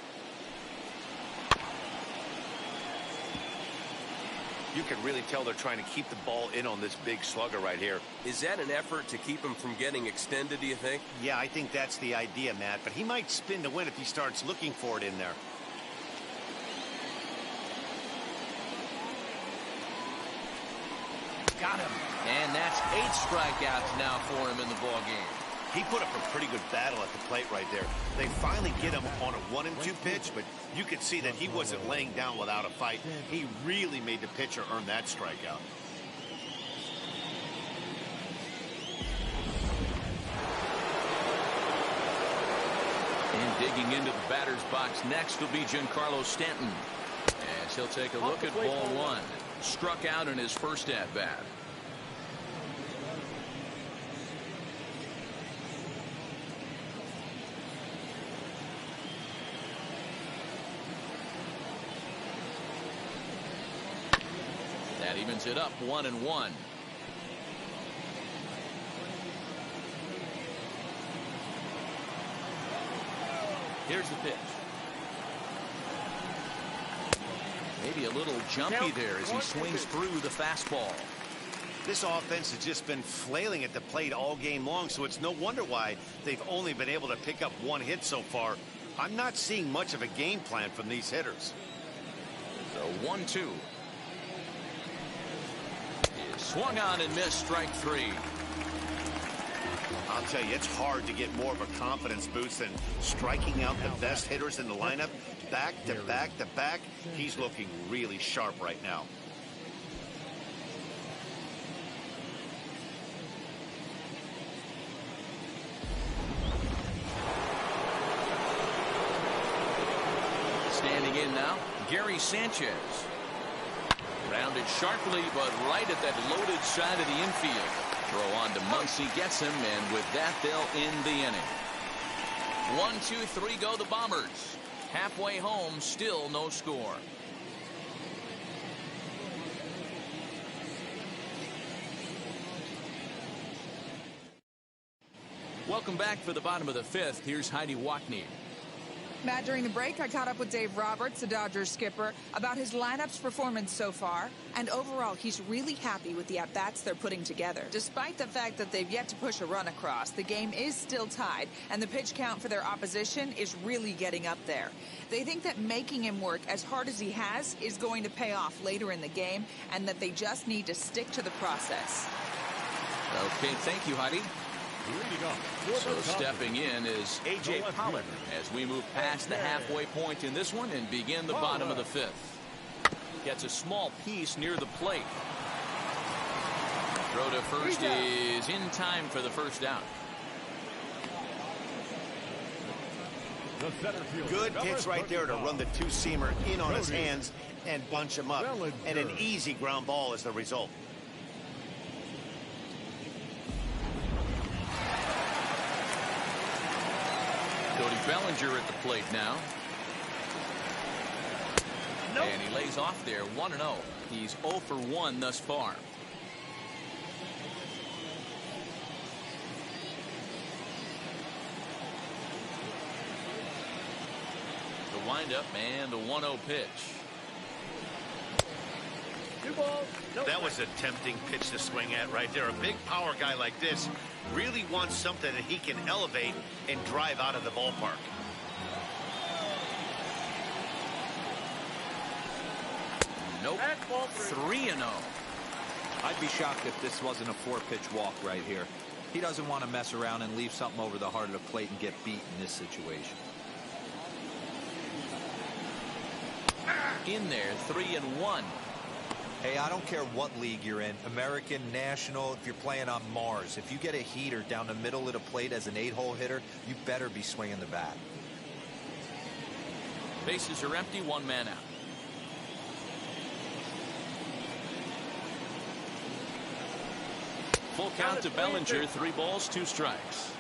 You can really tell they're trying to keep the ball in on this big slugger right here. Is that an effort to keep him from getting extended, do you think? Yeah, I think that's the idea, Matt. But he might spin to win if he starts looking for it in there. Got him. And that's 8 strikeouts now for him in the ballgame. He put up a pretty good battle at the plate right there. They finally get him on a 1-2 pitch, but you could see that he wasn't laying down without a fight. He really made the pitcher earn that strikeout. And digging into the batter's box next will be Giancarlo Stanton. As he'll take a look at ball 1. Struck out in his first at-bat. That evens it up 1-1. Here's the pitch. Maybe a little jumpy there as he swings through the fastball. This offense has just been flailing at the plate all game long, so it's no wonder why they've only been able to pick up 1 hit so far. I'm not seeing much of a game plan from these hitters. So 1-2. Swung on and missed, strike 3. I'll tell you, it's hard to get more of a confidence boost than striking out the best hitters in the lineup. Back to back to back. He's looking really sharp right now. Standing in now, Gary Sanchez. Rounded sharply, but right at that loaded side of the infield. Throw on to Muncy, gets him, and with that, they'll end the inning. 1, 2, 3 go the Bombers. Halfway home, still no score. Welcome back for the bottom of the 5th. Here's Heidi Wackney. Matt, during the break, I caught up with Dave Roberts, the Dodgers skipper, about his lineup's performance so far. And overall, he's really happy with the at-bats they're putting together. Despite the fact that they've yet to push a run across, the game is still tied, and the pitch count for their opposition is really getting up there. They think that making him work as hard as he has is going to pay off later in the game, and that they just need to stick to the process. Okay, thank you, Heidi. So stepping in is A.J. Pollock as we move past the halfway point in this one and begin the bottom of the 5th. Gets a small piece near the plate. Throw to first is in time for the first out. Good pitch right there to run the 2-seamer in on his hands and bunch him up. And an easy ground ball is the result. Cody Bellinger at the plate now. And he lays off there 1-0. He's 0 for 1 thus far. The windup and the 1-0 pitch. 2 balls, no That was a tempting pitch to swing at right there. A big power guy like this really wants something that he can elevate and drive out of the ballpark. Nope. 3-0. I'd be shocked if this wasn't a 4-pitch walk right here. He doesn't want to mess around and leave something over the heart of the plate and get beat in this situation. In there, 3-1. Hey, I don't care what league you're in, American, National, if you're playing on Mars. If you get a heater down the middle of the plate as an 8-hole hitter, you better be swinging the bat. Bases are empty, 1 man out. Full count to Bellinger, 3 balls, 2 strikes.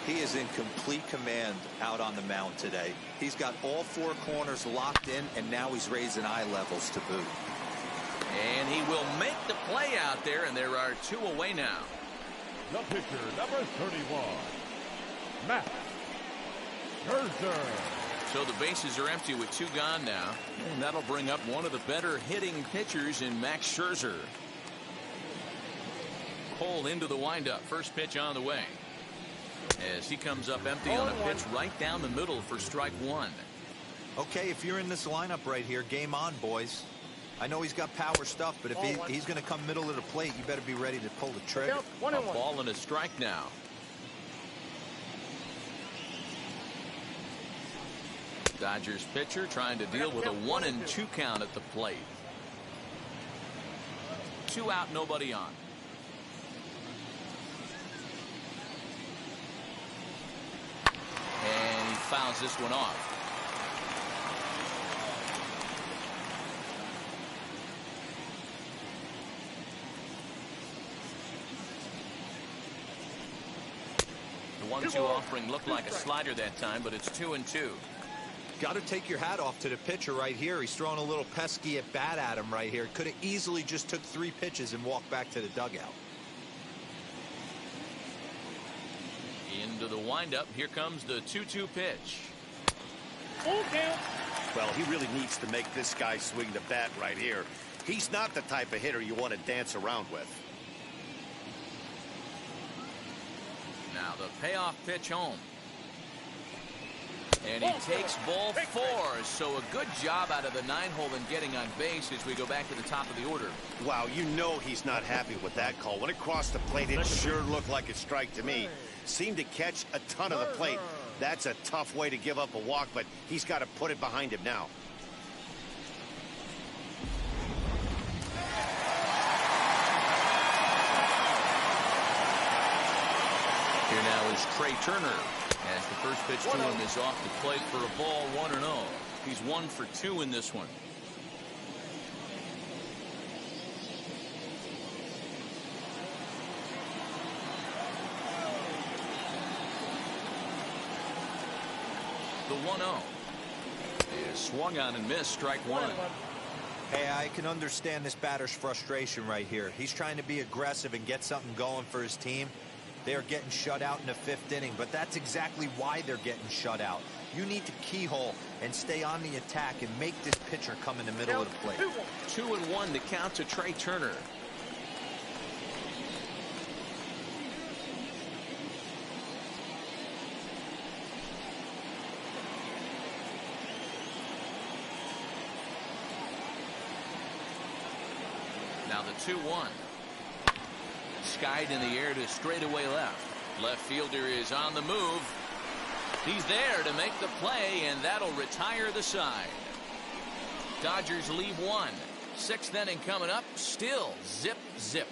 He is in complete command out on the mound today. He's got all 4 corners locked in, and now he's raising eye levels to boot. And he will make the play out there, and there are 2 away now. The pitcher, number 31, Matt Scherzer. So the bases are empty with 2 gone now, and that'll bring up one of the better hitting pitchers in Max Scherzer. Cole into the windup. First pitch on the way. As he comes up empty on a pitch right down the middle for strike 1. Okay, if you're in this lineup right here, game on, boys. I know he's got power stuff, but if he's going to come middle of the plate, you better be ready to pull the trigger. A ball and a strike now. Dodgers pitcher trying to deal with a 1-2 count at the plate. 2 out, nobody on. And he fouls this one off. The 1-2 offering looked like a slider that time, but it's 2-2. Got to take your hat off to the pitcher right here. He's throwing a little pesky at bat at him right here. Could have easily just took 3 pitches and walked back to the dugout. Into the windup. Here comes the 2-2 pitch. Full count. Well, he really needs to make this guy swing the bat right here. He's not the type of hitter you want to dance around with. Now the payoff pitch home. And he takes ball 4. So a good job out of the 9-hole in getting on base as we go back to the top of the order. Wow, you know he's not happy with that call. When it crossed the plate, it sure looked like a strike to me. Seemed to catch a ton of the plate. That's a tough way to give up a walk, but he's got to put it behind him now. Here now is Trey Turner. As the first pitch to him is off the plate for a ball, 1-0. He's 1 for 2 in this one. The 1-0 is swung on and missed, strike 1. Hey, I can understand this batter's frustration right here. He's trying to be aggressive and get something going for his team. They are getting shut out in the 5th inning, but that's exactly why they're getting shut out. You need to keyhole and stay on the attack and make this pitcher come in the middle of the plate. 2-1 to count to Trey Turner. Now the 2-1. Skied in the air to straightaway left. Left fielder is on the move. He's there to make the play, and that'll retire the side. Dodgers lead 1. 6th inning coming up. Still zip, zip.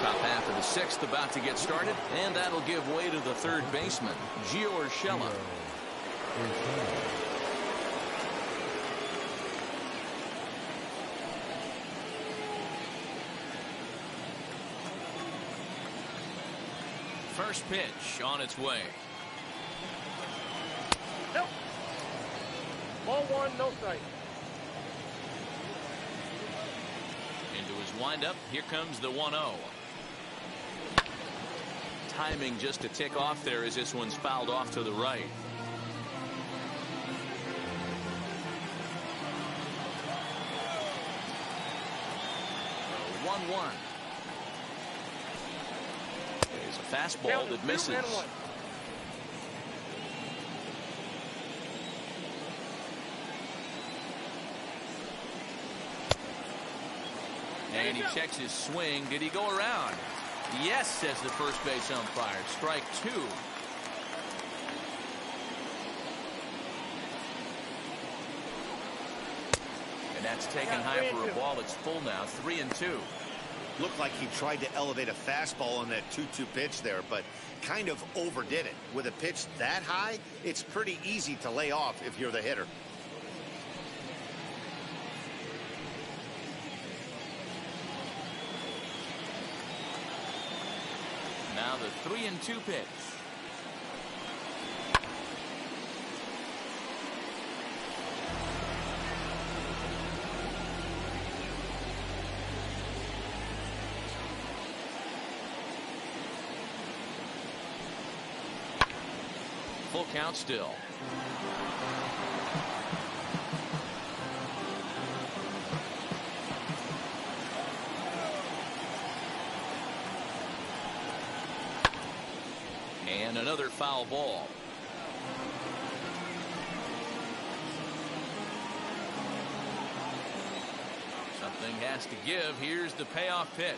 Top half of the 6th about to get started, and that'll give way to the 3rd baseman, Gio Urshela. First pitch on its way. Nope. Ball 1, no strike. Into his windup. Here comes the 1-0. Timing just a tick off there as this one's fouled off to the right. is a fastball that misses. And he checks his swing. Did he go around? Yes, says the first base umpire. Strike two. And that's taken high for a ball. It's full now, 3-2. Looked like he tried to elevate a fastball on that 2-2 pitch there, but kind of overdid it. With a pitch that high, it's pretty easy to lay off if you're the hitter. Now the 3-2 pitch. Full count still. And another foul ball. Something has to give. Here's the payoff pitch.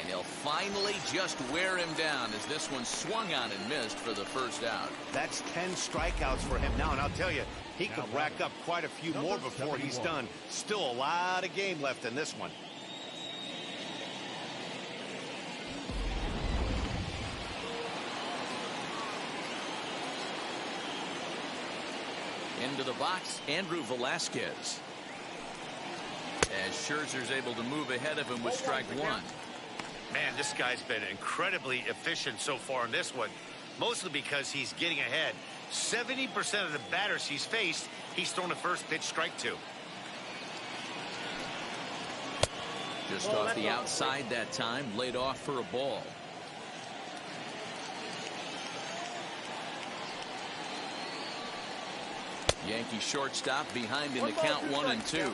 And he'll finally just wear him down as this one swung on and missed for the first out. That's 10 strikeouts for him now, and I'll tell you, he could rack up quite a few more before he's done. Still a lot of game left in this one. Into the box, Andrew Velasquez. As Scherzer's able to move ahead of him with strike one. Man, this guy's been incredibly efficient so far in this one, mostly because he's getting ahead. 70% of the batters he's faced, he's thrown the first pitch, strike two. Just off the outside that time, laid off for a ball. Yankee shortstop behind in the count 1-2.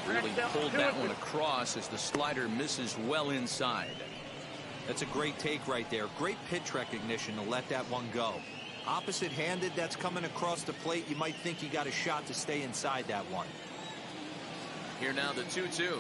Really pulled that one across as the slider misses well inside. That's a great take right there. Great pitch recognition to let that one go. Opposite handed, that's coming across the plate. You might think he got a shot to stay inside that one. Here now the 2-2.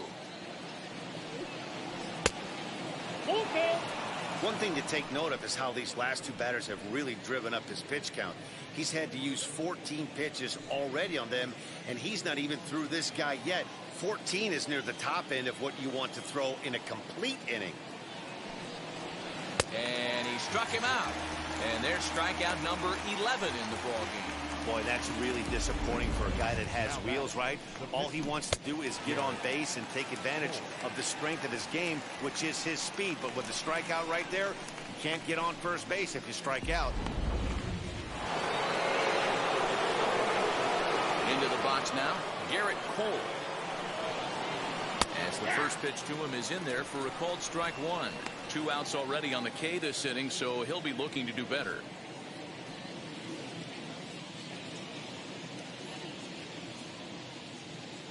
One thing to take note of is how these last two batters have really driven up his pitch count. He's had to use 14 pitches already on them, and he's not even through this guy yet. 14 is near the top end of what you want to throw in a complete inning. And he struck him out. And there's strikeout number 11 in the ballgame. Boy, that's really disappointing for a guy that has wheels, right? All he wants to do is get on base and take advantage of the strength of his game, which is his speed. But with the strikeout right there, you can't get on first base if you strike out. Into the box now, Garrett Cole. As the first pitch to him is in there for a called strike one. 2 outs already on the K this inning, so he'll be looking to do better.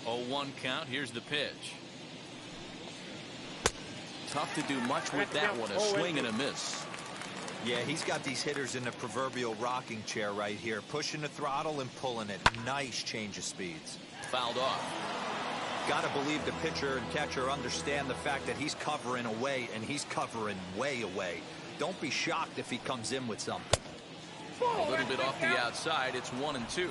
0-1 count. Here's the pitch. Tough to do much with that one. A swing and a miss. Yeah, he's got these hitters in the proverbial rocking chair right here, pushing the throttle and pulling it. Nice change of speeds. Fouled off. Got to believe the pitcher and catcher understand the fact that he's covering away, and he's covering way away. Don't be shocked if he comes in with something. A little bit off the outside. It's 1-2.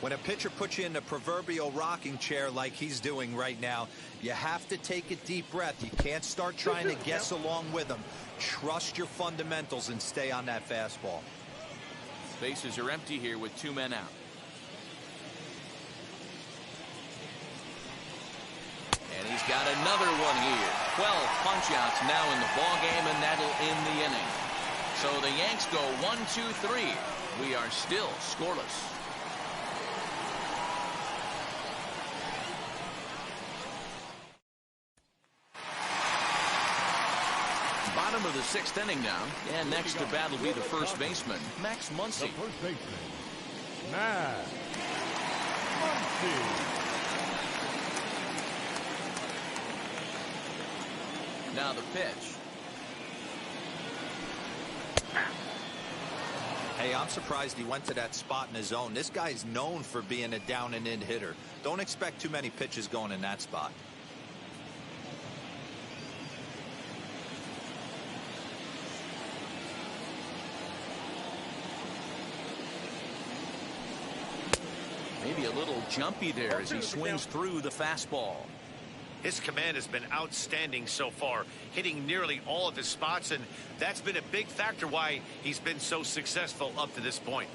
When a pitcher puts you in the proverbial rocking chair like he's doing right now, you have to take a deep breath. You can't start trying to guess along with him. Trust your fundamentals and stay on that fastball. Bases are empty here with 2 men out. And he's got another one here. 12 punch-outs now in the ballgame, and that'll end the inning. So the Yanks go 1-2-3. We are still scoreless. Bottom of the 6th inning now, and next to bat will be the first baseman, Max Muncy. The first baseman, Max Now the pitch. Hey, I'm surprised he went to that spot in his own. This guy's known for being a down and in hitter. Don't expect too many pitches going in that spot. Maybe a little jumpy there as he swings through the fastball. His command has been outstanding so far, hitting nearly all of his spots, and that's been a big factor why he's been so successful up to this point.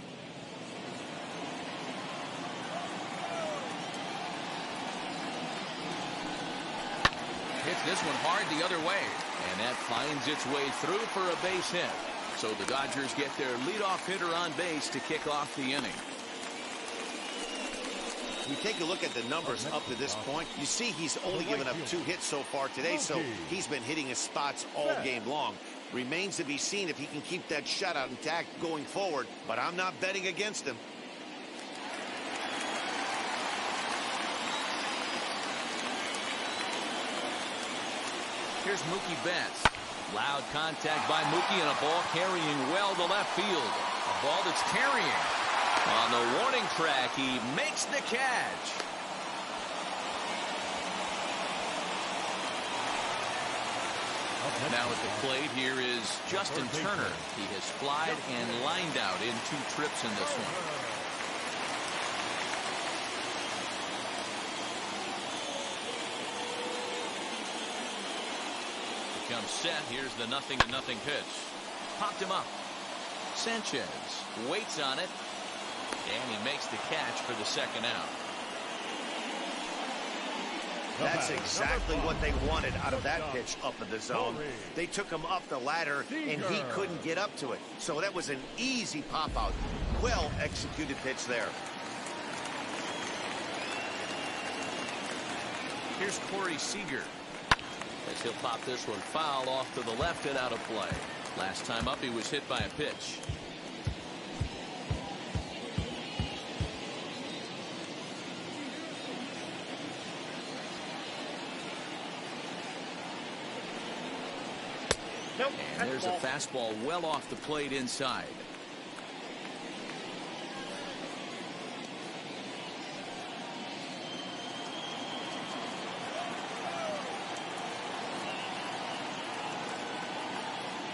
Hits this one hard the other way, and that finds its way through for a base hit. So the Dodgers get their leadoff hitter on base to kick off the inning. You take a look at the numbers up to this point, you see he's only given up 2 hits so far today, so he's been hitting his spots all game long. Remains to be seen if he can keep that shutout intact going forward, but I'm not betting against him. Here's Mookie Betts. Loud contact by Mookie and a ball carrying well to left field. A ball that's carrying. On the warning track, he makes the catch. Now at the plate, here is Justin Turner. He has flied and lined out in 2 trips in this one. Comes set. Here's the 0-0 pitch. Popped him up. Sanchez waits on it. And he makes the catch for the second out. That's exactly what they wanted out of that pitch up in the zone. They took him up the ladder, and he couldn't get up to it. So that was an easy pop-out. Well executed pitch there. Here's Corey Seager. As he'll pop this one foul off to the left and out of play. Last time up, he was hit by a pitch. And there's a fastball well off the plate inside.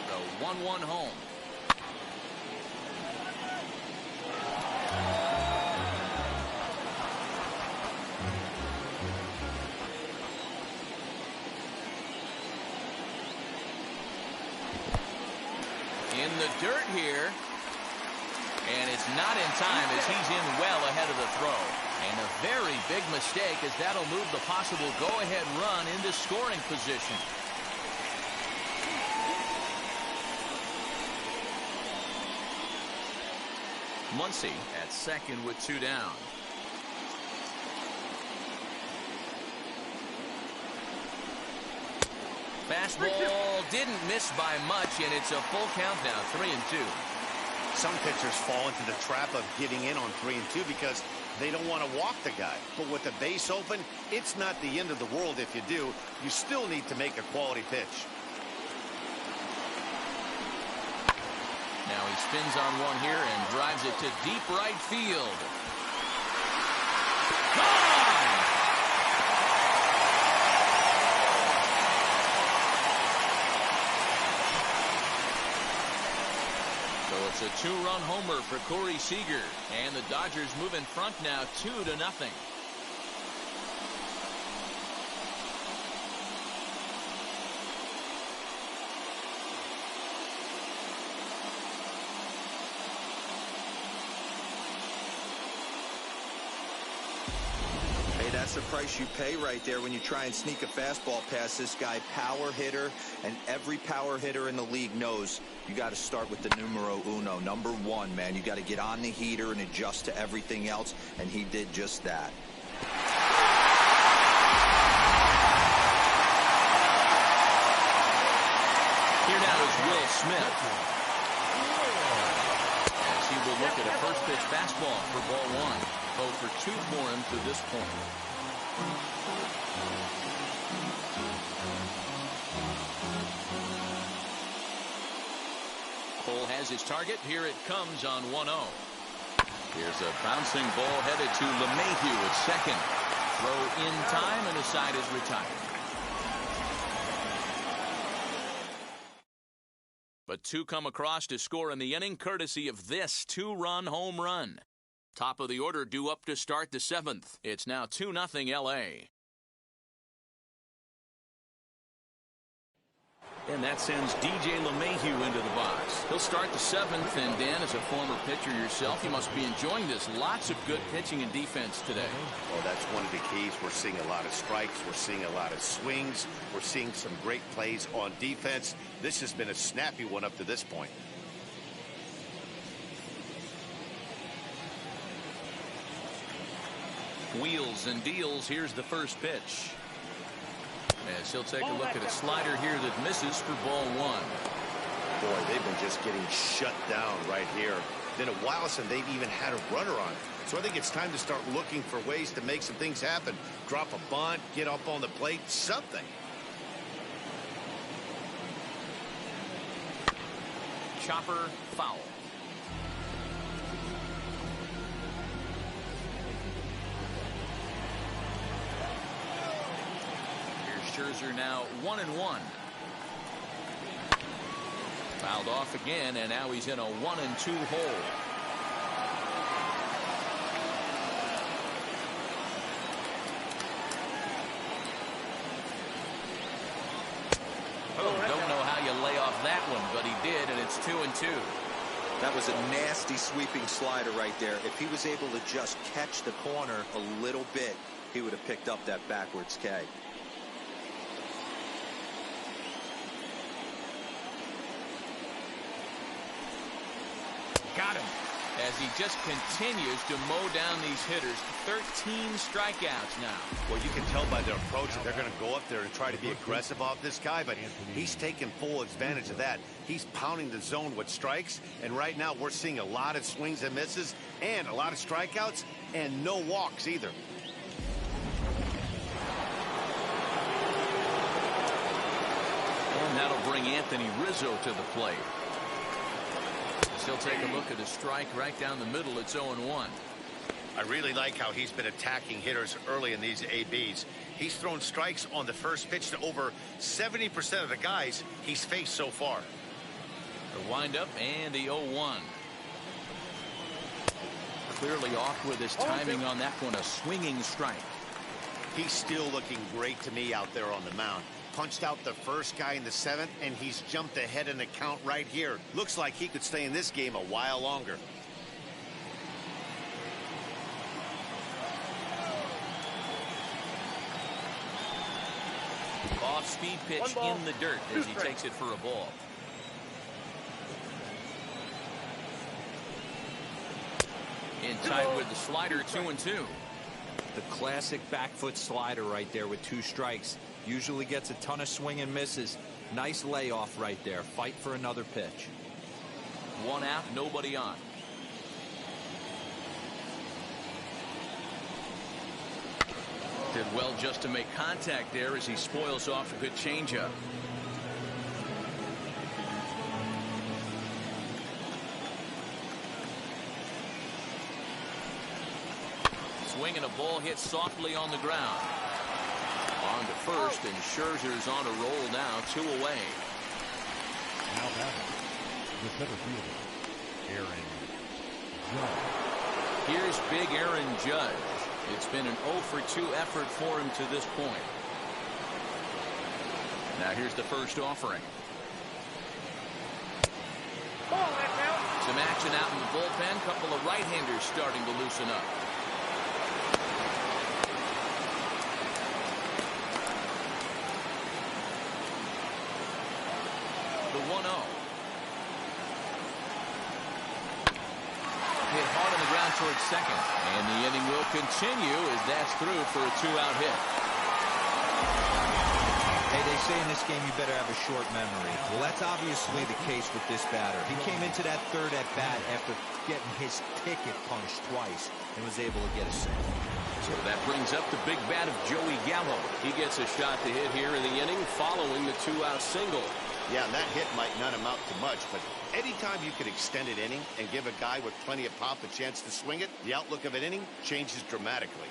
The 1-1 home. In the dirt here, and it's not in time as he's in well ahead of the throw. And a very big mistake, as that'll move the possible go-ahead run into scoring position. Muncy at second with 2 down. Fastball didn't miss by much, and it's a full count now, 3-2. Some pitchers fall into the trap of getting in on 3-2 because they don't want to walk the guy. But with the base open, it's not the end of the world if you do. You still need to make a quality pitch. Now he spins on one here and drives it to deep right field. Gone! So it's a 2-run homer for Corey Seager, and the Dodgers move in front now 2-0. That's the price you pay right there when you try and sneak a fastball past this guy. Power hitter, and every power hitter in the league knows you got to start with the numero uno, number 1, man. You got to get on the heater and adjust to everything else, and he did just that. Here now is Will Smith. As he a look at a first pitch fastball for ball one. 0 for 2 for him to this point. Cole has his target. Here it comes on 1-0. Here's a bouncing ball headed to LeMahieu at second. Throw in time, and the side is retired. But 2 come across to score in the inning, courtesy of this 2-run home run. Top of the order due up to start the 7th. It's now 2-0 L.A. And that sends DJ LeMahieu into the box. He'll start the 7th, and Dan, as a former pitcher yourself, you must be enjoying this. Lots of good pitching and defense today. Oh, that's one of the keys. We're seeing a lot of strikes. We're seeing a lot of swings. We're seeing some great plays on defense. This has been a snappy one up to this point. Wheels and deals. Here's the first pitch. As he'll take a look at a slider here that misses for ball one. Boy, they've been just getting shut down right here. Been a while since they've even had a runner on. So I think it's time to start looking for ways to make some things happen. Drop a bunt, get up on the plate, something. Chopper foul. Scherzer now 1-1. Fouled off again, and now he's in a 1-2 hole. Oh, don't know how you lay off that one, but he did, and it's 2-2. That was a nasty sweeping slider right there. If he was able to just catch the corner a little bit, he would have picked up that backwards K. Got him. As he just continues to mow down these hitters. 13 strikeouts now. Well, you can tell by their approach that they're going to go up there and try to be aggressive off this guy, but he's taking full advantage of that. He's pounding the zone with strikes, and right now we're seeing a lot of swings and misses and a lot of strikeouts and no walks either. And that'll bring Anthony Rizzo to the plate. He'll take a look at a strike right down the middle. It's 0-1. I really like how he's been attacking hitters early in these ABs. He's thrown strikes on the first pitch to over 70% of the guys he's faced so far. The windup and the 0-1. Clearly off with his timing on that one. A swinging strike. He's still looking great to me out there on the mound. Punched out the first guy in the 7th, and he's jumped ahead in the count right here. Looks like he could stay in this game a while longer. Off-speed pitch in the dirt as he takes it for a ball. In tight with the slider, 2-2. The classic back foot slider right there with 2 strikes. Usually gets a ton of swing and misses. Nice layoff right there. Fight for another pitch. 1 out, nobody on. Did well just to make contact there as he spoils off a good changeup. Swinging a ball hit softly on the ground. On to first, and Scherzer's on a roll now, 2 away. Now batting, the center fielder, Aaron Judge. Here's big Aaron Judge. It's been an 0 for 2 effort for him to this point. Now here's the first offering. Some action out in the bullpen. Couple of right-handers starting to loosen up. The 1-0. Hit hard on the ground towards second. And the inning will continue as that's through for a 2-out hit. Hey, They say in this game you better have a short memory. Well, that's obviously the case with this batter. He came into that third at bat after getting his ticket punched twice and was able to get a single. So that brings up the big bat of Joey Gallo. He gets a shot to hit here in the inning following the 2-out single. Yeah, and that hit might not amount to much, but anytime you can extend an inning and give a guy with plenty of pop a chance to swing it, the outlook of an inning changes dramatically.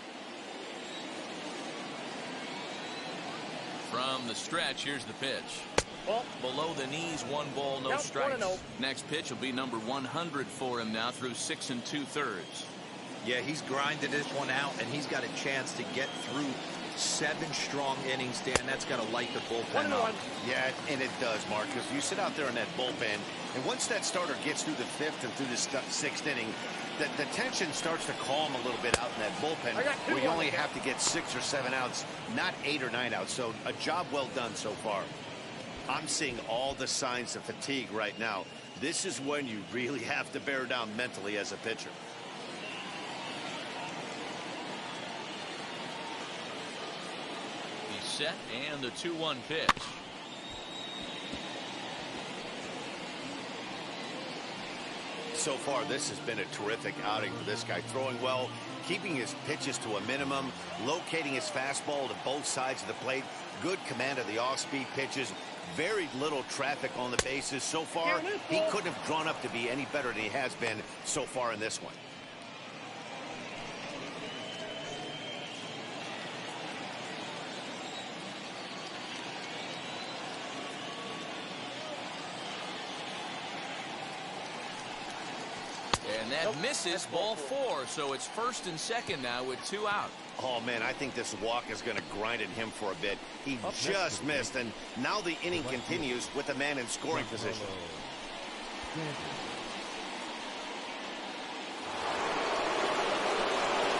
From the stretch, here's the pitch. Ball. Below the knees, 1 ball, no Count, strikes. 1-0. Next pitch will be number 100 for him now through 6 2/3. Yeah, he's grinded this one out, and he's got a chance to get through 7 strong innings, Dan. That's got to light the bullpen up. 1-1. Yeah, and it does, Mark, because you sit out there in that bullpen, and once that starter gets through the 5th and through the 6th inning, the tension starts to calm a little bit out in that bullpen, where you only have to get 6 or 7 outs, not 8 or 9 outs. So a job well done so far. I'm seeing all the signs of fatigue right now. This is when you really have to bear down mentally as a pitcher. He's set, and the 2-1 pitch. So far, this has been a terrific outing for this guy. Throwing well, keeping his pitches to a minimum, locating his fastball to both sides of the plate, good command of the off-speed pitches, very little traffic on the bases. So far, he couldn't have drawn up to be any better than he has been so far in this one. And that misses, ball 4. So it's 1st and 2nd now with 2 out. Oh, man, I think this walk is going to grind at him for a bit. He just missed, and now the inning continues with the man in scoring position.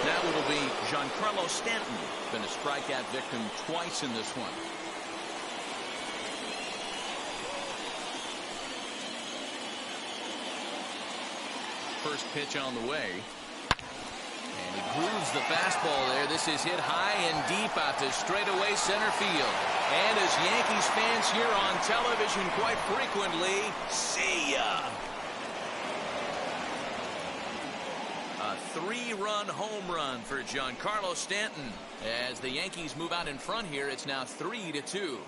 Now it will be Giancarlo Stanton. Been a strikeout victim twice in this one. First pitch on the way. And he grooves the fastball there. This is hit high and deep out to straightaway center field. And as Yankees fans hear on television quite frequently, see ya. A 3-run home run for Giancarlo Stanton. As the Yankees move out in front here, it's now 3-2.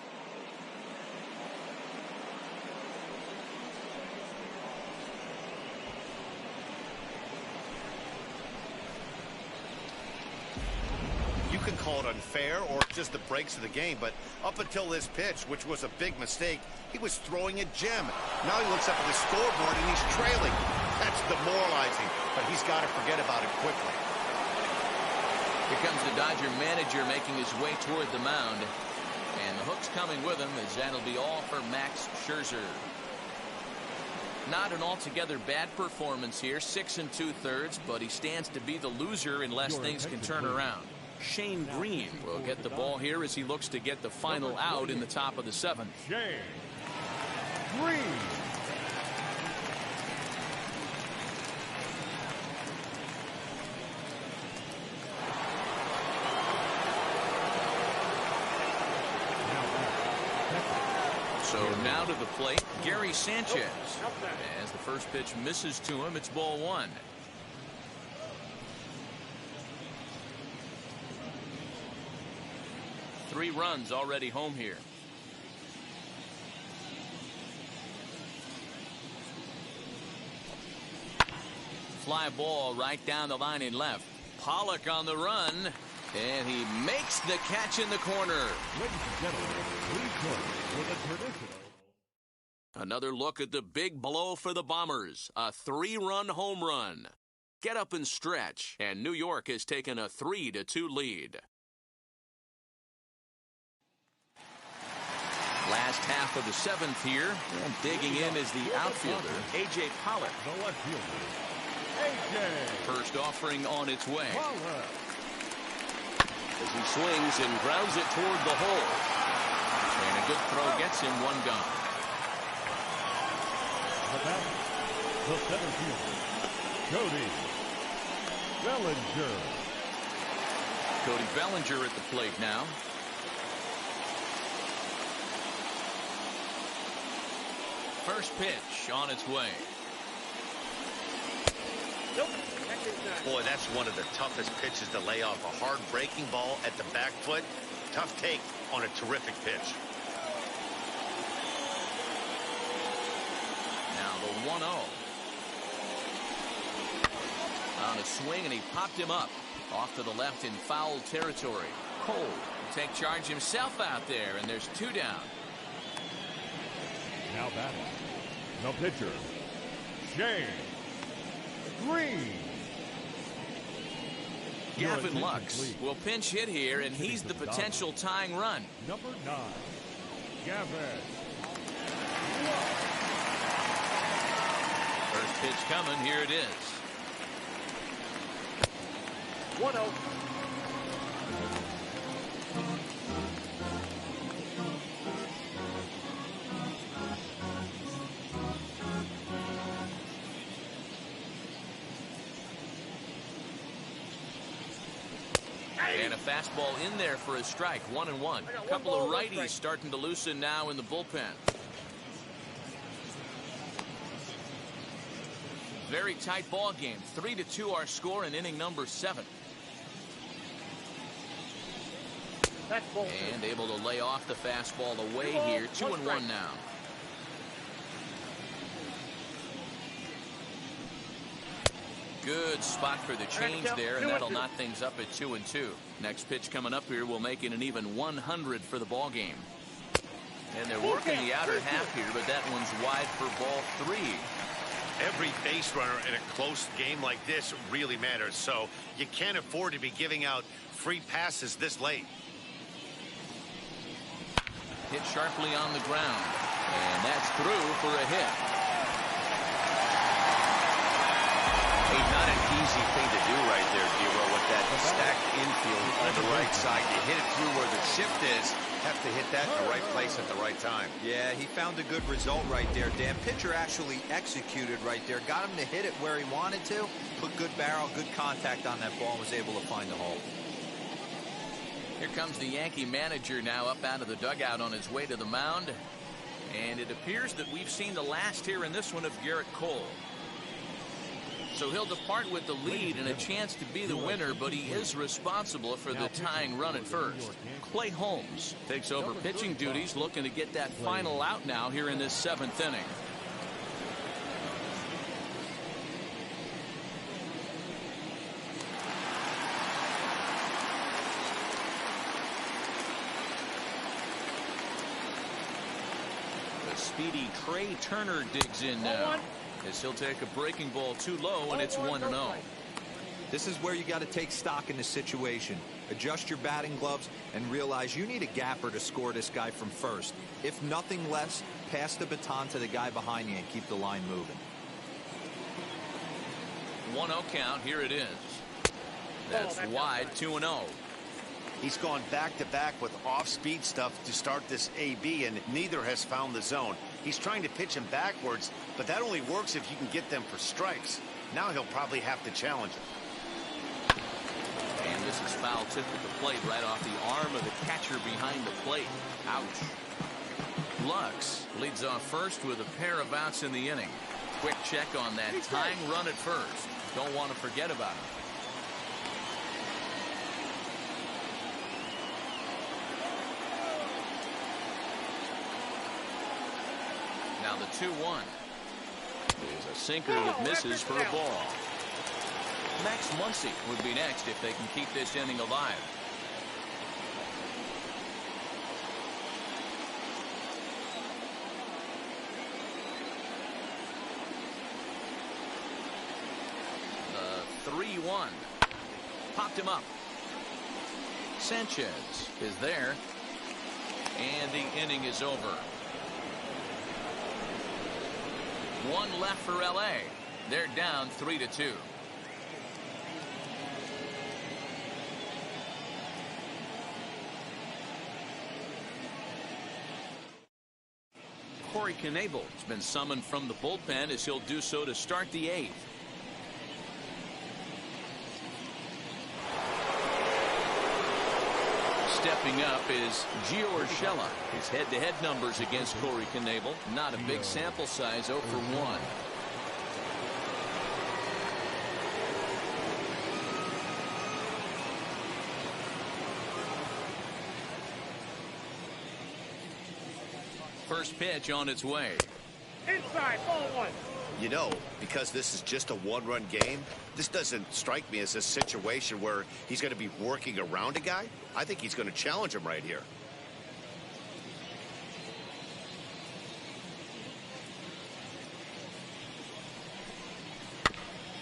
You can call it unfair or just the breaks of the game, but up until this pitch, which was a big mistake, he was throwing a gem. Now he looks up at the scoreboard and he's trailing. That's demoralizing, but he's got to forget about it quickly. Here comes the Dodger manager making his way toward the mound. And the hook's coming with him, as that'll be all for Max Scherzer. Not an altogether bad performance here, 6 2/3, but he stands to be the loser unless things can turn around. Shane Green will get the ball here as he looks to get the final out in the top of the 7th. Shane Green. So now to the plate, Gary Sanchez. As the first pitch misses to him, it's ball 1. Three runs already home here. Fly ball right down the line in left. Pollock on the run, and he makes the catch in the corner. Ladies and gentlemen, please join with a traditional. Another look at the big blow for the Bombers. A 3-run home run. Get up and stretch, and New York has taken a 3-2 lead. Last half of the 7th here, and digging in is the outfielder, A.J. Pollock. The left fielder, A.J. First offering on its way. Pollock. As he swings and grounds it toward the hole. And a good throw gets him one gone. The batter, the center fielder, Cody Bellinger. Cody Bellinger at the plate now. First pitch on its way. Nope. That is not. Boy, that's one of the toughest pitches to lay off. A hard breaking ball at the back foot. Tough take on a terrific pitch. Now the 1-0. On a swing, and he popped him up. Off to the left in foul territory. Cole will take charge himself out there, and there's 2 down. Now batting, the pitcher, Shane Green. Gavin Lux will pinch hit here, and he's the potential tying run. Number 9, Gavin. First pitch coming. Here it is. 1-0. And a fastball in there for a strike. 1-1. A couple of righties starting to loosen now in the bullpen. Very tight ball game. 3-2 our score in inning number 7. And able to lay off the fastball away here. 2-1 now. Good spot for the change there, and that'll knot things up at 2-2. Next pitch coming up here will make it an even 100 for the ball game. And they're working the outer half here, but that one's wide for ball 3. Every base runner in a close game like this really matters, so you can't afford to be giving out free passes this late. Hit sharply on the ground, and that's through for a hit. Not an easy thing to do right there, Giro, with that stacked infield on the right side. You hit it through where the shift is. Have to hit that in the right place at the right time. Yeah, he found a good result right there, Dan. Pitcher actually executed right there. Got him to hit it where he wanted to. Put good barrel, good contact on that ball, and was able to find the hole. Here comes the Yankee manager now up out of the dugout on his way to the mound. And it appears that we've seen the last here in this one of Garrett Cole. So he'll depart with the lead and a chance to be the winner, but he is responsible for the tying run at first. Clay Holmes takes over pitching duties, looking to get that final out now here in this 7th inning. The speedy Trey Turner digs in now, as he'll take a breaking ball too low, and it's 1-0. This is where you got to take stock in the situation. Adjust your batting gloves and realize you need a gapper to score this guy from first. If nothing less, pass the baton to the guy behind you and keep the line moving. 1-0 count. Here it is. That's wide. 2-0. He's gone back-to-back with off-speed stuff to start this AB, and neither has found the zone. He's trying to pitch him backwards, but that only works if you can get them for strikes. Now he'll probably have to challenge him. And this is foul tip at the plate, right off the arm of the catcher behind the plate. Ouch. Lux leads off first with a pair of outs in the inning. Quick check on that tying run at first. Don't want to forget about him. Now the 2-1 is a sinker that misses for a ball. Max Muncy would be next if they can keep this inning alive. The 3-1 popped him up. Sanchez is there, and the inning is over. One left for LA. They're down 3-2. Corey Knebel has been summoned from the bullpen, as he'll do so to start the 8th. Stepping up is Gio Urshela. His head-to-head numbers against Corey Knebel. Not a big sample size, 0 for 1. First pitch on its way. Inside, ball one. You know, because this is just a one-run game, this doesn't strike me as a situation where he's going to be working around a guy. I think he's going to challenge him right here.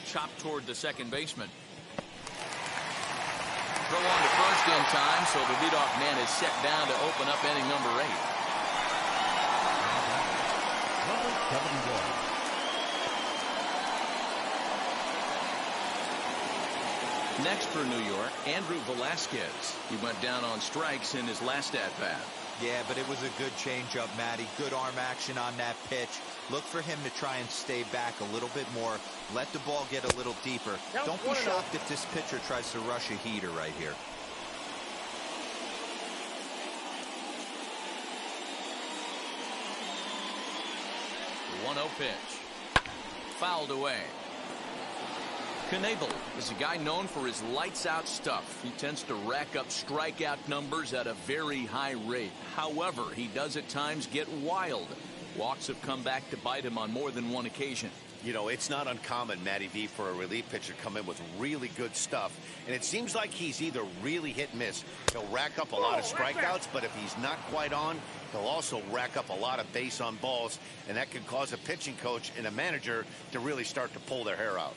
Chopped toward the second baseman. Throw on to first in time, so the leadoff man is set down to open up inning number 8. Number 71. Next for New York, Andrew Velasquez. He went down on strikes in his last at-bat. Yeah, but it was a good changeup, Matty. Good arm action on that pitch. Look for him to try and stay back a little bit more. Let the ball get a little deeper. Don't be shocked if this pitcher tries to rush a heater right here. The 1-0 pitch. Fouled away. Knebel is a guy known for his lights-out stuff. He tends to rack up strikeout numbers at a very high rate. However, he does at times get wild. Walks have come back to bite him on more than one occasion. You know, it's not uncommon, Matty V, for a relief pitcher to come in with really good stuff. And it seems like he's either really hit and miss. He'll rack up a lot of strikeouts, but if he's not quite on, he'll also rack up a lot of base on balls. And that can cause a pitching coach and a manager to really start to pull their hair out.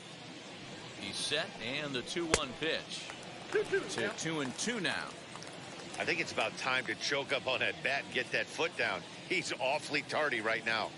He's set, and the 2-1 pitch. To 2-2 now. I think it's about time to choke up on that bat and get that foot down. He's awfully tardy right now.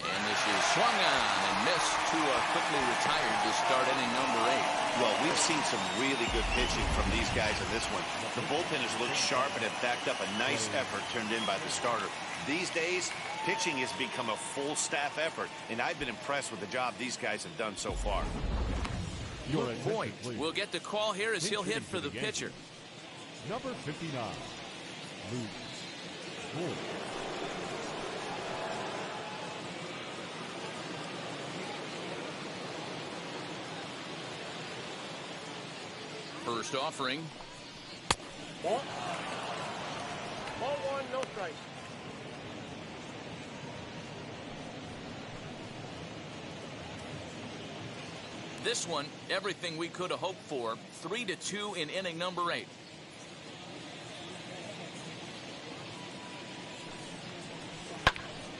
And this is swung on and missed. Tua quickly retired to start inning number 8. Well, we've seen some really good pitching from these guys in this one. The bullpen has looked sharp and have backed up a nice effort turned in by the starter. These days, pitching has become a full staff effort, and I've been impressed with the job these guys have done so far. Good point. We'll get the call here as he'll hit for the pitcher. Number 59. Luke Wood. First offering. Ball. Ball one, no strike. This one, everything we could have hoped for. 3-2 in inning number 8.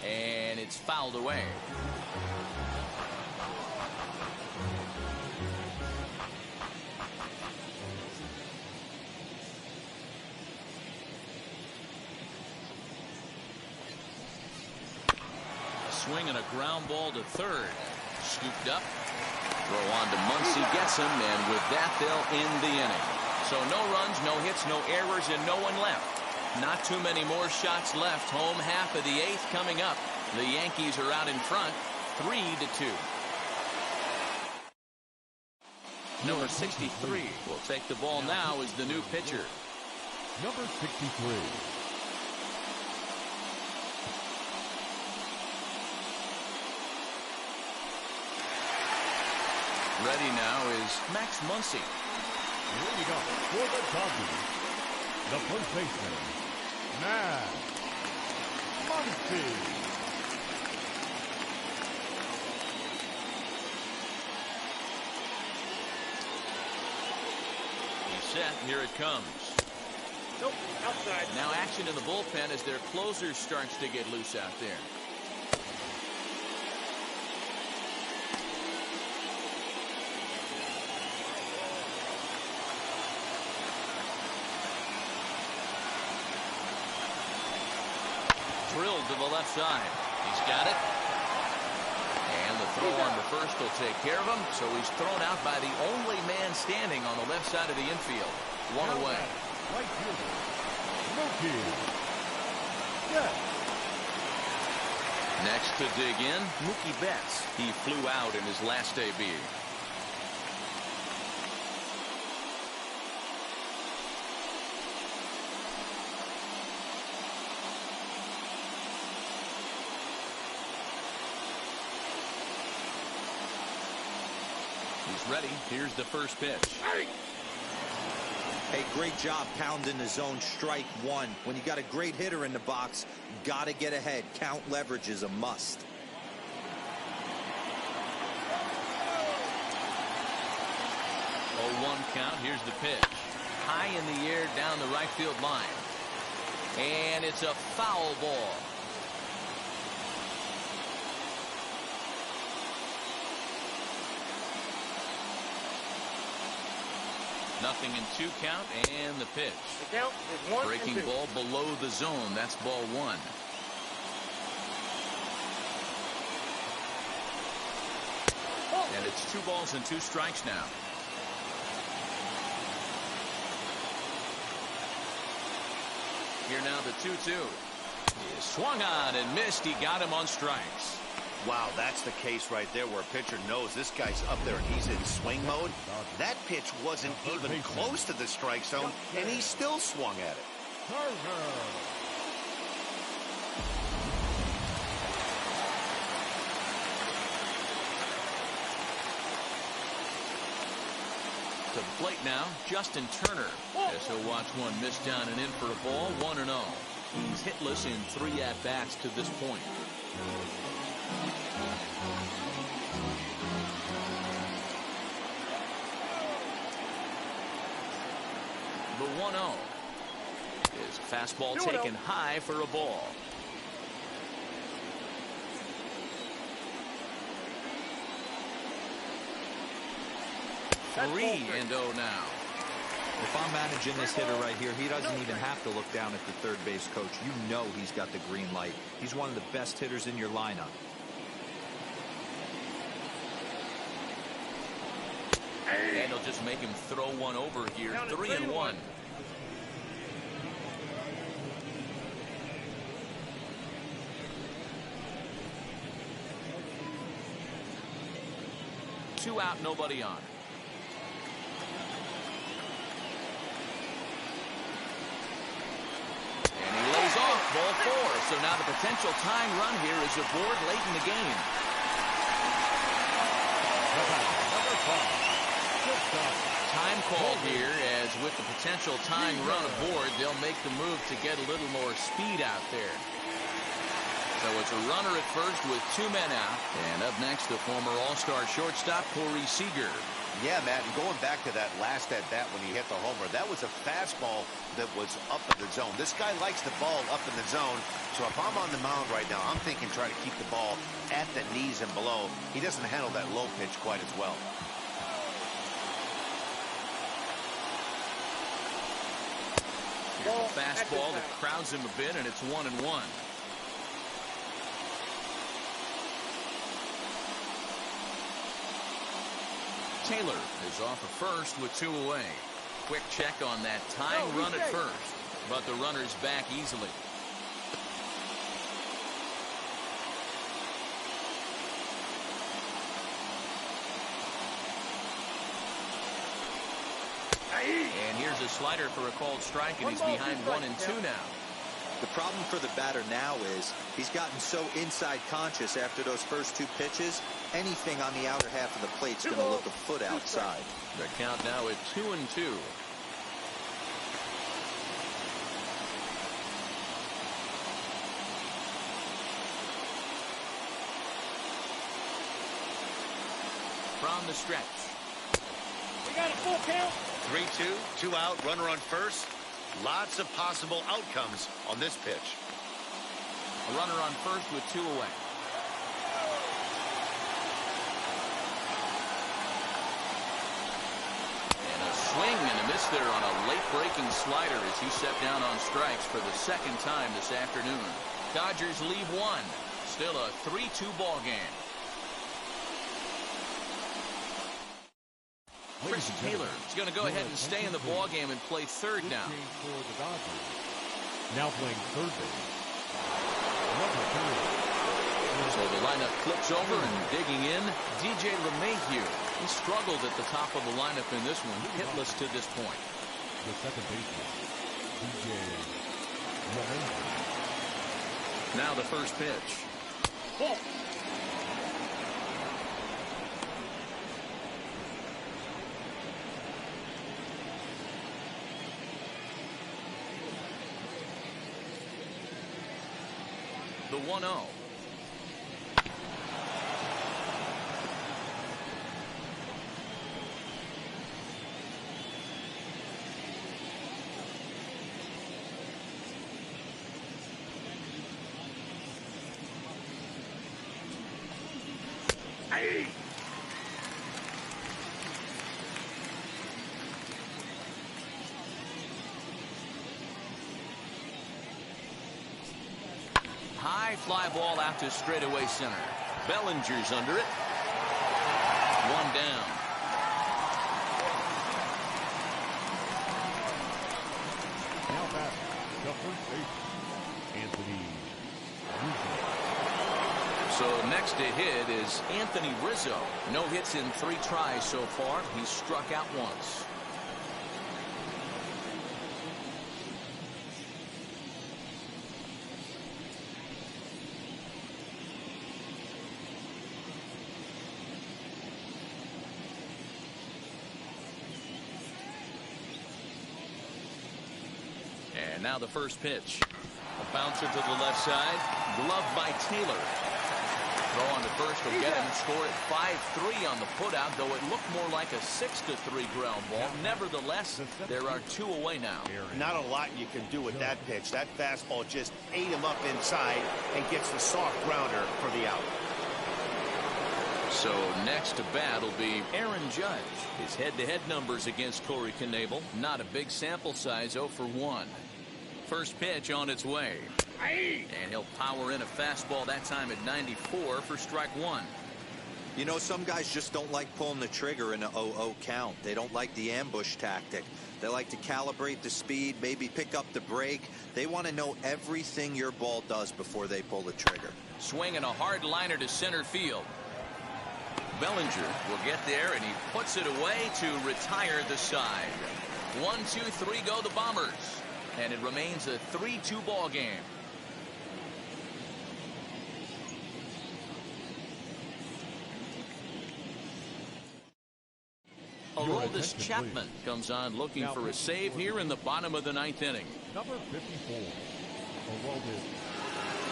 And it's fouled away. A swing and a ground ball to third. Scooped up. Throw on to Muncy, gets him, and with that, they'll end the inning. So no runs, no hits, no errors, and no one left. Not too many more shots left. Home half of the 8th coming up. The Yankees are out in front, 3-2. Number 63 will take the ball now as the new pitcher. Number 63. Ready now is Max Muncy. Here we go. For the Dodgers, the first baseman, Max Muncy. He's set. Here it comes. Nope, outside. Now action in the bullpen as their closer starts to get loose out there. Drilled to the left side. He's got it. And the throw on to first will take care of him. So he's thrown out by the only man standing on the left side of the infield. One away. Right fielder, Mookie. Yes. Next to dig in, Mookie Betts. He flew out in his last AB. He's ready. Here's the first pitch. Hey, great job pounding the zone strike one. When you got a great hitter in the box, got to get ahead. Count leverage is a must. Oh, 1 count. Here's the pitch. High in the air down the right field line. And it's a foul ball. Nothing in 2 count, and the pitch. The count is 1 Breaking and 2. ball below the zone. That's ball 1. And it's 2 balls and 2 strikes now. Here now the 2-2. He swung on and missed. He got him on strikes. Wow, that's the case right there where a pitcher knows this guy's up there and he's in swing mode. That pitch wasn't even close to the strike zone, and he still swung at it. To the plate now, Justin Turner. As he'll watch one miss down and in for a ball, 1-0. He's hitless in 3 at-bats to this point. The 1-0 is a fastball taken high for a ball. That's 3-0 now. If I'm managing this hitter right here, he doesn't even have to look down at the third base coach. You know he's got the green light. He's one of the best hitters in your lineup. And he'll just make him throw one over here. 3-1. Two out, nobody on. And he lays off ball 4. So now the potential tying run here is aboard late in the game. Time call here, as with the potential tying run aboard, they'll make the move to get a little more speed out there. So it's a runner at first with 2 men out. And up next, the former All-Star shortstop, Corey Seager. Yeah, Matt, and going back to that last at-bat when he hit the homer, that was a fastball that was up in the zone. This guy likes the ball up in the zone, so if I'm on the mound right now, I'm thinking try to keep the ball at the knees and below. He doesn't handle that low pitch quite as well. Here's a fastball that crowds him a bit, and it's 1-1. Taylor is off at first with 2 away. Quick check on that tying run at first, but the runner's back easily. And here's a slider for a called strike, and he's behind 1-2 now. The problem for the batter now is he's gotten so inside conscious after those first 2 pitches. Anything on the outer half of the plate's going to look a foot outside. The count now at 2-2. From the stretch. We got a full count. 3-2, 2 out, runner on first. Lots of possible outcomes on this pitch. A runner on first with 2 away. And a swing and a miss there on a late breaking slider as he set down on strikes for the 2nd time this afternoon. Dodgers lead 1. Still a 3-2 ball game. Chris Taylor is going to go ahead and stay in the ball game and play third now. Now playing third base. So the lineup flips over and digging in, DJ LeMahieu. He struggled at the top of the lineup in this one, hitless to this point. The second baseman, DJ LeMahieu. Now the first pitch. 1-0. High fly ball out to straightaway center. Bellinger's under it. One down. Now back, the first base, Anthony Rizzo. So next to hit is Anthony Rizzo. No hits in 3 tries so far. He's struck out once. And now the first pitch. A bouncer to the left side. Gloved by Taylor. Throw on to first will get him scored at 5-3 on the putout, though it looked more like a 6-3 ground ball. Nevertheless, there are 2 away now. Not a lot you can do with that pitch. That fastball just ate him up inside and gets the soft grounder for the out. So next to bat will be Aaron Judge. His head-to-head numbers against Corey Knebel. Not a big sample size, 0 for 1. First pitch on its way. And he'll power in a fastball that time at 94 for strike 1. You know, some guys just don't like pulling the trigger in an 0-0 count. They don't like the ambush tactic. They like to calibrate the speed, maybe pick up the break. They want to know everything your ball does before they pull the trigger. Swinging a hard liner to center field. Bellinger will get there, and he puts it away to retire the side. 1, 2, 3 go the Bombers. And it remains a 3-2 ball game. Aroldis Chapman comes on looking for a save here in the bottom of the 9th inning. Number 54, Aroldis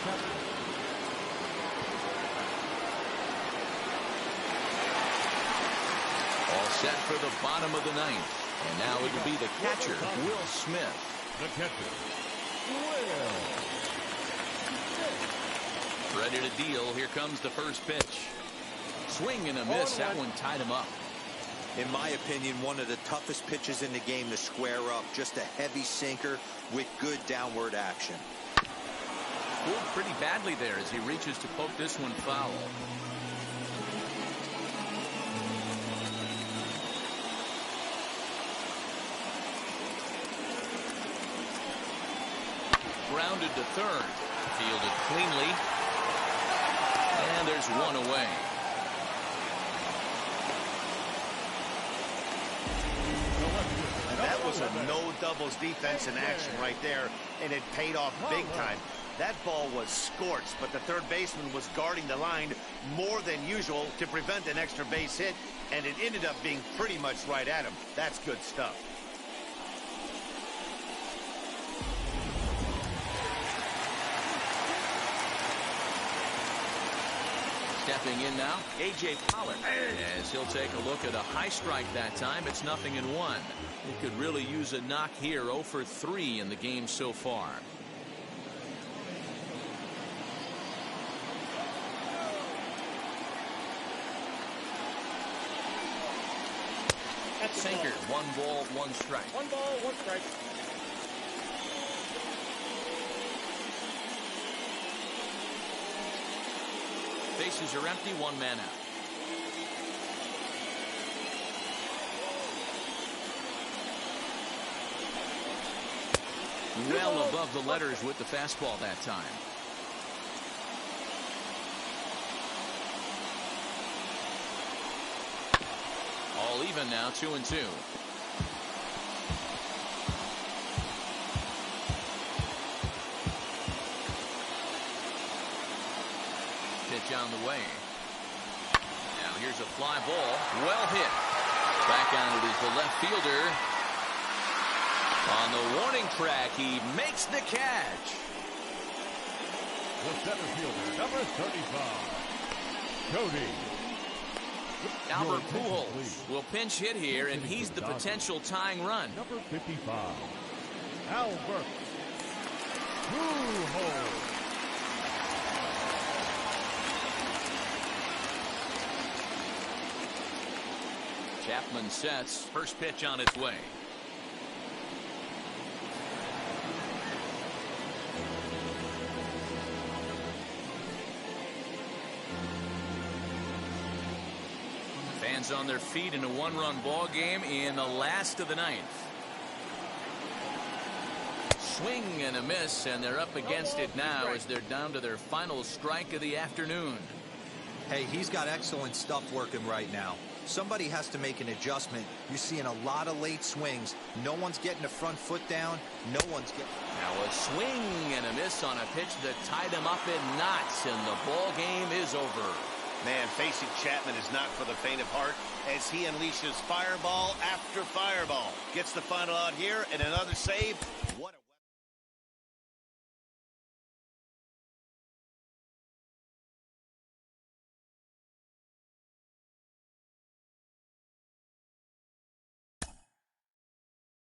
Chapman. All set for the bottom of the 9th. And now it will be the catcher, Will Smith. The catcher, Will. Ready to deal. Here comes the first pitch. Swing and a miss. That one tied him up. In my opinion, one of the toughest pitches in the game to square up. Just a heavy sinker with good downward action. Pulled pretty badly there as he reaches to poke this one foul. Grounded to third. Fielded cleanly. And there's one away. That was a no doubles defense in action right there, and it paid off big time. That ball was scorched, but the third baseman was guarding the line more than usual to prevent an extra base hit, and it ended up being pretty much right at him. That's good stuff. Stepping in now, A.J. Pollock, as he'll take a look at a high strike that time. It's 0-1. He could really use a knock here. 0 for 3 in the game so far. Sinker, 1 ball, 1 strike. 1 ball, 1 strike. Bases are empty, 1 man out. Well above the letters with the fastball that time. All even now, 2-2. Pitch on the way. Now here's a fly ball. Well hit. Back on it is the left fielder. On the warning track, he makes the catch. the center fielder, number 35, Cody. Albert Pujols will pinch hit here, and he's the potential tying run. Number 55, Albert Pujols. Chapman sets. First pitch on its way. Fans on their feet in a one-run ball game in the last of the ninth. Swing and a miss, and they're up against it now as they're down to their final strike of the afternoon. Hey, he's got excellent stuff working right now. Somebody has to make an adjustment. You're seeing a lot of late swings. No one's getting the front foot down. No one's getting... Now a swing and a miss on a pitch that tied him up in knots, and the ball game is over. Man, facing Chapman is not for the faint of heart as he unleashes fireball after fireball. Gets the final out here and another save. What a